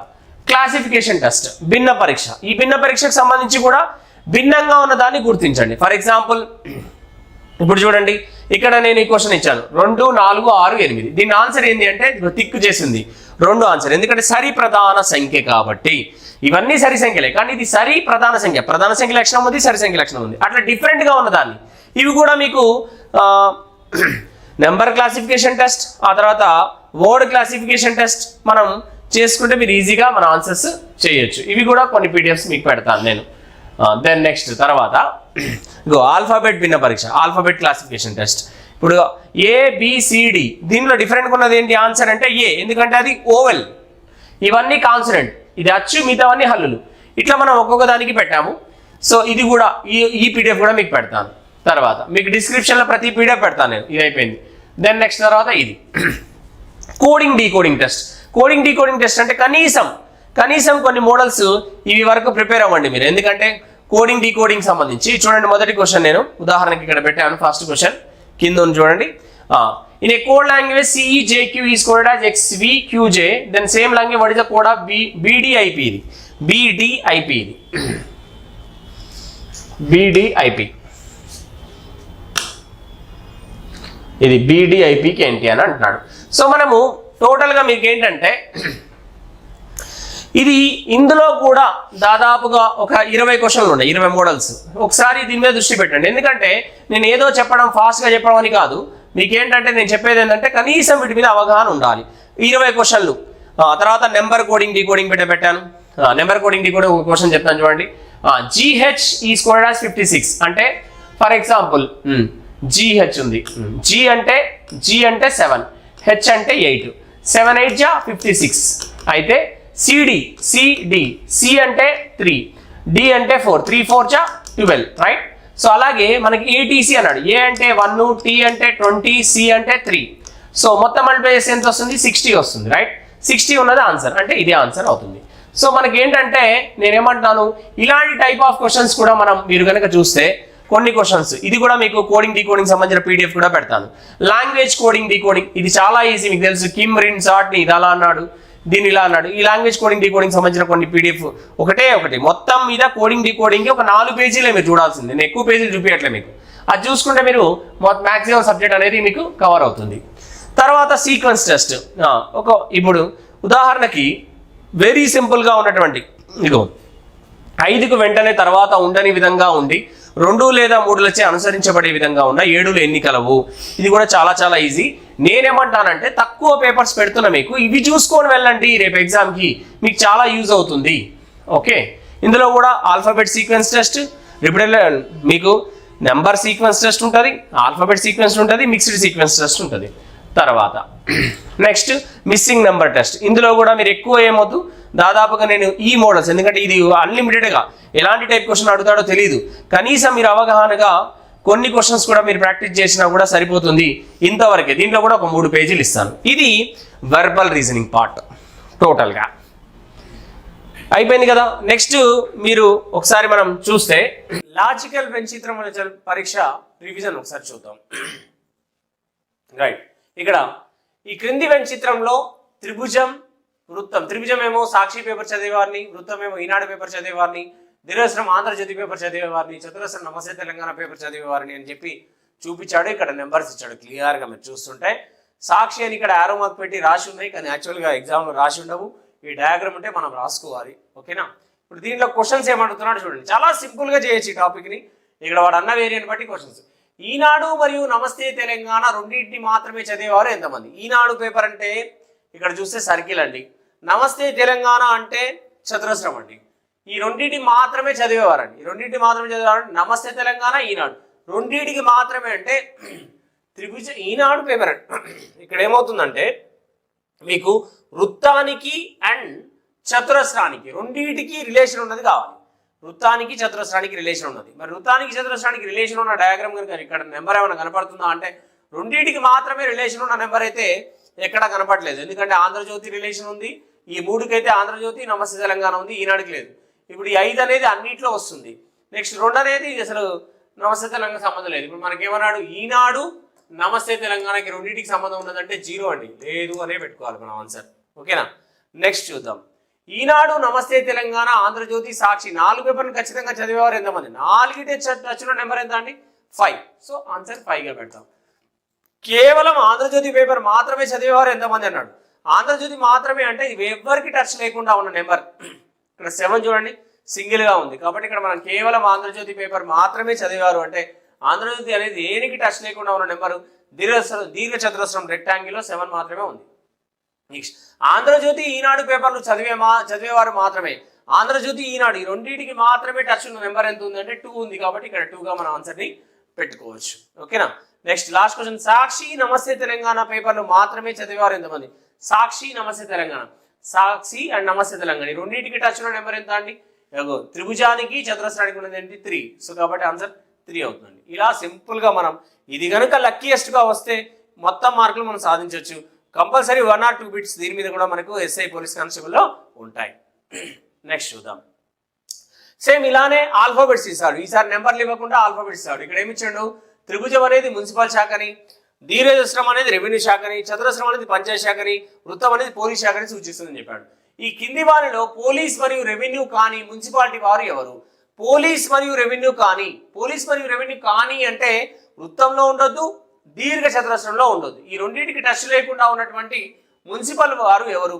క్లాసిఫికేషన్ టెస్ట్, భిన్న పరీక్ష. ఈ భిన్న పరీక్షకు సంబంధించి కూడా భిన్నంగా ఉన్న దాన్ని గుర్తించండి. ఫర్ ఎగ్జాంపుల్ ఇప్పుడు చూడండి, ఇక్కడ నేను ఈ క్వశ్చన్ ఇచ్చాను 2, 4, 6, 8. దీని ఆన్సర్ ఏంటి అంటే టిక్ చేసింది 2 ఆన్సర్, ఎందుకంటే సరి ప్రధాన సంఖ్య కాబట్టి. ఇవన్నీ సరి సంఖ్యలే, కానీ ఇది సరి ప్రధాన సంఖ్య. ప్రధాన సంఖ్య లక్షణం ఉంది, సరి సంఖ్య లక్షణం ఉంది, అట్లా డిఫరెంట్గా ఉన్నదాన్ని. ఇవి కూడా మీకు నెంబర్ క్లాసిఫికేషన్ టెస్ట్, ఆ తర్వాత వర్డ్ క్లాసిఫికేషన్ టెస్ట్ మనం చేసుకుంటే మీరు ఈజీగా మన ఆన్సర్స్ చేయొచ్చు. ఇవి కూడా కొన్ని పీడిఎఫ్స్ మీకు పెడతాను నేను. దెన్ నెక్స్ట్ తర్వాత ఆల్ఫాబెట్ భిన్న పరీక్ష, ఆల్ఫాబెట్ క్లాసిఫికేషన్ టెస్ట్. ఇప్పుడు ABCD, దీనిలో డిఫరెంట్గా ఉన్నది ఏంటి ఆన్సర్ అంటే ఏ, ఎందుకంటే అది ఓవెల్, ఇవన్నీ కాన్సనెంట్, ఇది అచ్చు, మిగతావన్నీ హల్లులు. ఇట్లా మనం ఒక్కొక్క దానికి పెట్టాము. సో ఇది కూడా ఈ పీడిఎఫ్ కూడా మీకు పెడతాను. తర్వాత మీకు డిస్క్రిప్షన్లో ప్రతి పీడిఎఫ్ పెడతాను నేను. ఇది అయిపోయింది. దెన్ నెక్స్ట్ తర్వాత ఇది coding decoding test. Coding decoding test అంటే కనీసం కొన్ని మోడల్స్ ఇవి వరకు ప్రిపేర్ అవ్వండి మీరు, ఎందుకంటే కోడింగ్ డీకోడింగ్ సంబంధించి చూడండి. మొదటి క్వశ్చన్ నేను ఉదాహరణకి ఇక్కడ పెట్టాను. ఫస్ట్ క్వశ్చన్ కింద ఉంది చూడండి. In a code language CEJQ is coded as XVQJ, then same language what is the code of BDIP? BDIP. ఇది BDIPకి ఏంటి అని అంటున్నాడు. సో మనము టోటల్గా మీకు ఏంటంటే ఇది ఇందులో కూడా దాదాపుగా ఒక 20 క్వశ్చన్లు ఉన్నాయి, 20 మోడల్స్. ఒకసారి దీని మీద దృష్టి పెట్టండి, ఎందుకంటే నేను ఏదో చెప్పడం ఫాస్ట్గా చెప్పడం అని కాదు. మీకేంటంటే నేను చెప్పేది ఏంటంటే కనీసం వీటి మీద అవగాహన ఉండాలి. 20 క్వశ్చన్లు. తర్వాత నెంబర్ కోడింగ్ డీకోడింగ్ పెట్టాను. నెంబర్ కోడింగ్ డీకోడింగ్ ఒక క్వశ్చన్ చెప్తాను చూడండి. GH ఈజ్ కోడెడ్ యాజ్ 56 అంటే ఫర్ ఎగ్జాంపుల్ GH ఉంది. G అంటే 7, H అంటే 8, 7 8 జా 56. అయితే CD C అంటే 3, D అంటే 4, 3 4 జా 12, రైట్. సో అలాగే మనకి ATC అన్నాడు. A అంటే 1, T అంటే 20, C అంటే 3. సో మొత్తం మల్టిప్లై చేస్తే ఎంత వస్తుంది? 60 వస్తుంది, రైట్. 60 ఉన్నది ఆన్సర్, అంటే ఇదే ఆన్సర్ అవుతుంది. సో మనకి ఏంటంటే నేనేమంటాను, ఇలాంటి టైప్ ఆఫ్ క్వశ్చన్స్ కూడా మీరు కనుక చూస్తే కొన్ని క్వశ్చన్స్, ఇది కూడా మీకు కోడింగ్ డీకోడింగ్ సంబంధించిన పీడిఎఫ్ కూడా పెడతాను. లాంగ్వేజ్ కోడింగ్ డీకోడింగ్, ఇది చాలా ఈజీ, మీకు తెలుసు. కిమ్ రిన్ సాట్ని ఇది అలా అన్నాడు, దీన్ని ఇలా అన్నాడు. ఈ లాంగ్వేజ్ కోడింగ్ డీకోడింగ్ సంబంధించిన కొన్ని పీడిఎఫ్ ఒకటి మొత్తం మీద కోడింగ్ డీకోడింగ్ ఒక 4 పేజీలే మీరు చూడాల్సింది, నేను ఎక్కువ పేజీలు చూపించట్లే మీకు. అది చూసుకుంటే మీరు మ్యాక్సిమం సబ్జెక్ట్ అనేది మీకు కవర్ అవుతుంది. తర్వాత సీక్వెన్స్ టెస్ట్. ఇప్పుడు ఉదాహరణకి వెరీ సింపుల్గా ఉన్నటువంటి 5కు వెంటనే తర్వాత ఉండని విధంగా ఉండి 2 లేదా 3లచే అనుసరించబడే విధంగా ఉన్న 7 ఎన్ని కలవు. ఇది కూడా చాలా చాలా ఈజీ. నేనేమంటానంటే తక్కువ పేపర్స్ పెడుతున్నా మీకు, ఇవి చూసుకొని వెళ్ళండి, రేపు ఎగ్జామ్కి మీకు చాలా యూజ్ అవుతుంది. ఓకే, ఇందులో కూడా ఆల్ఫాబెట్ సీక్వెన్స్ టెస్ట్, రిపీటెడ్ మీకు నెంబర్ సీక్వెన్స్ టెస్ట్ ఉంటుంది, ఆల్ఫాబెట్ సీక్వెన్స్ ఉంటుంది, మిక్స్డ్ సీక్వెన్స్ టెస్ట్ ఉంటుంది. తర్వాత నెక్స్ట్ మిస్సింగ్ నెంబర్ టెస్ట్. ఇందులో కూడా మీరు ఎక్కువ ఏమవుతూ దాదాపుగా నేను ఈ మోడల్స్, ఎందుకంటే ఇది అన్లిమిటెడ్గా ఎలాంటి టైప్ క్వశ్చన్ అడుగుతాడో తెలియదు, కనీసం మీరు అవగాహనగా కొన్ని క్వశ్చన్స్ కూడా మీరు ప్రాక్టీస్ చేసినా కూడా సరిపోతుంది. ఇంతవరకే, దీంట్లో కూడా ఒక 3 పేజీలు ఇస్తాను. ఇది వెర్బల్ రీజనింగ్ పార్ట్ టోటల్గా అయిపోయింది కదా. నెక్స్ట్ మీరు ఒకసారి మనం చూస్తే లాజికల్ వెంచిత్రం పరీక్ష రివిజన్ ఒకసారి చూద్దాం. రైట్, ఇక్కడ ఈ క్రింది వెంచిత్రంలో త్రిభుజం, వృత్తం, త్రిభుజం ఏమో సాక్షి పేపర్ చదివేవారిని, వృత్తం ఏమో ఈనాడు పేపర్ చదివేవారిని, దీర్ఘచతురం ఆంధ్రజ్యోతి పేపర్ చదివేవారిని, చతురస్రం నమస్తే తెలంగాణ పేపర్ చదివేవారిని అని చెప్పి చూపించాడు. ఇక్కడ నెంబర్స్ ఇచ్చాడు క్లియర్గా మీరు చూస్తుంటే. సాక్షి అని ఇక్కడ ఆరో మార్క్ పెట్టి రాసి ఉన్నాయి, కానీ యాక్చువల్గా ఎగ్జామ్లో రాసి ఉండవు. ఈ డయాగ్రామ్ అంటే మనం రాసుకోవాలి, ఓకేనా. ఇప్పుడు దీంట్లో క్వశ్చన్స్ ఏమంటున్నాడు చూడండి, చాలా సింపుల్గా చేయొచ్చు ఈ టాపిక్ని. ఇక్కడ వాడు అన్న వేరియంట్ బట్టి క్వశ్చన్స్. ఈనాడు మరియు నమస్తే తెలంగాణ రెండింటిని మాత్రమే చదివేవారు ఎంతమంది? ఈనాడు పేపర్ అంటే ఇక్కడ చూస్తే సర్కిల్ అండి, నమస్తే తెలంగాణ అంటే చతురస్రం అండి. ఈ రెండింటిని మాత్రమే చదివేవారండి, ఈ రెండింటిని మాత్రమే చదివేవారండి. నమస్తే తెలంగాణ, ఈనాడు రెండింటికి మాత్రమే అంటే ఈనాడు పేపర్ ఇక్కడ ఏమవుతుందంటే మీకు వృత్తానికి అండ్ చతురస్రానికి రెండింటికి రిలేషన్ ఉన్నది కావాలి. వృత్తానికి చతురస్రానికి రిలేషన్ ఉన్నది. మరి వృత్తానికి చతురస్రానికి రిలేషన్ ఉన్న డయాగ్రామ్ కనుక ఇక్కడ నెంబర్ ఏమైనా కనపడుతుందా అంటే రెండింటికి మాత్రమే రిలేషన్ ఉన్న నెంబర్ అయితే ఎక్కడ కనపడలేదు. ఎందుకంటే ఆంధ్రజ్యోతి రిలేషన్ ఉంది, ఈ మూడుకైతే ఆంధ్రజ్యోతి, నమస్తే తెలంగాణ ఉంది, ఈనాడుకి లేదు. ఇప్పుడు ఈ 5 అనేది అన్నిట్లో వస్తుంది. నెక్స్ట్ 2 అనేది అసలు నమస్తే తెలంగాణ సంబంధం లేదు. ఇప్పుడు మనకేమన్నాడు, ఈనాడు నమస్తే తెలంగాణకి రెండింటికి సంబంధం ఉన్నదంటే 0 అండి, లేదు అనే పెట్టుకోవాలి మనం ఆన్సర్. ఓకేనా, నెక్స్ట్ చూద్దాం. ఈనాడు, నమస్తే తెలంగాణ, ఆంధ్రజ్యోతి, సాక్షి 4 పేపర్లు ఖచ్చితంగా చదివేవారు ఎంతమంది? 4 వచ్చిన నెంబర్ ఎంత అండి? 5. సో ఆన్సర్ 5గా పెడతాం. కేవలం ఆంధ్రజ్యోతి పేపర్ మాత్రమే చదివేవారు ఎంతమంది అన్నాడు. ఆంధ్రజ్యోతి మాత్రమే అంటే ఎవరికి టచ్ లేకుండా ఉన్న నెంబర్. ఇక్కడ 7 చూడండి, సింగిల్ గా ఉంది. కాబట్టి ఇక్కడ మనం కేవలం ఆంధ్రజ్యోతి పేపర్ మాత్రమే చదివారు అంటే ఆంధ్రజ్యోతి అనేది దేనికి టచ్ లేకుండా ఉన్న నెంబరు దీర్ఘ చతురస్రం రెక్టాంగిల్లో 7 మాత్రమే ఉంది. నెక్స్ట్ ఆంధ్రజ్యోతి, ఈనాడు పేపర్లు చదివేవారు మాత్రమే. ఆంధ్రజ్యోతి, ఈనాడు ఈ రెండింటికి మాత్రమే టచ్ ఉన్న నెంబర్ ఎంత ఉంది అంటే 2 ఉంది. కాబట్టి ఇక్కడ 2గా మన ఆన్సర్ని పెట్టుకోవచ్చు. ఓకేనా, నెక్స్ట్ లాస్ట్ క్వశ్చన్. సాక్షి, నమస్తే తెలంగాణ పేపర్లు మాత్రమే చదివేవారు ఎంతమంది? సాక్షి, నమస్తే తెలంగాణ, సాక్షి అండ్ నమస్తే తెలంగాణ ఈ రెండింటికి టచ్ ఉన్న నెంబర్ ఎంత అండి? త్రిభుజానికి చతురస్రానికి ఉన్నది ఏంటి? 3. సో కాబట్టి ఆన్సర్ 3 అవుతుంది. ఇలా సింపుల్ గా మనం ఇది కనుక లక్కీయెస్ట్ గా వస్తే మొత్తం మార్కులు మనం సాధించవచ్చు. కంపల్సరీ 1 or 2 బిట్స్ దీని మీద కూడా మనకు ఎస్ఐ పోలీస్ కానిస్టేబుల్ లో ఉంటాయి. నెక్స్ట్ చూద్దాం. సేమ్ ఇలానే ఆల్ఫాబెట్స్ ఇస్తాడు. ఈసారి నెంబర్లు ఇవ్వకుండా ఆల్ఫాబెట్స్ ఇస్తాడు. ఇక్కడ ఏమి ఇచ్చాడు? త్రిభుజం అనేది మున్సిపల్ శాఖని, దీర్ఘచతురస్రం అనేది రెవెన్యూ శాఖని, చతురస్రం అనేది పంచాయతీ శాఖని, వృత్తం అనేది పోలీస్ శాఖని సూచిస్తుందని చెప్పాడు. ఈ కింది వారిలో పోలీస్ మరియు రెవెన్యూ కాని మున్సిపాలిటీ వారు ఎవరు? పోలీస్ మరియు రెవెన్యూ కాని అంటే వృత్తంలో ఉండొద్దు, దీర్ఘ చతురస్రంలో ఉండొద్దు. ఈ రెండింటికి టచ్ లేకుండా ఉన్నటువంటి మున్సిపల్ వారు ఎవరు?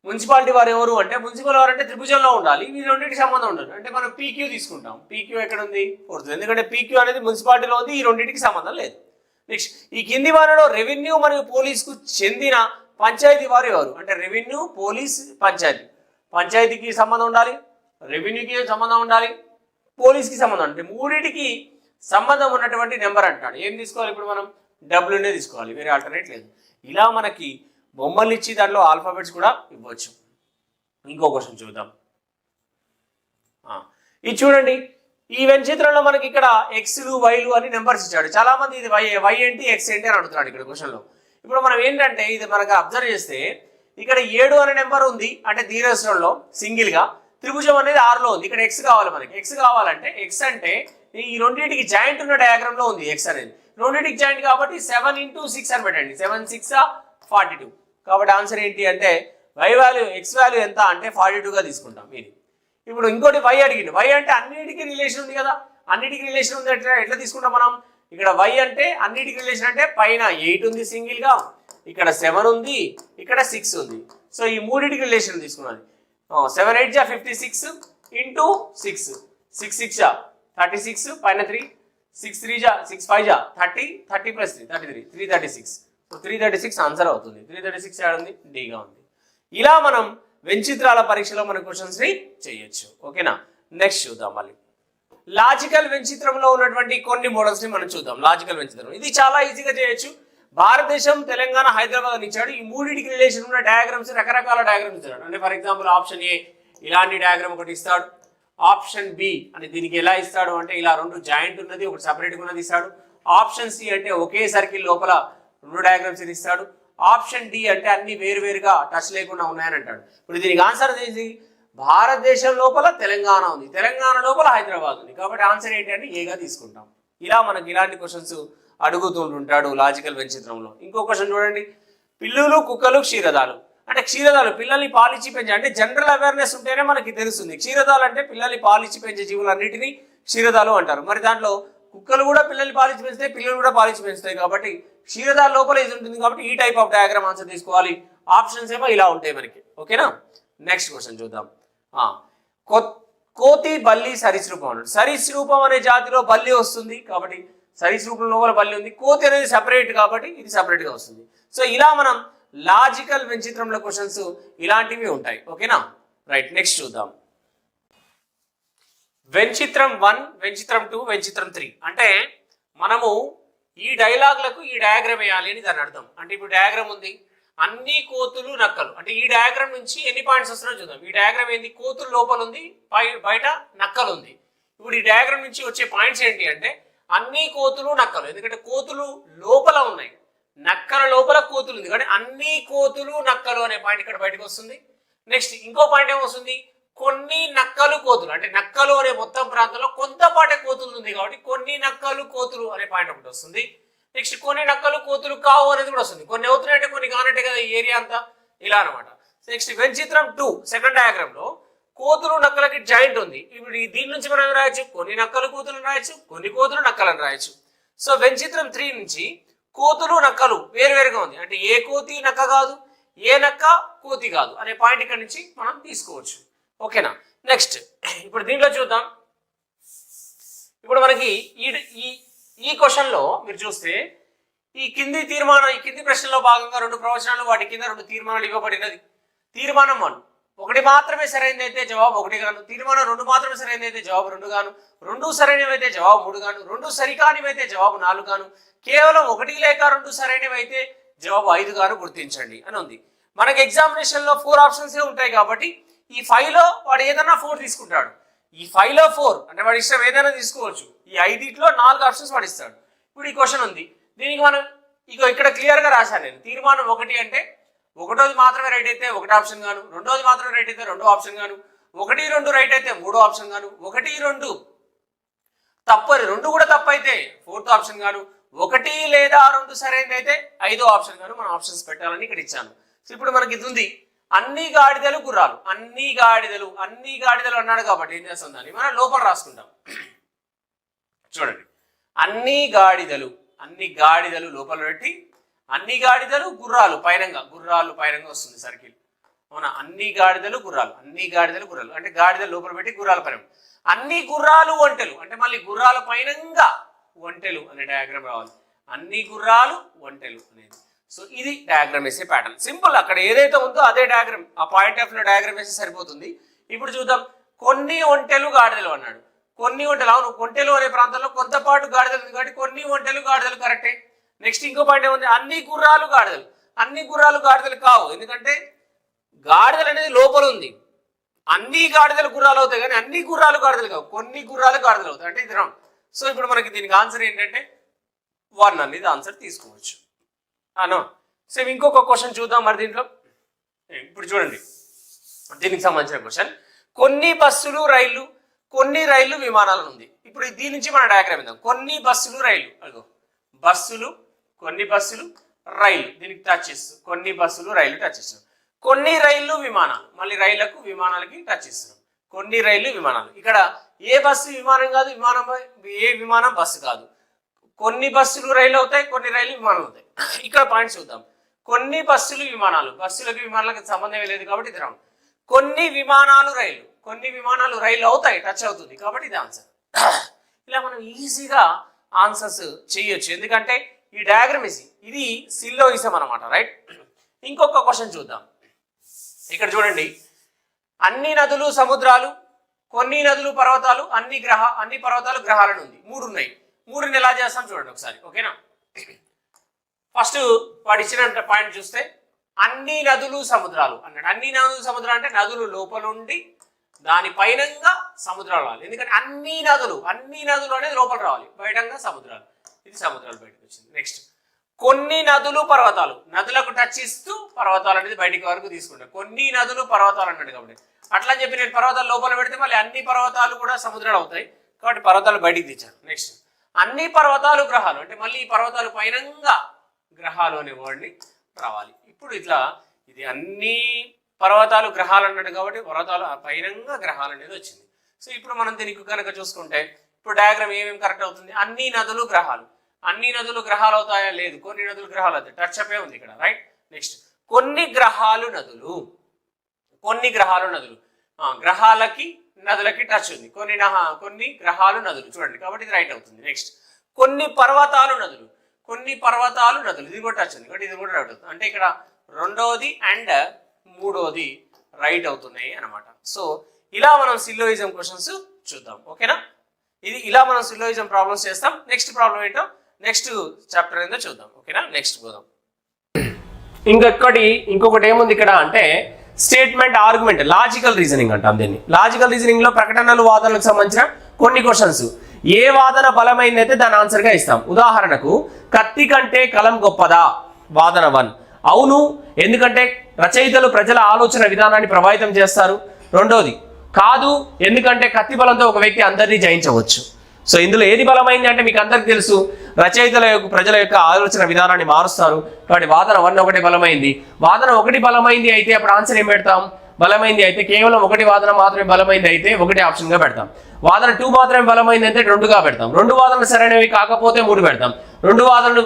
మున్సిపాలిటీ వారు ఎవరు అంటే మున్సిపల్ వారు అంటే త్రిభుజంలో ఉండాలి. ఈ రెండింటికి సంబంధం ఉండదు. అంటే మనం పీక్యూ తీసుకుంటాం. పీక్యూ ఎక్కడ ఉంది? 4th. ఎందుకంటే పీక్యూ అనేది మున్సిపాలిటీలో ఉంది, ఈ రెండింటికి సంబంధం లేదు. నెక్స్ట్ ఈ కింది వారిలో రెవెన్యూ మరియు పోలీసుకు చెందిన పంచాయతీ వారు ఎవరు? అంటే రెవెన్యూ, పోలీస్, పంచాయతీ. పంచాయతీకి సంబంధం ఉండాలి, రెవెన్యూకి సంబంధం ఉండాలి, పోలీస్కి సంబంధం అంటే మూడింటికి సంబంధం ఉన్నటువంటి నెంబర్ అంటాడు. ఏం తీసుకోవాలి ఇప్పుడు మనం? డబ్ల్యూనే తీసుకోవాలి, వేరే ఆల్టర్నేట్ లేదు. ఇలా మనకి బొమ్మలు ఇచ్చి దాంట్లో ఆల్ఫాబెట్స్ కూడా ఇవ్వచ్చు. ఇంకో క్వశ్చన్ చూద్దాం. ఇది చూడండి, ఈ వెంచిత్రంలో మనకి ఇక్కడ ఎక్స్లు, వైలు అని నెంబర్స్ ఇచ్చాడు. చాలా మంది ఇది వై ఏంటి, ఎక్స్ ఏంటి అని అడుగుతున్నాడు ఇక్కడ క్వశ్చన్లో. ఇప్పుడు మనం ఏంటంటే ఇది మనకు అబ్జర్వ్ చేస్తే ఇక్కడ 7 అనే నెంబర్ ఉంది అంటే దీర్ఘచతురస్రంలో సింగిల్ గా. త్రిభుజం అనేది 6లో ఉంది. ఇక్కడ ఎక్స్ కావాలి మనకి. ఎక్స్ కావాలంటే ఎక్స్ అంటే ఈ రెండింటికి జాయింట్ ఉన్న డయాగ్రామ్ లో ఉంది ఎక్స్ అనేది. రెండింటికి జాయింట్ కాబట్టి 7 × 6 అని పెట్టండి. 7 × 6 = 42. కాబట్టి ఆన్సర్ ఏంటి అంటే వై వాల్యూ, ఎక్స్ వాల్యూ ఎంత అంటే 42గా తీసుకుంటాం. ఇది ఇప్పుడు ఇంకోటి వై అడిగింది. వై అంటే అన్నిటికీ రిలేషన్ ఉంది కదా, అన్నిటికీ రిలేషన్ ఉంది. ఎట్లా తీసుకుంటాం మనం? ఇక్కడ వై అంటే అన్నిటికీ రిలేషన్ అంటే పైన 8 ఉంది సింగిల్ గా, ఇక్కడ 7 ఉంది, ఇక్కడ 6 ఉంది. సో ఈ మూడింటికి రిలేషన్ తీసుకున్నది. 7 × 8 = 56 × 6, 6 × 6 = 36, పైన 3, 6 × 3 = 6, 5 = 30, 30 + 3 33, 336. సో 336 ఆన్సర్ అవుతుంది. 336 ఏడ ఉంది? డీగా ఉంది. ఇలా మనం వెంచిత్రాల పరీక్షలో మన క్వశ్చన్స్ ని చేయొచ్చు. ఓకేనా, నెక్స్ట్ చూద్దాం. మళ్ళీ లాజికల్ వెంచిత్రంలో ఉన్నటువంటి కొన్ని మోడల్స్ ని మనం చూద్దాం. లాజికల్ వెంచిత్రం ఇది చాలా ఈజీగా చేయొచ్చు. భారతదేశం, తెలంగాణ, హైదరాబాద్ అని ఇచ్చాడు. ఈ మూడింటికి రిలేషన్ ఉన్న డయాగ్రామ్స్, రకరకాల డయాగ్రామ్స్ ఇచ్చాడు. అంటే ఫర్ ఎగ్జాంపుల్ ఆప్షన్ ఏ ఇలాంటి డయాగ్రామ్ ఒకటి ఇస్తాడు. ఆప్షన్ బి అని దీనికి ఎలా ఇస్తాడు అంటే ఇలా 2 జాయింట్ ఉన్నది, ఒకటి సపరేట్గా ఉన్నది ఇస్తాడు. ఆప్షన్ సి అంటే ఒకే సర్కిల్ లోపల 2 డయాగ్రామ్స్ ఇస్తాడు. ఆప్షన్ డి అంటే అన్ని వేరువేరుగా టచ్ లేకుండా ఉన్నాయని అంటాడు. ఇప్పుడు దీనికి ఆన్సర్ ఏంటి? భారతదేశం లోపల తెలంగాణ ఉంది, తెలంగాణ లోపల హైదరాబాద్ ఉంది. కాబట్టి ఆన్సర్ ఏంటి అంటే ఏగా తీసుకుంటాం. ఇలా మనకి ఇలాంటి క్వశ్చన్స్ అడుగుతుంటాడు లాజికల్ వెంచిత్రంలో. ఇంకో క్వశ్చన్ చూడండి. పిల్లులు, కుక్కలు, క్షీరదాలు. అంటే క్షీరదాలు పిల్లల్ని పాలిచ్చి పెంచే, అంటే జనరల్ అవేర్నెస్ ఉంటేనే మనకి తెలుస్తుంది. క్షీరదాలు అంటే పిల్లల్ని పాలిచ్చి పెంచే జీవులన్నిటినీ క్షీరదాలు అంటారు. మరి దాంట్లో కుక్కలు కూడా పిల్లల్ని పాలిచ్చి పెంచుతాయి, పిల్లలు కూడా పాలిచ్చి పెంచుతాయి. కాబట్టి క్షీరదాల లోపల ఇది ఉంటుంది. కాబట్టి ఈ టైప్ ఆఫ్ డయాగ్రామ్ ఆన్సర్ తీసుకోవాలి. ఆప్షన్స్ ఏమో ఇలా ఉంటాయి మనకి. ఓకేనా, నెక్స్ట్ క్వశ్చన్ చూద్దాం. కోతి, బల్లి, సరీసృపం అన్నాడు. సరీసృపం అనే జాతిలో బల్లి వస్తుంది. కాబట్టి సరీసృపం లోపల బల్లి ఉంది. కోతి అనేది సెపరేట్ కాబట్టి ఇది సెపరేట్ గా వస్తుంది. సో ఇలా మనం లాజికల్ వెంచిత్రంలో క్వశ్చన్స్ ఇలాంటివి ఉంటాయి. ఓకేనా, రైట్. నెక్స్ట్ చూద్దాం. వెంచిత్రం 1, వెంచిత్రం 2, వెంచిత్రం 3. అంటే మనము ఈ డైలాగ్లకు ఈ డయాగ్రామ్ వేయాలి అని దాని అర్థం. అంటే ఇప్పుడు డయాగ్రామ్ ఉంది, అన్ని కోతులు నక్కలు, అంటే ఈ డయాగ్రామ్ నుంచి ఎన్ని పాయింట్స్ వస్తున్నాయో చూద్దాం. ఈ డయాగ్రామ్ ఏంది, కోతులు లోపల ఉంది, బయట నక్కలు ఉంది. ఇప్పుడు ఈ డయాగ్రామ్ నుంచి వచ్చే పాయింట్స్ ఏంటి అంటే అన్ని కోతులు నక్కలు, ఎందుకంటే కోతులు లోపల ఉన్నాయి, నక్కల లోపల కోతులు ఉంది కాబట్టి అన్ని కోతులు నక్కలు అనే పాయింట్ ఇక్కడ బయటకు వస్తుంది. నెక్స్ట్ ఇంకో పాయింట్ ఏమొస్తుంది, కొన్ని నక్కలు కోతులు, అంటే నక్కలు అనే మొత్తం ప్రాంతంలో కొంతపాటే కోతులు ఉంది కాబట్టి కొన్ని నక్కలు కోతులు అనే పాయింట్ ఒకటి వస్తుంది. నెక్స్ట్ కొన్ని నక్కలు కోతులు కావు అనేది కూడా వస్తుంది, కొన్ని అవుతున్నాయంటే కొన్ని కానట్టే కదా ఈ ఏరియా అంతా, ఇలా అనమాట. నెక్స్ట్ వెంచిత్రం 2 సెకండ్ డయాగ్రామ్ లో కోతులు నక్కలకి జాయింట్ ఉంది. ఇప్పుడు దీని నుంచి మనం రాయొచ్చు కొన్ని నక్కలు కోతులను రాయొచ్చు, కొన్ని కోతులు నక్కలను రాయొచ్చు. సో వెంచిత్రం 3 నుంచి కోతులు నక్కలు వేరువేరుగా ఉంది, అంటే ఏ కోతి నక్క కాదు, ఏ నక్క కోతి కాదు అనే పాయింట్ ఇక్కడ నుంచి మనం తీసుకోవచ్చు. ఓకేనా. నెక్స్ట్ ఇప్పుడు దీంట్లో చూద్దాం. ఇప్పుడు మనకి ఈ క్వశ్చన్ లో మీరు చూస్తే ఈ కింది ప్రశ్నలో భాగంగా 2 ప్రవచనాలు, వాటి కింద 2 తీర్మానాలు ఇవ్వబడినది. తీర్మానం 1 ఒకటి మాత్రమే సరైనది అయితే జవాబు 1 గాను, తీర్మానం 2 మాత్రమే సరైనది అయితే జవాబు 2 గాను, 2 సరైనవి అయితే జవాబు 3 గాను, 2 సరికానివి అయితే జవాబు 4 గాను, కేవలం 1 లేక 2 సరైనవి అయితే జవాబు 5 గాను గుర్తించండి అని ఉంది. మనకి ఎగ్జామినేషన్ లో 4 ఆప్షన్స్ ఉంటాయి కాబట్టి ఈ 5 లో వాడు ఏదైనా 4 తీసుకుంటాడు. ఈ 5 లో 4 అంటే వాడి ఇష్టం ఏదైనా తీసుకోవచ్చు. ఈ 5లో 4 ఆప్షన్స్ వాడు ఇస్తాడు. ఇప్పుడు ఈ క్వశ్చన్ ఉంది, దీనికి మనం ఇక్కడ క్లియర్ గా రాశాను నేను. తీర్మానం 1 అంటే 1వది మాత్రమే రైట్ అయితే 1 ఆప్షన్ గాను, 2వది మాత్రమే రైట్ అయితే 2 ఆప్షన్ గాను, 1, 2 రైట్ అయితే 3 ఆప్షన్ గాను, 1, 2 తప్పు 2 కూడా తప్పు అయితే 4th ఆప్షన్ గాను, 1 లేదా 2 సరైనది అయితే 5వ ఆప్షన్ గాను మనం ఆప్షన్స్ పెట్టాలని ఇక్కడ ఇచ్చాను. సో ఇప్పుడు మనకి ఇది ఉంది, అన్ని గాడిదలు గుర్రాలు, అన్ని గాడిదలు అన్నాడు కాబట్టి ఏం చేస్తాం, దాన్ని మనం లోపల రాసుకుంటాం. చూడండి, అన్ని గాడిదలు లోపల పెట్టి అన్ని గాడిదలు గుర్రాలు పైనంగా వస్తుంది సర్కిల్. అవునా, అన్ని గాడిదలు గుర్రాలు అంటే గాడిదలు లోపల పెట్టి గుర్రాల పైన, అన్ని గుర్రాలు ఒంటెలు అంటే మళ్ళీ గుర్రాల పైనంగా ఒంటెలు అనే డయాగ్రామ్ రావాలి. అన్ని గుర్రాలు ఒంటెలు అనేది. సో ఇది డయాగ్రామ్ వేసే ప్యాటర్న్. సింపుల్, అక్కడ ఏదైతే ఉందో అదే డయాగ్రామ్, ఆ పాయింట్ ఆఫ్ లో డయాగ్రామ్ వేస్తే సరిపోతుంది. ఇప్పుడు చూద్దాం, కొన్ని ఒంటెలు గాడిదలు అన్నాడు. కొన్ని ఒంటెలు, అవును, ఒంటెలు అనే ప్రాంతంలో కొంతపాటు గాడిదలు ఉంది కాబట్టి కొన్ని ఒంటెలు గాడిదలు కరెక్టే. నెక్స్ట్ ఇంకో పాయింట్ ఏముంది, అన్ని గుర్రాలు గాడిదలు కావు, ఎందుకంటే గాడిదలు అనేది లోపల ఉంది. అన్ని గాడిదలు గుర్రాలు అవుతాయి కానీ అన్ని గుర్రాలు గాడిదలు కావు, కొన్ని గుర్రాలు గాడిదలు అవుతాయి, అంటే ఇది రాంగ్. సో ఇప్పుడు మనకి దీనికి ఆన్సర్ ఏంటంటే 1 అనేది ఆన్సర్ తీసుకోవచ్చు. అను సో ఇంకొక క్వశ్చన్ చూద్దాం మరి దీంట్లో. ఇప్పుడు చూడండి, దీనికి సంబంధించిన క్వశ్చన్, కొన్ని బస్సులు రైళ్లు, కొన్ని రైళ్లు విమానాలు ఉంది. ఇప్పుడు దీని నుంచి మన డయాగ్రామ్ ఇద్దాం. కొన్ని బస్సులు రైళ్లు, అదిగో బస్సులు, కొన్ని బస్సులు రైలు, దీనికి టచ్ చేస్తాం. కొన్ని బస్సులు రైలు టచ్ చేస్తాం. కొన్ని రైళ్లు విమానాలు, మళ్ళీ రైళ్లకు విమానాలకి టచ్ చేస్తున్నాం. కొన్ని రైళ్లు విమానాలు, ఇక్కడ ఏ బస్సు విమానం కాదు, ఏ విమానం బస్సు కాదు. కొన్ని బస్సులు రైలు అవుతాయి, కొన్ని రైలు విమానాలు అవుతాయి. ఇక్కడ పాయింట్స్ చూద్దాం. కొన్ని బస్సులు విమానాలు, బస్సులకి విమానాలకు సంబంధమే లేదు కాబట్టి ఇది రాంగ్. కొన్ని విమానాలు రైలు అవుతాయి, టచ్ అవుతుంది కాబట్టి ఇది ఆన్సర్. ఇలా మనం ఈజీగా ఆన్సర్స్ చేయొచ్చు, ఎందుకంటే ఈ డయాగ్రామ్ ఇది సిల్లోయిజం అనమాట, రైట్. ఇంకొక క్వశ్చన్ చూద్దాం. ఇక్కడ చూడండి, అన్ని నదులు సముద్రాలు, కొన్ని నదులు పర్వతాలు, అన్ని పర్వతాలు గ్రహాలను ఉంది. 3 ఉన్నాయి. 3ని ఎలా చేస్తాం చూడండి ఒకసారి, ఓకేనా. ఫస్ట్ వాడు ఇచ్చిన పాయింట్ చూస్తే అన్ని నదులు సముద్రాలు అన్నాడు. అన్ని నదులు సముద్రాలు అంటే నదులు లోపల ఉండి దాని పైనంగా సముద్రాలు రావాలి, ఎందుకంటే అన్ని నదులు అనేది లోపల రావాలి, బయటంగా సముద్రాలు, ఇది సముద్రాలు బయటకు వచ్చింది. నెక్స్ట్ కొన్ని నదులు పర్వతాలు, నదులకు టచ్ ఇస్తూ పర్వతాలు అనేది బయటికి వరకు తీసుకుంటారు. కొన్ని నదులు పర్వతాలు అన్నాడు కాబట్టి అట్లా చెప్పి నేను పర్వతాలు లోపల పెడితే మళ్ళీ అన్ని పర్వతాలు కూడా సముద్రాలు అవుతాయి కాబట్టి పర్వతాలు బయటికి తెచ్చాను. నెక్స్ట్ అన్ని పర్వతాలు గ్రహాలు అంటే మళ్ళీ ఈ పర్వతాలు పైనంగా గ్రహాలు అనే వర్డ్ని రావాలి. ఇప్పుడు ఇట్లా ఇది అన్ని పర్వతాలు గ్రహాలు అన్నాడు కాబట్టి పర్వతాలు పైనంగా గ్రహాలు అనేది వచ్చింది. సో ఇప్పుడు మనం దీనికి కనుక చూసుకుంటే ఇప్పుడు డయాగ్రామ్ ఏమేమి కరెక్ట్ అవుతుంది, అన్ని నదులు గ్రహాలు అవుతాయా, లేదు, కొన్ని నదులు గ్రహాలు అవుతాయి, టచ్ అప్ ఉంది ఇక్కడ, రైట్. నెక్స్ట్ కొన్ని గ్రహాలు నదులు, గ్రహాలకి నదులకి టచ్ ఉంది, కొన్ని గ్రహాలు నదులు చూడండి కాబట్టి ఇది రైట్ అవుతుంది. నెక్స్ట్ కొన్ని పర్వతాలు నదులు, ఇది కూడా టచ్ ఉంది కాబట్టి ఇది కూడా రైట్ అవుతుంది, అంటే ఇక్కడ 2వది అండ్ 3వది రైట్ అవుతున్నాయి అన్నమాట. సో ఇలా మనం సిల్లోయిజం క్వశ్చన్స్ చూద్దాం, ఓకేనా. ఇలా మనం సిల్లోయిజం ప్రాబ్లమ్స్ చేస్తాం. నెక్స్ట్ ప్రాబ్లం ఏంటో నెక్స్ట్ చాప్టర్ ఏందో చూద్దాం. ఓకేనా, నెక్స్ట్ పోదాం. ఇంకొకటి ఏముంది ఇక్కడ అంటే స్టేట్మెంట్ ఆర్గ్యుమెంట్, లాజికల్ రీజనింగ్ అంటాం దీన్ని. లాజికల్ రీజనింగ్ లో ప్రకటనలు వాదనలకు సంబంధించిన కొన్ని క్వశ్చన్స్. ఏ వాదన బలమైందైతే దాని ఆన్సర్ గా ఇస్తాం. ఉదాహరణకు కత్తి కంటే కలం గొప్పదా? వాదన 1. అవును, ఎందుకంటే రచయితలు ప్రజల ఆలోచన విధానాన్ని ప్రభావితం చేస్తారు. రెండోది, కాదు, ఎందుకంటే కత్తి బలంతో ఒక వ్యక్తి అందరినీ జయించవచ్చు. సో ఇందులో ఏది బలమైంది అంటే మీకు అందరికి తెలుసు, రచయితల యొక్క ప్రజల యొక్క ఆలోచన విధానాన్ని మారుస్తారు. కాబట్టి వాదన 1 ఒకటి బలమైంది. వాదన 1 బలమైంది అయితే అప్పుడు ఆన్సర్ ఏం పెడతాం? బలమైంది అయితే కేవలం 1 వాదన మాత్రమే బలమైంది అయితే 1 ఆప్షన్ గా పెడతాం. వాదన 2 మాత్రమే బలమైంది అంటే 2గా పెడతాం. 2 వాదనలు సరైనవి కాకపోతే 3 పెడతాం. 2 వాదనలు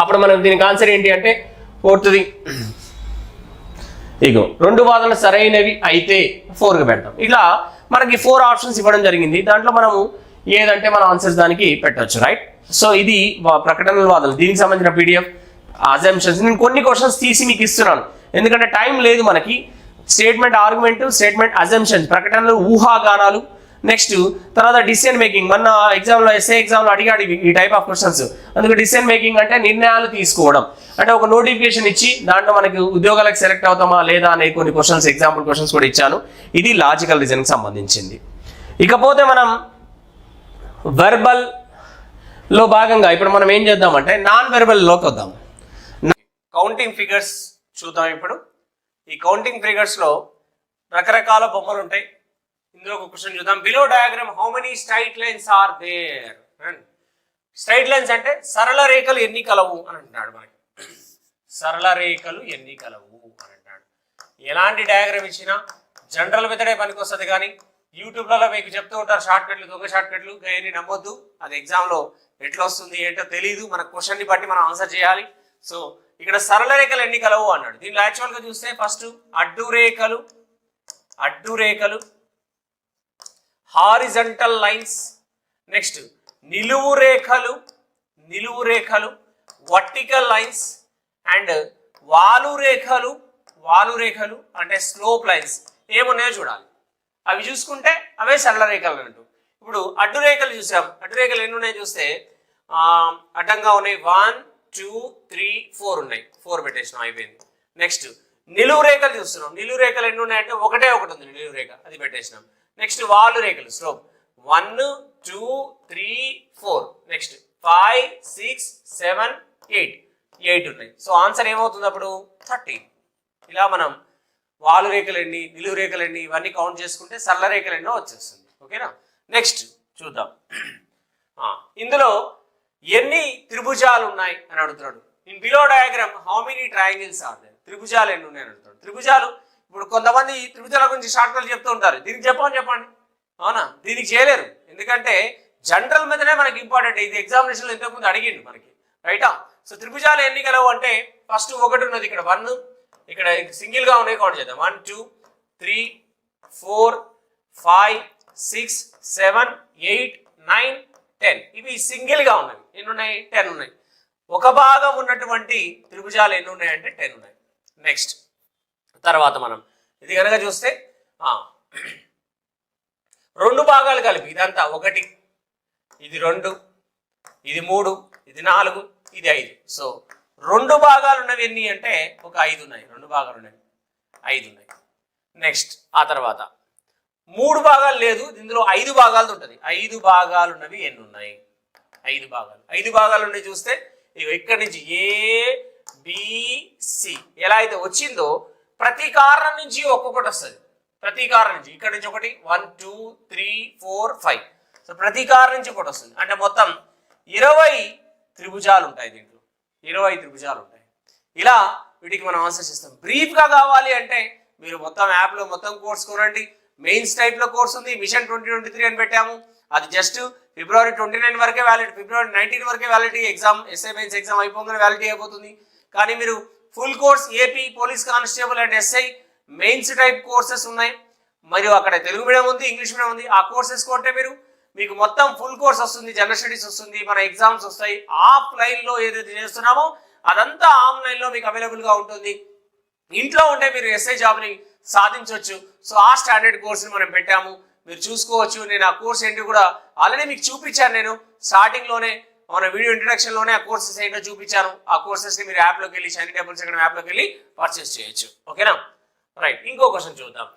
అప్పుడు మనం దీనికి ఆన్సర్ ఏంటి అంటే 4ది. ఇగో 2 వాదనలు సరైనవి అయితే 4గా పెడతాం. ఇలా మనకి 4 ఆప్షన్స్ ఇవ్వడం జరిగింది. దాంట్లో మనము ఏదంటే మన ఆన్సర్స్ దానికి పెట్టవచ్చు, రైట్? సో ఇది ప్రకటనల వాదనలు, దీనికి సంబంధించిన పీడిఎఫ్ అజంప్షన్స్. నేను కొన్ని క్వశ్చన్స్ తీసి మీకు ఇస్తున్నాను ఎందుకంటే టైం లేదు మనకి. స్టేట్మెంట్ ఆర్గ్యుమెంట్, స్టేట్మెంట్ అజంప్షన్స్, ప్రకటనలు, ఊహాగానాలు. నెక్స్ట్ తర్వాత డిసిజన్ మేకింగ్. మన ఎగ్జామ్లో ఎస్ఏ ఎగ్జామ్లో అడిగాడు ఈ టైప్ ఆఫ్ క్వశ్చన్స్. అందుకే డిసిజన్ మేకింగ్ అంటే నిర్ణయాలు తీసుకోవడం. అంటే ఒక నోటిఫికేషన్ ఇచ్చి దాంట్లో మనకి ఉద్యోగాలకు సెలెక్ట్ అవుతామా లేదా అనే కొన్ని క్వశ్చన్స్, ఎగ్జాంపుల్ క్వశ్చన్స్ కూడా ఇచ్చాను. ఇది లాజికల్ రీజన్కి సంబంధించింది. ఇకపోతే మనం వెర్బల్ లో భాగంగా ఇప్పుడు మనం ఏం చేద్దామంటే నాన్ వెర్బల్ లోకి వద్దాం. కౌంటింగ్ ఫిగర్స్ చూద్దాం. ఇప్పుడు ఈ కౌంటింగ్ ఫిగర్స్ లో రకరకాల బొమ్మలు ఉంటాయి. ఇందులో ఒక క్వశ్చన్ చూద్దాం. Below diagram how many straight lines are there? Straight lines అంటే సరళ రేఖలు ఎన్ని కలవు అని అంటున్నాడు మనకి. సరళ రేఖలు ఎన్ని కలవు అని అంటాడు. ఎలాంటి డయాగ్రామ్ ఇచ్చినా జనరల్ మెథడే పనికి వస్తుంది, కానీ యూట్యూబ్లలో మీకు చెప్తూ ఉంటారు షార్ట్ కట్లు, దొంగ షార్ట్ కట్లు, గయని నమ్మొద్దు. అది ఎగ్జామ్లో ఎట్లా వస్తుంది ఏంటో తెలియదు. మన క్వశ్చన్ని బట్టి మనం ఆన్సర్ చేయాలి. సో ఇక్కడ సరళ రేఖలు ఎన్ని కలవు అన్నాడు. దీనిలో యాక్చువల్గా చూస్తే ఫస్ట్ అడ్డు రేఖలు, హారిజంటల్ లైన్స్, నెక్స్ట్ నిలువు రేఖలు, వర్టికల్ లైన్స్ అండ్ వాలు రేఖలు అంటే స్లోప్ లైన్స్ ఏమున్నాయో చూడాలి. అవి చూసుకుంటే అవే సరళ రేఖలు అంటూ. ఇప్పుడు అడ్డు రేఖలు చూసాం. అడ్డు రేఖలు ఎన్ని ఉన్నాయో చూస్తే అడ్డంగా ఉన్నాయి 1 2 3 4 ఉన్నాయి. 4 పెట్టేసినాం, అయిపోయింది. నెక్స్ట్ నిలువు రేఖలు చూస్తున్నాం. నిలువు రేఖలు ఎన్ని ఉన్నాయంటే ఒకటి ఉంది నిలువు రేఖ, అది పెట్టేసినాం. నెక్స్ట్ వాలు రేఖలు స్లోప్ 1 2 3 4, నెక్స్ట్ 5 6 7 8 ఉన్నాయి. సో ఆన్సర్ ఏమవుతుంది అప్పుడు 13. ఇలా మనం వాలు రేఖలు ఎన్ని, నిలువు రేఖలు ఎన్ని, ఇవన్నీ కౌంట్ చేసుకుంటే సరళ రేఖలు ఎన్నో వచ్చేస్తుంది. ఓకేనా, నెక్స్ట్ చూద్దాం. ఇందులో ఎన్ని త్రిభుజాలు ఉన్నాయి అని అడుగుతున్నాడు. In below diagram how many triangles are there? త్రిభుజాలు ఎన్ని ఉన్నాయి అని అడుగుతాడు. త్రిభుజాలు ఇప్పుడు కొంతమంది త్రిభుజాల గురించి షార్ట్ కట్లు చెప్తూ ఉంటారు. దీనికి చెప్పండి, అవునా? దీనికి చేయలేరు, ఎందుకంటే జనరల్ మెథడే మనకి ఇంపార్టెంట్. ఇది ఎగ్జామినేషన్లో ఇంతకుముందు అడిగిండు మనకి, రైటా? సో త్రిభుజాలు ఎన్ని కలవు అంటే ఫస్ట్ 1 ఉన్నది, ఇక్కడ 1, ఇక్కడ సింగిల్ గా ఉన్నాయి, కౌంట్ చేద్దాం. 1 2 3 4 5 6 7 8 9 10. ఇవి సింగిల్ గా ఉన్నాయి. ఎన్ని ఉన్నాయి? 10 ఉన్నాయి. ఒక భాగం ఉన్నటువంటి త్రిభుజాలు ఎన్ని ఉన్నాయంటే 10 ఉన్నాయి. నెక్స్ట్ తర్వాత మనం ఇది కనుక చూస్తే 2 భాగాలు కలిపి ఇదంతా 1, ఇది 2, ఇది 3, ఇది 4, ఇది 5. సో 2 భాగాలు ఉన్నవి ఎన్ని అంటే ఒక 5 ఉన్నాయి. 2 భాగాలు ఉన్నవి 5 ఉన్నాయి. నెక్స్ట్ ఆ తర్వాత 3 భాగాలు లేదు, ఇందులో 5 భాగాలు ఉంటుంది. 5 భాగాలు ఉన్నవి ఎన్ని ఉన్నాయి? 5 భాగాలు ఉన్నాయి. చూస్తే ఇక్కడి నుంచి ABC ఎలా అయితే వచ్చిందో ప్రతి కారణం నుంచి ఒక్కొక్కటి వస్తుంది. ప్రతి కారణం నుంచి ఇక్కడ నుంచి ఒకటి 1 2 3 4 5. సో ప్రతి కారణం నుంచి ఒకటి వస్తుంది. అంటే మొత్తం 20 త్రిభుజాలు ఉంటాయి. దీంట్లో 20 త్రిభుజాలు ఉంటాయి. ఇలా వీటికి మనం ఆన్సర్స్ ఇస్తాం. బ్రీఫ్గా కావాలి అంటే మీరు మొత్తం యాప్లో మొత్తం కోర్స్ కొనండి. మెయిన్స్ టైప్లో కోర్స్ ఉంది, మిషన్ 2023 అని పెట్టాము. అది జస్ట్ ఫిబ్రవరి 29 వరకే వ్యాలిడ్, ఫిబ్రవరి 19 వరకే validity. Exam SI mains exam అయిపోగానే వ్యాలిడిటీ అయిపోతుంది. కానీ మీరు full course AP police constable and SI mains type courses ఉన్నాయి. మరియు అక్కడ తెలుగు మీడియం ఉంది, ఇంగ్లీష్ మీడియం ఉంది. ఆ కోర్సెస్ కొంటే మీకు మొత్తం ఫుల్ కోర్స్ వస్తుంది, జనరల్ స్టడీస్ వస్తుంది, మన ఎగ్జామ్స్ వస్తాయి. ఆఫ్లైన్లో ఏదైతే చేస్తున్నామో అదంతా ఆన్లైన్లో మీకు అవైలబుల్గా ఉంటుంది. ఇంట్లో ఉంటే మీరు ఎస్ఐ జాబ్ని సాధించవచ్చు. సో ఆ స్టాండర్డ్ కోర్స్ని మనం పెట్టాము, మీరు చూసుకోవచ్చు. నేను ఆ కోర్స్ ఏంటి కూడా ఆల్రెడీ మీకు చూపించాను. నేను స్టార్టింగ్లోనే మన వీడియో ఇంట్రడక్షన్ లోనే ఆ కోర్సెస్ ఏంటో చూపించాను. ఆ కోర్సెస్ ని మీరు యాప్ లోకి వెళ్ళి షైనీ టెంపుల్స్ అకాడమీ యాప్ లోకి వెళ్ళి పర్చేస్ చేయొచ్చు. ఓకేనా? రైట్, ఇంకో క్వశ్చన్ చూద్దాం.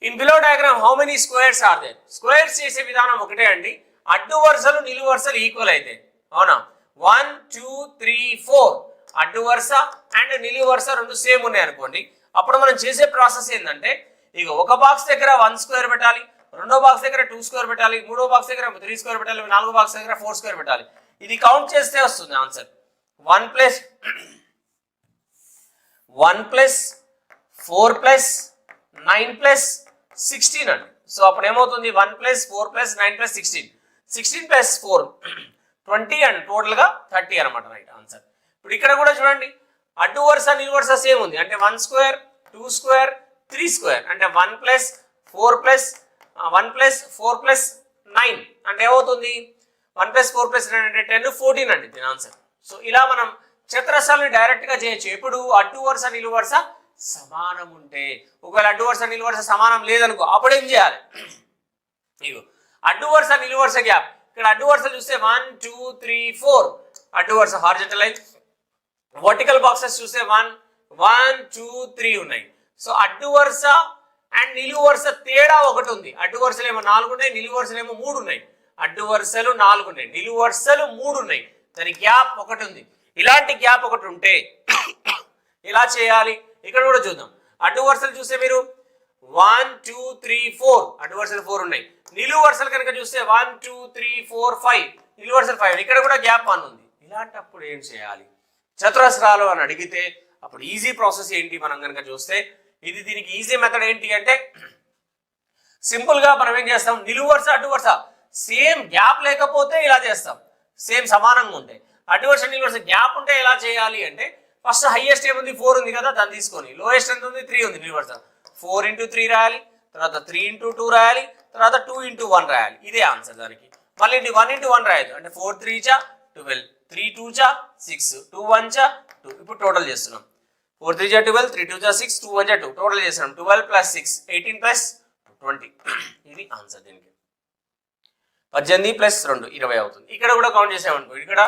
In below diagram how many squares are there? Squares చేసే విధానం ఒకటే అండి. అడ్డు వరుసలు నిలువు వరుసలు ఈక్వల్ అయితే, అవునా? 1 2 3 4 అడ్డు వరుస అండ్ నిలువు వరుస రెండు సేమ్ ఉన్నాయి అనుకోండి. అప్పుడు మనం చేసే ప్రాసెస్ ఏంటంటే, ఇక ఒక బాక్స్ దగ్గర 1 స్క్వేర్ పెట్టాలి, రెండో బాక్స్ దగ్గర 2 స్క్వేర్ పెట్టాలి, మూడో బాక్స్ దగ్గర 3 స్క్వేర్ పెట్టాలి, నాలుగో బాక్స్ దగ్గర 4 స్క్వేర్ పెట్టాలి. ఇది కౌంట్ చేస్తే వస్తుంది ఆన్సర్. 1 ప్లస్ 4 ప్లస్ 9 ప్లస్ 16 అండి. సో అప్పుడు ఏమవుతుంది? 1 plus 4 plus 9 plus 16 plus 4 20 and total గా 30 అనమాట. Right answer. ఇప్పుడు ఇక్కడ కూడా చూడండి, అడ్డు వరుస నిలువు వరుస సేమ్ ఉంది. అంటే 1 స్క్వేర్ 2 స్క్వేర్ 3 స్క్వేర్ అంటే 1 ప్లస్ 4 ప్లస్ 9 అంటే ఏమవుతుంది? 1 ప్లస్ 4 ప్లస్ 9 అంటే 10 14 అండి దీని ఆన్సర్. సో ఇలా మనం చతురస్రాలను డైరెక్ట్ గా చేయొచ్చు. ఎప్పుడు అడ్డు వరుస నిలువు వరుస సమానం ఉంటే. ఒకవేళ అడ్డు వరుస నిలువు వరుస సమానం లేదనుకో, అప్పుడు ఏం చేయాలి? ఇగో అడ్డు వరుస నిలువు వరుస గ్యాప్. ఇక్కడ అడ్డు వరుస చూస్తే 1 2 3 4 అడ్డు వరుస హారిజాంటల్ లైన్. వర్టికల్ బాక్సెస్ చూస్తే 1 1 2 3 ఉన్నాయి. సో అడ్డు వరుస అండ్ నిలువు వరుస తేడా ఒకటి ఉంది. అడ్డు వరుసలు ఏమో 4 ఉన్నాయి, నిలువు వరుసలు ఏమో 3 ఉన్నాయి. అడ్డు వరుసలు 4 ఉన్నాయి, నిలువు వరుసలు 3 ఉన్నాయి. దాని గ్యాప్ ఒకటి ఉంది. ఇలాంటి గ్యాప్ ఒకటి ఉంటే ఎలా చేయాలి? ఇక్కడ కూడా చూద్దాం. అడ్డు వరుసలు చూస్తే మీరు 1 2 3 4 అడ్డు వరుసలు 4 ఉన్నాయి. నిలువు వరుసలు కనుక చూస్తే 1 2 3 4 5 నిలువు వరుసలు 5. ఇక్కడ కూడా గ్యాప్ 1 ఉంది. ఇలాంటప్పుడు ఏం చేయాలి? చతురస్రాలు అని అడిగితే అప్పుడు ఈజీ ప్రాసెస్ ఏంటి మనం కనుక చూస్తే, దీనికి ఈజీ మెథడ్ ఏంటి అంటే, సింపుల్ గా మనం ఏం చేస్తాం? నిలువు వరుస అడ్డు వరుస సేమ్ గ్యాప్ లేకపోతే ఇలా చేస్తాం, సేమ్ సమానంగా ఉంటాయి. అడ్డు వరుస నిలువు వరుస గ్యాప్ ఉంటే ఎలా చేయాలి అంటే, ఫస్ట్ హైయెస్ట్ ఏముంది? 4 ఉంది కదా, దాన్ని తీసుకొని లోయెస్ట్ ఎంత ఉంది? 3 ఉంది. నిలువు వరుస 4 into 3 రాయాలి, తర్వాత 3 into 2 రాయాలి, తర్వాత 2 into 1 రాయాలి. ఇదే ఆన్సర్ దానికి. మళ్ళీ 1 into 1 రాయదు. అంటే 4 3 చా 12, 3 2 చా 6, 2 1 చా 2. ఇప్పుడు టోటల్ చేస్తున్నాం. 4 3 చా 12, 3 2 చా 6, 2 1 చా 2. టోటల్ చేస్తున్నాం. 12 plus 6 18 plus 20. ఇది ఆన్సర్ దీనికి. 18 plus 2 20 అవుతుంది. ఇక్కడ కూడా కౌంట్ చేసామనుకో, ఇక్కడ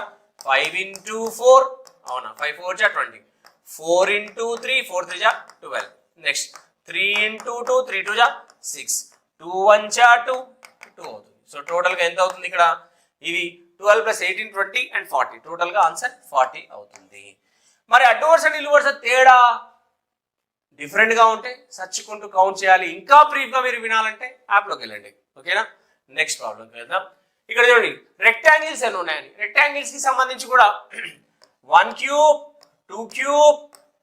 5 into 4 అవునా, 5 4 చా 20, 4 into 3 4 3 చా 12. నెక్స్ట్ 3 into 2 3 2 చా 6, 2 1 చా 2 2 అవుతుంది. సో టోటల్ గా ఎంత అవుతుంది? ఇక్కడ ఇది 12 plus 18 20 and 40. టోటల్ గా ఆన్సర్ 40 అవుతుంది. మరి అడ్డు వరుస నిలువు వరుస తేడా డిఫరెంట్ గా ఉంటే సచ్చుకుంటూ కౌంట్ చేయాలి. ఇంకా బ్రీఫ్ గా మీరు వినాలంటే యాప్ లోకి వెళ్ళండి. ఓకేనా? నెక్స్ట్ ప్రాబ్లం వెళ్దాం. ఇక్కడ చూడండి, రెక్టాంగిల్స్ ఎన్ని ఉన్నాయని. రెక్టాంగిల్స్ కి సంబంధించి కూడా 1 క్యూబ్ 2 క్యూబ్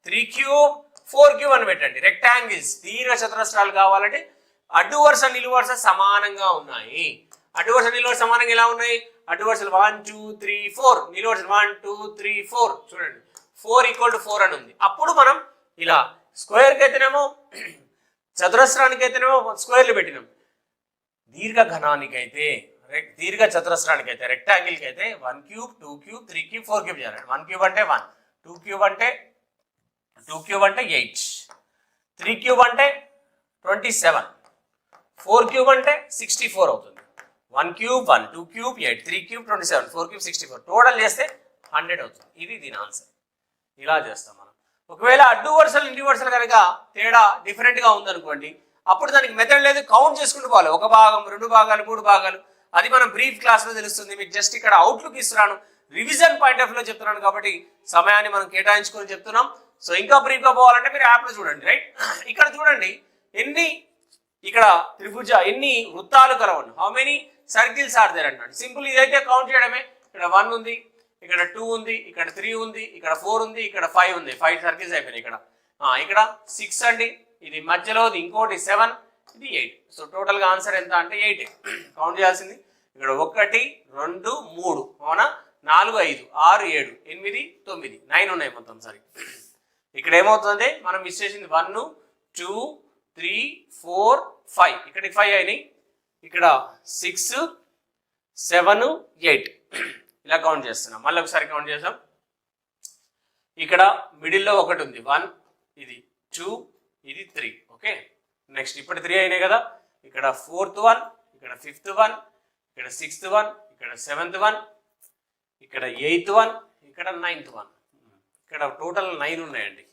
3 క్యూబ్ 4 క్యూబ్ అని పెట్టండి. రెక్టాంగిల్స్ దీర్ఘ చతురస్రాలు కావాలంటే అడ్డు వరుస నిలువు వరుస సమానంగా ఉన్నాయి. అడ్డు వరుస నిలువు వరుస సమానంగా ఎలా ఉన్నాయి? అడ్డు వరుసలు 1 2 3 4, నిలువు వరుసలు 1 2 3 4. చూడండి 4 = 4 అని ఉంది. అప్పుడు మనం ఇలా స్క్వేర్కి అయితేనేమో చతురస్రానికి అయితేనేమో స్క్వేర్లు పెట్టినాం. దీర్ఘ ఘనానికైతే దీర్ఘ చతురస్రానికి అయితే రెక్టాంగిల్కి అయితే 1 క్యూబ్ 2 క్యూబ్ 3 క్యూబ్ 4 క్యూబ్ చేయాలి. 1 క్యూబ్ అంటే 1, 2 క్యూబ్ అంటే 8, 3 క్యూబ్ అంటే 27, 4 క్యూబ్ అంటే 64 అవుతుంది. 1 cube 1, 2 cube 8, 3 cube 27, 4 cube 64. Total చేస్తే 100 అవుతుంది. ఇది దీని ఆన్సర్. ఇలా చేస్తాం మనం. ఒకవేళ అడ్డు వరుసలు నిలువు వరుసలు కనుక తేడా డిఫరెంట్ గా ఉందనుకోండి, అప్పుడు దానికి మెథడ్ లేదు, కౌంట్ చేసుకుంటూ పోవాలి. 1 భాగం 2 భాగాలు 3 భాగాలు. అది మనం బ్రీఫ్ క్లాస్ లో తెలుస్తుంది. మీకు జస్ట్ ఇక్కడ అవుట్లుక్ ఇస్తున్నాను, రివిజన్ పాయింట్ ఆఫ్ లో చెప్తున్నాను కాబట్టి సమయాన్ని మనం కేటాయించుకొని చెప్తున్నాం. సో ఇంకా బ్రీఫ్ గా పోవాలంటే మీరు యాప్ లో చూడండి. రైట్, ఇక్కడ చూడండి ఇక్కడ ఎన్ని వృత్తాలు కలవండి. How many circles are there అంటాడు. సింపుల్, ఇదైతే కౌంట్ చేయడమే. ఇక్కడ 1 ఉంది, ఇక్కడ 2 ఉంది, ఇక్కడ 3 ఉంది, ఇక్కడ 4 ఉంది, ఇక్కడ 5 ఉంది. 5 సర్కిల్స్ అయిపోయినాయి. ఇక్కడ 6 అండి, ఇది మధ్యలో ఇంకోటి 7, ఇది 8. సో టోటల్ గా ఆన్సర్ ఎంత అంటే 8 కౌంట్ చేయాల్సింది. ఇక్కడ 1 2 3 అవునా, 4 5 6 7 8 9 9 ఉన్నాయి మొత్తం. సరే, ఇక్కడ ఏమవుతుంది? మనం మిస్ చేసింది 1 2 3 4 5. ఇక్కడికి 5 అయినాయి. ఇక్కడ 6 7 8 ఇలా కౌంట్ చేస్తున్నాం. మళ్ళీ ఒకసారి కౌంట్ చేద్దాం. ఇక్కడ మిడిల్లో 1 ఉంది, 1, ఇది 2, ఇది 3. ఓకే, నెక్స్ట్ ఇప్పుడు 3 అయినాయి కదా. ఇక్కడ 4th 1, ఇక్కడ 5th 1, ఇక్కడ 6th 1, ఇక్కడ 7th 1, ఇక్కడ 8th వన్, ఇక్కడ 9th వన్. ఇక్కడ టోటల్ 9 ఉన్నాయండి.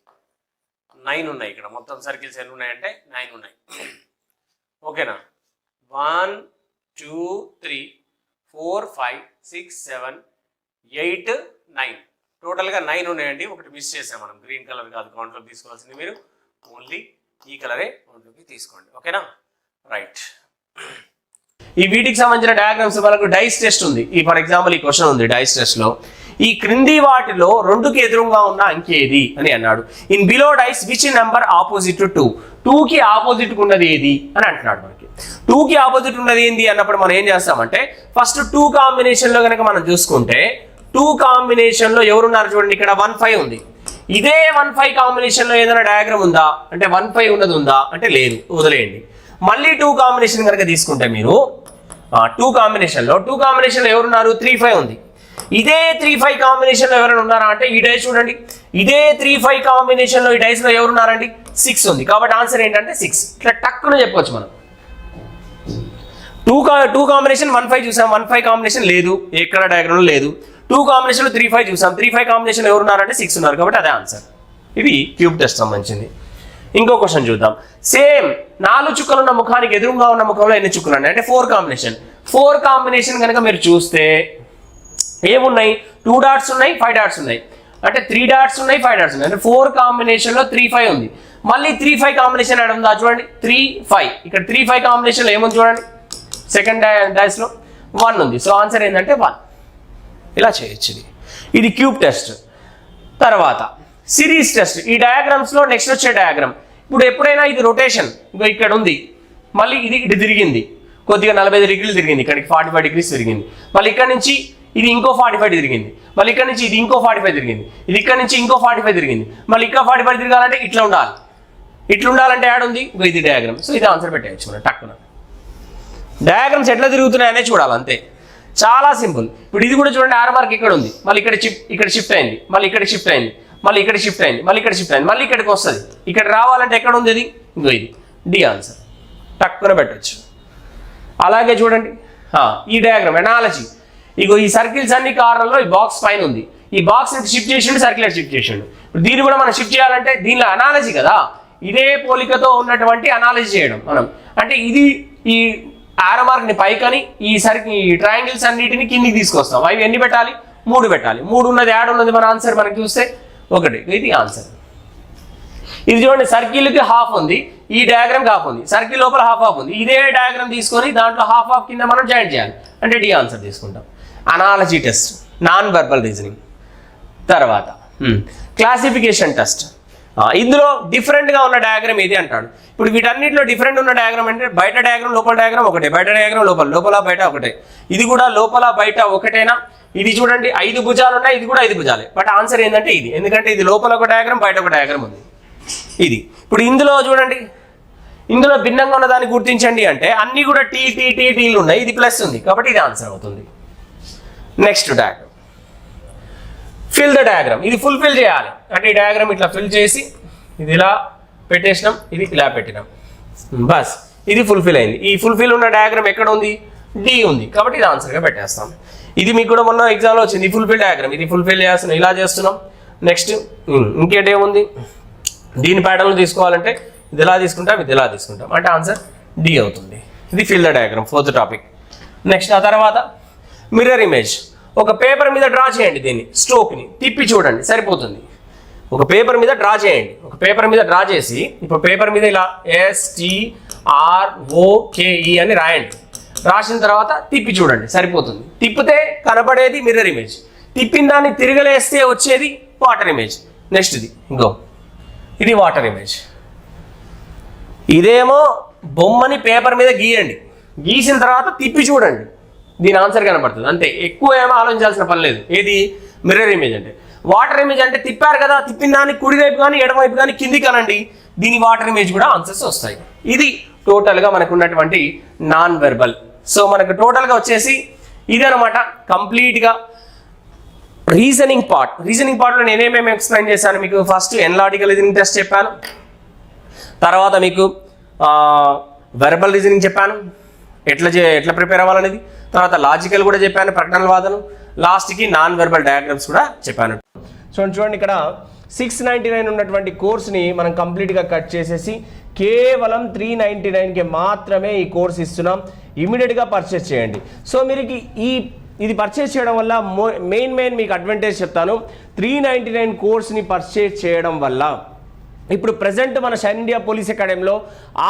9 ఉన్నాయి ఇక్కడ. మొత్తం సర్కిల్స్ ఎన్ని ఉన్నాయంటే 9 ఉన్నాయి. ఓకేనా? 1 2 3 4 5 6 7 8 9 టోటల్గా 9 ఉన్నాయండి. ఒకటి మిస్ చేసాం మనం. గ్రీన్ కలర్ కాదు కౌంట్లోకి తీసుకోవాల్సింది మీరు. ఓన్లీ ఈ కలరే కౌంట్లోకి తీసుకోండి. ఓకేనా? రైట్. ఈ వీటికి సంబంధించిన డయాగ్రామ్స్ మనకు డైస్ టెస్ట్ ఉంది. ఈ ఫర్ ఎగ్జాంపుల్ ఈ క్వశ్చన్ ఉంది డైస్ టెస్ట్ లో. ఈ క్రింది వాటిలో 2కి ఎదురుగా ఉన్న అంకె ఏది అని అన్నాడు. In below dice which number opposite to 2? 2కి ఆపోజిట్ ఉన్నది ఏది అని అంటున్నాడు మనకి. 2కి ఆపోజిట్ ఉన్నది ఏంది అన్నప్పుడు మనం ఏం చేస్తామంటే ఫస్ట్ 2 కాంబినేషన్ లో కనుక మనం చూసుకుంటే 2 కాంబినేషన్ లో ఎవరున్నారు చూడండి. ఇక్కడ 1 5 ఉంది. ఇదే 1 5 కాంబినేషన్ లో ఏదైనా డయాగ్రామ్ ఉందా అంటే 1 5 ఉన్నది ఉందా అంటే లేదు, వదిలేయండి. మళ్ళీ 2 కాంబినేషన్ కనుక తీసుకుంటే మీరు 2 కాంబినేషన్ లో ఎవరున్నారు? 3 5 ఉంది. ఇదే 3 5 కాంబినేషన్ లో ఎవరైనా ఉన్నారా అంటే ఈ డైస్ చూడండి. ఇదే 3 5 కాంబినేషన్ లో ఈ డైస్ లో ఎవరున్నారండి? 6 ఉంది. కాబట్టి ఆన్సర్ ఏంటంటే 6. ఇట్లా టక్కున చెప్పొచ్చు మనం. 2 కాంబినేషన్ 1 5 చూసాం. 1 5 కాంబినేషన్ లేదు, ఎక్కడ డయాగ్రామ్ లేదు. 2 కాంబినేషన్ లో 3 5 చూసాం. 3 5 కాంబినేషన్ లో ఎవరున్నారంటే 6 ఉన్నారు. కాబట్టి అదే ఆన్సర్. ఇది క్యూబ్ టెస్ట్ సంబంధించింది. ఇంకో క్వశ్చన్ చూద్దాం. సేమ్ 4 చుక్కలు ఉన్న ముఖానికి ఎదురుగా ఉన్న ముఖంలో ఎన్ని చుక్కలు ఉన్నాయి అంటే 4 కాంబినేషన్. 4 కాంబినేషన్ కనుక మీరు చూస్తే ఏమున్నాయి? 2 డాట్స్ ఉన్నాయి, 5 డాట్స్ ఉన్నాయి. అంటే 3 డాట్స్ ఉన్నాయి, 5 డాట్స్ ఉన్నాయి. అంటే 4 కాంబినేషన్ లో 3 5 ఉంది. మళ్ళీ 3 5 కాంబినేషన్ ఏడ ఉందా చూడండి. 3 5 ఇక్కడ 3 5 కాంబినేషన్ లో ఏముంది చూడండి. సెకండ్ డాష్ లో 1 ఉంది. సో ఆన్సర్ ఏంటంటే 1. ఇలా చేయొచ్చు. ఇది క్యూబ్ టెస్ట్. తర్వాత సిరీస్ టెస్ట్. ఈ డయాగ్రామ్స్ లో నెక్స్ట్ వచ్చే డయాగ్రామ్. ఇప్పుడు ఎప్పుడైనా ఇది రొటేషన్ ఇక్కడ ఉంది, మళ్ళీ ఇది ఇటు తిరిగింది, కొద్దిగా 45 డిగ్రీలు తిరిగింది, ఇక్కడికి 45 డిగ్రీస్ తిరిగింది. మళ్ళీ ఇక్కడ నుంచి ఇది ఇంకో 45 తిరిగింది, మళ్ళీ ఇక్కడ నుంచి ఇది ఇంకో 45 తిరిగింది, ఇది ఇక్కడ నుంచి ఇంకో 45 తిరిగింది, మళ్ళీ ఇంకా 45 తిరగాలంటే ఇట్లా ఉండాలి. ఇట్లా ఉండాలంటే యాడ్ ఉంది ఇది డయాగ్రామ్. సో ఇది ఆన్సర్ పెట్టేయచ్చు మనం టక్కున. డయాగ్రామ్స్ ఎట్లా తిరుగుతున్నాయనే చూడాలి అంతే. చాలా సింపుల్. ఇప్పుడు ఇది కూడా చూడండి. ఆర్ మార్క్ ఇక్కడ ఉంది, మళ్ళీ ఇక్కడ షిఫ్ట్ అయింది, మళ్ళీ ఇక్కడ షిఫ్ట్ అయింది, మళ్ళీ ఇక్కడ షిఫ్ట్ అయింది, మళ్ళీ ఇక్కడ షిఫ్ట్ అయింది, మళ్ళీ ఇక్కడికి వస్తుంది. ఇక్కడ రావాలంటే ఎక్కడ ఉంది ఇది? ఇంకో ఇది డి ఆన్సర్. టక్కున పెట్టచ్చు. అలాగే చూడండి ఈ డయాగ్రామ్ ఎనాలజీ. ఇగో ఈ సర్కిల్స్ అన్ని కార్నర్లో ఈ బాక్స్ పైన ఉంది. ఈ బాక్స్ షిఫ్ట్ చేసిండు, సర్కిల్ షిఫ్ట్ చేసిండు. ఇప్పుడు దీన్ని కూడా మనం షిఫ్ట్ చేయాలంటే దీనిలో అనాలజీ కదా, ఇదే పోలికతో ఉన్నటువంటి అనాలజీ చేయడం మనం. అంటే ఇది ఈ ఆరో మార్క్ని పైకని ఈ ట్రయాంగిల్స్ అన్నిటిని కిందికి తీసుకొస్తాం. అవి ఎన్ని పెట్టాలి? 3 పెట్టాలి. 3 ఉన్నది యాడ్ ఉన్నది మన ఆన్సర్ మనకి చూస్తే 1. ఇది ఆన్సర్. ఇది చూడండి. సర్కిల్కి హాఫ్ ఉంది, ఈ డయాగ్రామ్కి హాఫ్ ఉంది, సర్కిల్ లోపల హాఫ్ ఉంది. ఇదే డయాగ్రామ్ తీసుకొని దాంట్లో హాఫ్ కింద మనం జాయిన్ చేయాలి అంటే డి ఆన్సర్ తీసుకుంటాం. Analogy test, non verbal reasoning. తర్వాత క్లాసిఫికేషన్ టెస్ట్. ఇందులో డిఫరెంట్గా ఉన్న డయాగ్రామ్ ఏది అంటాడు. ఇప్పుడు వీటన్నిటిలో డిఫరెంట్ ఉన్న డయాగ్రామ్ అంటే బయట డయాగ్రామ్ లోపల డయాగ్రామ్ ఒకటే, బయట డయాగ్రామ్ లోపల బయట ఒకటే. ఇది కూడా లోపల బయట ఒకటేనా? ఇది చూడండి 5 భుజాలు ఉన్నాయి, ఇది కూడా 5 భుజాలే. బట్ ఆన్సర్ ఏంటంటే ఇది, ఎందుకంటే ఇది లోపల ఒక డయాగ్రామ్ బయట ఒక డయాగ్రామ్ ఉంది. ఇది ఇప్పుడు ఇందులో చూడండి, ఇందులో భిన్నంగా ఉన్న దాన్ని గుర్తించండి అంటే అన్ని కూడా టీలు ఉన్నాయి, ఇది ప్లస్ ఉంది కాబట్టి ఇది ఆన్సర్ అవుతుంది. Next diagram fill the diagram. ఇది ఫుల్ఫిల్ చేయాలి అంటే ఈ డయాగ్రామ్ ఇట్లా ఫిల్ చేసి ఇది ఇలా పెట్టేసినాం, ఇది ఇలా పెట్టినాం, బస్ ఇది ఫుల్ఫిల్ అయింది. ఈ ఫుల్ఫిల్ ఉన్న డయాగ్రామ్ ఎక్కడ ఉంది? డి ఉంది కాబట్టి ఇది ఆన్సర్గా పెట్టేస్తాం. ఇది మీకు కూడా మొన్న ఎగ్జామ్లో వచ్చింది. ఫుల్ఫిల్ డయాగ్రామ్, ఇది ఫుల్ఫిల్ చేస్తున్నాం, ఇలా చేస్తున్నాం. నెక్స్ట్ ఇంకేటేముంది? దీని ప్యాటర్న్లో తీసుకోవాలంటే ఇది ఎలా తీసుకుంటాం, ఇది ఎలా తీసుకుంటాం అంటే ఆన్సర్ డి అవుతుంది. ఇది fill the diagram, 4th topic. Next ఆ తర్వాత మిర్రర్ ఇమేజ్. ఒక పేపర్ మీద డ్రా చేయండి, దీన్ని స్ట్రోక్ని తిప్పి చూడండి సరిపోతుంది. ఒక పేపర్ మీద డ్రా చేయండి. ఒక పేపర్ మీద డ్రా చేసి ఇప్పుడు పేపర్ మీద ఇలా STROKE అని రాయండి. రాసిన తర్వాత తిప్పి చూడండి సరిపోతుంది. తిప్పితే కనపడేది మిర్రర్ ఇమేజ్, తిప్పిన దాన్ని తిరగలేస్తే వచ్చేది వాటర్ ఇమేజ్. నెక్స్ట్ ఇది వాటర్ ఇమేజ్. ఇదేమో బొమ్మని పేపర్ మీద గీయండి, గీసిన తర్వాత తిప్పి చూడండి, దీని ఆన్సర్ కనపడుతుంది అంతే. ఎక్కువ ఏమో ఆలోచించాల్సిన పని లేదు. ఏది మిర్రర్ ఇమేజ్ అంటే. వాటర్ ఇమేజ్ అంటే తిప్పారు కదా, తిప్పిన దాన్ని కుడివైపు కానీ ఎడమవైపు కానీ కిందికి అనండి, దీని వాటర్ ఇమేజ్ కూడా ఆన్సర్స్ వస్తాయి. ఇది టోటల్గా మనకు ఉన్నటువంటి నాన్ వెర్బల్. సో మనకు టోటల్గా వచ్చేసి ఇదనమాట కంప్లీట్గా రీజనింగ్ పార్ట్. రీజనింగ్ పార్ట్లో నేనేమేమి ఎక్స్ప్లెయిన్ చేశాను మీకు? ఫస్ట్ ఎనలాజికల్ రీజనింగ్ టెస్ట్ చెప్పాను, తర్వాత మీకు వెర్బల్ రీజనింగ్ చెప్పాను, ఎట్లా ప్రిపేర్ అవ్వాలనేది, తర్వాత లాజికల్ కూడా చెప్పాను, ప్రకటనల వాదన, లాస్ట్కి నాన్ వెర్బల్ డయాగ్రామ్స్ కూడా చెప్పాను. చూడండి ఇక్కడ 699 ఉన్నటువంటి కోర్స్ని మనం కంప్లీట్గా కట్ చేసేసి కేవలం 399కి మాత్రమే ఈ కోర్స్ ఇస్తున్నాం. ఇమీడియట్గా పర్చేస్ చేయండి. సో మీరు ఇది పర్చేస్ చేయడం వల్ల మెయిన్ మీకు అడ్వాంటేజ్ చెప్తాను. 399 కోర్స్ని పర్చేస్ చేయడం వల్ల ఇప్పుడు ప్రజెంట్ మన షైన్ ఇండియా పోలీస్ అకాడమీలో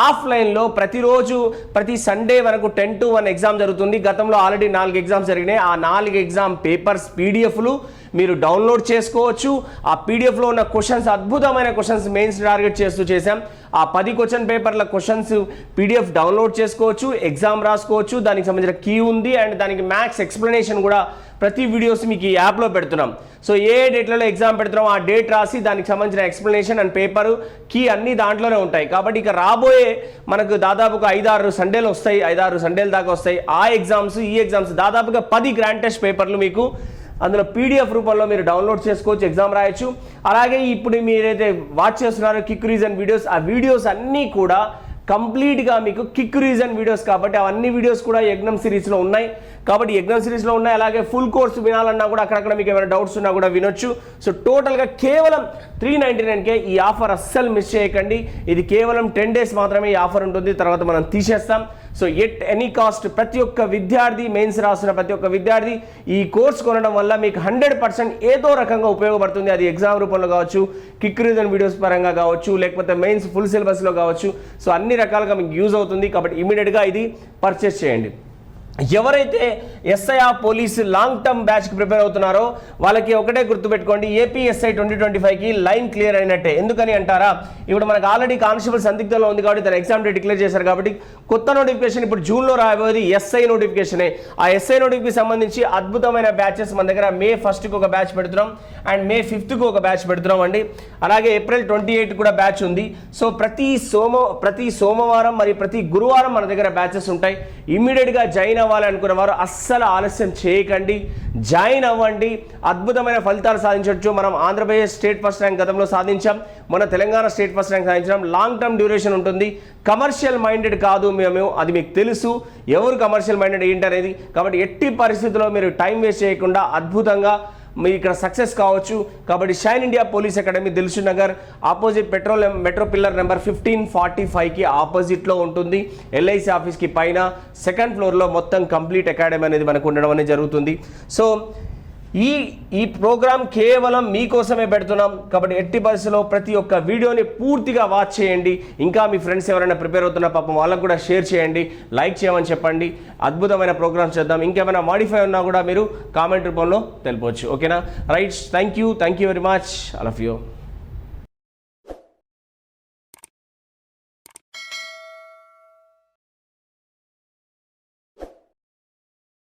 ఆఫ్లైన్లో ప్రతిరోజు ప్రతి సండే వరకు 10 to 1 ఎగ్జామ్ జరుగుతుంది. గతంలో ఆల్రెడీ 4 ఎగ్జామ్స్ జరిగినాయి. ఆ 4 ఎగ్జామ్ పేపర్స్ పీడిఎఫ్లు మీరు డౌన్లోడ్ చేసుకోవచ్చు. ఆ పీడిఎఫ్లో ఉన్న క్వశ్చన్స్, అద్భుతమైన క్వశ్చన్స్ మెయిన్స్ టార్గెట్ చేసాం. ఆ 10 క్వశ్చన్ పేపర్ల క్వశ్చన్స్ పీడిఎఫ్ డౌన్లోడ్ చేసుకోవచ్చు, ఎగ్జామ్ రాసుకోవచ్చు. దానికి సంబంధించిన కీ ఉంది అండ్ దానికి మ్యాథ్స్ ఎక్స్ప్లెనేషన్ కూడా ప్రతి వీడియోస్ మీకు ఈ యాప్లో పెడుతున్నాం. సో ఏ డేట్లలో ఎగ్జామ్ పెడుతున్నాం ఆ డేట్ రాసి దానికి సంబంధించిన ఎక్స్ప్లెనేషన్ అండ్ పేపరు కీ అన్నీ దాంట్లోనే ఉంటాయి. కాబట్టి ఇక రాబోయే మనకు దాదాపుగా 5-6 సండేలు వస్తాయి, 5-6 సండేల దాకా వస్తాయి. ఆ ఎగ్జామ్స్ ఈ ఎగ్జామ్స్ దాదాపుగా 10 గ్రాండ్ టెస్ట్ పేపర్లు మీకు అందులో పీడిఎఫ్ రూపంలో మీరు డౌన్లోడ్ చేసుకోవచ్చు, ఎగ్జామ్ రాయొచ్చు. అలాగే ఇప్పుడు మీరైతే వాచ్ చేస్తున్నారో కిక్ రీజన్ వీడియోస్, ఆ వీడియోస్ అన్నీ కూడా కంప్లీట్గా మీకు కిక్ రీజన్ వీడియోస్ కాబట్టి అవన్నీ వీడియోస్ కూడా ఎగ్జామ్ సిరీస్లో ఉన్నాయి. కాబట్టి ఎగ్జామ్ సిరీస్లో ఉన్నాయి. అలాగే ఫుల్ కోర్స్ వినాలన్నా కూడా అక్కడక్కడ మీకు ఏమైనా డౌట్స్ ఉన్నా కూడా వినొచ్చు. సో టోటల్గా కేవలం 399కే ఈ ఆఫర్ అస్సలు మిస్ చేయకండి. ఇది కేవలం 10 days మాత్రమే ఈ ఆఫర్ ఉంటుంది, తర్వాత మనం తీసేస్తాం. సో ఎట్ ఎనీ కాస్ట్ ప్రతి ఒక్క విద్యార్థి, మెయిన్స్ రాస్తున్న ప్రతి ఒక్క విద్యార్థి ఈ కోర్స్ కొనడం వల్ల మీకు 100% ఏదో రకంగా ఉపయోగపడుతుంది. అది ఎగ్జామ్ రూపంలో కావచ్చు, కిక్ రీజన్ వీడియోస్ పరంగా కావచ్చు, లేకపోతే మెయిన్స్ ఫుల్ సిలబస్లో కావచ్చు. సో అన్ని రకాలుగా మీకు యూజ్ అవుతుంది. కాబట్టి ఇమీడియట్గా ఇది పర్చేస్ చేయండి. ఎవరైతే ఎస్ఐఆర్ పోలీస్ లాంగ్ టర్మ్ బ్యాచ్కి ప్రిపేర్ అవుతున్నారో వాళ్ళకి ఒకటే గుర్తుపెట్టుకోండి, ఏపీఎస్ఐ 2025కి లైన్ క్లియర్ అయినట్టే. ఎందుకని అంటారా, ఇప్పుడు మనకు ఆల్రెడీ కానిస్టేబుల్ సందిగ్ధంలో ఉంది కాబట్టి తన ఎగ్జామ్ డేట్ డిక్లేర్ చేశారు. కాబట్టి కొత్త నోటిఫికేషన్ ఇప్పుడు జూన్లో రాబోయేది ఎస్ఐ నోటిఫికేషనే. ఆ ఎస్ఐ నోటిఫికేషన్ సంబంధించి అద్భుతమైన బ్యాచెస్ మన దగ్గర May 1st ఒక బ్యాచ్ పెడుతున్నాం అండ్ May 5th ఒక బ్యాచ్ పెడుతున్నాం అండి. అలాగే April 28 కూడా బ్యాచ్ ఉంది. సో ప్రతి సోమవారం మరియు ప్రతి గురువారం మన దగ్గర బ్యాచెస్ ఉంటాయి. ఇమ్మీడియట్గా జాయిన్ అవ్వాలనుకున్న వారు అస్సలు ఆలస్యం చేయకండి, జాయిన్ అవ్వండి. అద్భుతమైన ఫలితాలు సాధించవచ్చు. మనం ఆంధ్రప్రదేశ్ స్టేట్ ఫస్ట్ ర్యాంక్ గతంలో సాధించాం, మన తెలంగాణ స్టేట్ ఫస్ట్ ర్యాంక్ సాధించాం. లాంగ్ టర్మ్ డ్యూరేషన్ ఉంటుంది. కమర్షియల్ మైండెడ్ కాదు మేము, అది మీకు తెలుసు ఎవరు కమర్షియల్ మైండెడ్ ఏంటి అనేది. కాబట్టి ఎట్టి పరిస్థితుల్లో మీరు టైం వేస్ట్ చేయకుండా అద్భుతంగా మీరు ఇక్కడ సక్సెస్ కావచ్చు. కాబట్టి shine India police academy Dilsukh Nagar opposite metro pillar number 1545కి ఆపోజిట్లో ఉంటుంది. ఎల్ఐసి ఆఫీస్కి పైన 2nd ఫ్లోర్లో మొత్తం కంప్లీట్ అకాడమీ అనేది మనకు ఉండడం అనేది జరుగుతుంది. సో ఈ ప్రోగ్రామ్ కేవలం మీకోసమే పెడుతున్నాం. కాబట్టి ఎట్టి పరిస్థితుల్లో ప్రతి ఒక్క వీడియోని పూర్తిగా వాచ్ చేయండి. ఇంకా మీ ఫ్రెండ్స్ ఎవరైనా ప్రిపేర్ అవుతున్న పాపం వాళ్ళకు కూడా షేర్ చేయండి, లైక్ చేయమని చెప్పండి. అద్భుతమైన ప్రోగ్రామ్స్ చేద్దాం. ఇంకేమైనా మాడిఫై ఉన్నా కూడా మీరు కామెంట్ రూపంలో తెలుపవచ్చు. ఓకేనా? Right, thank you very much, all of you.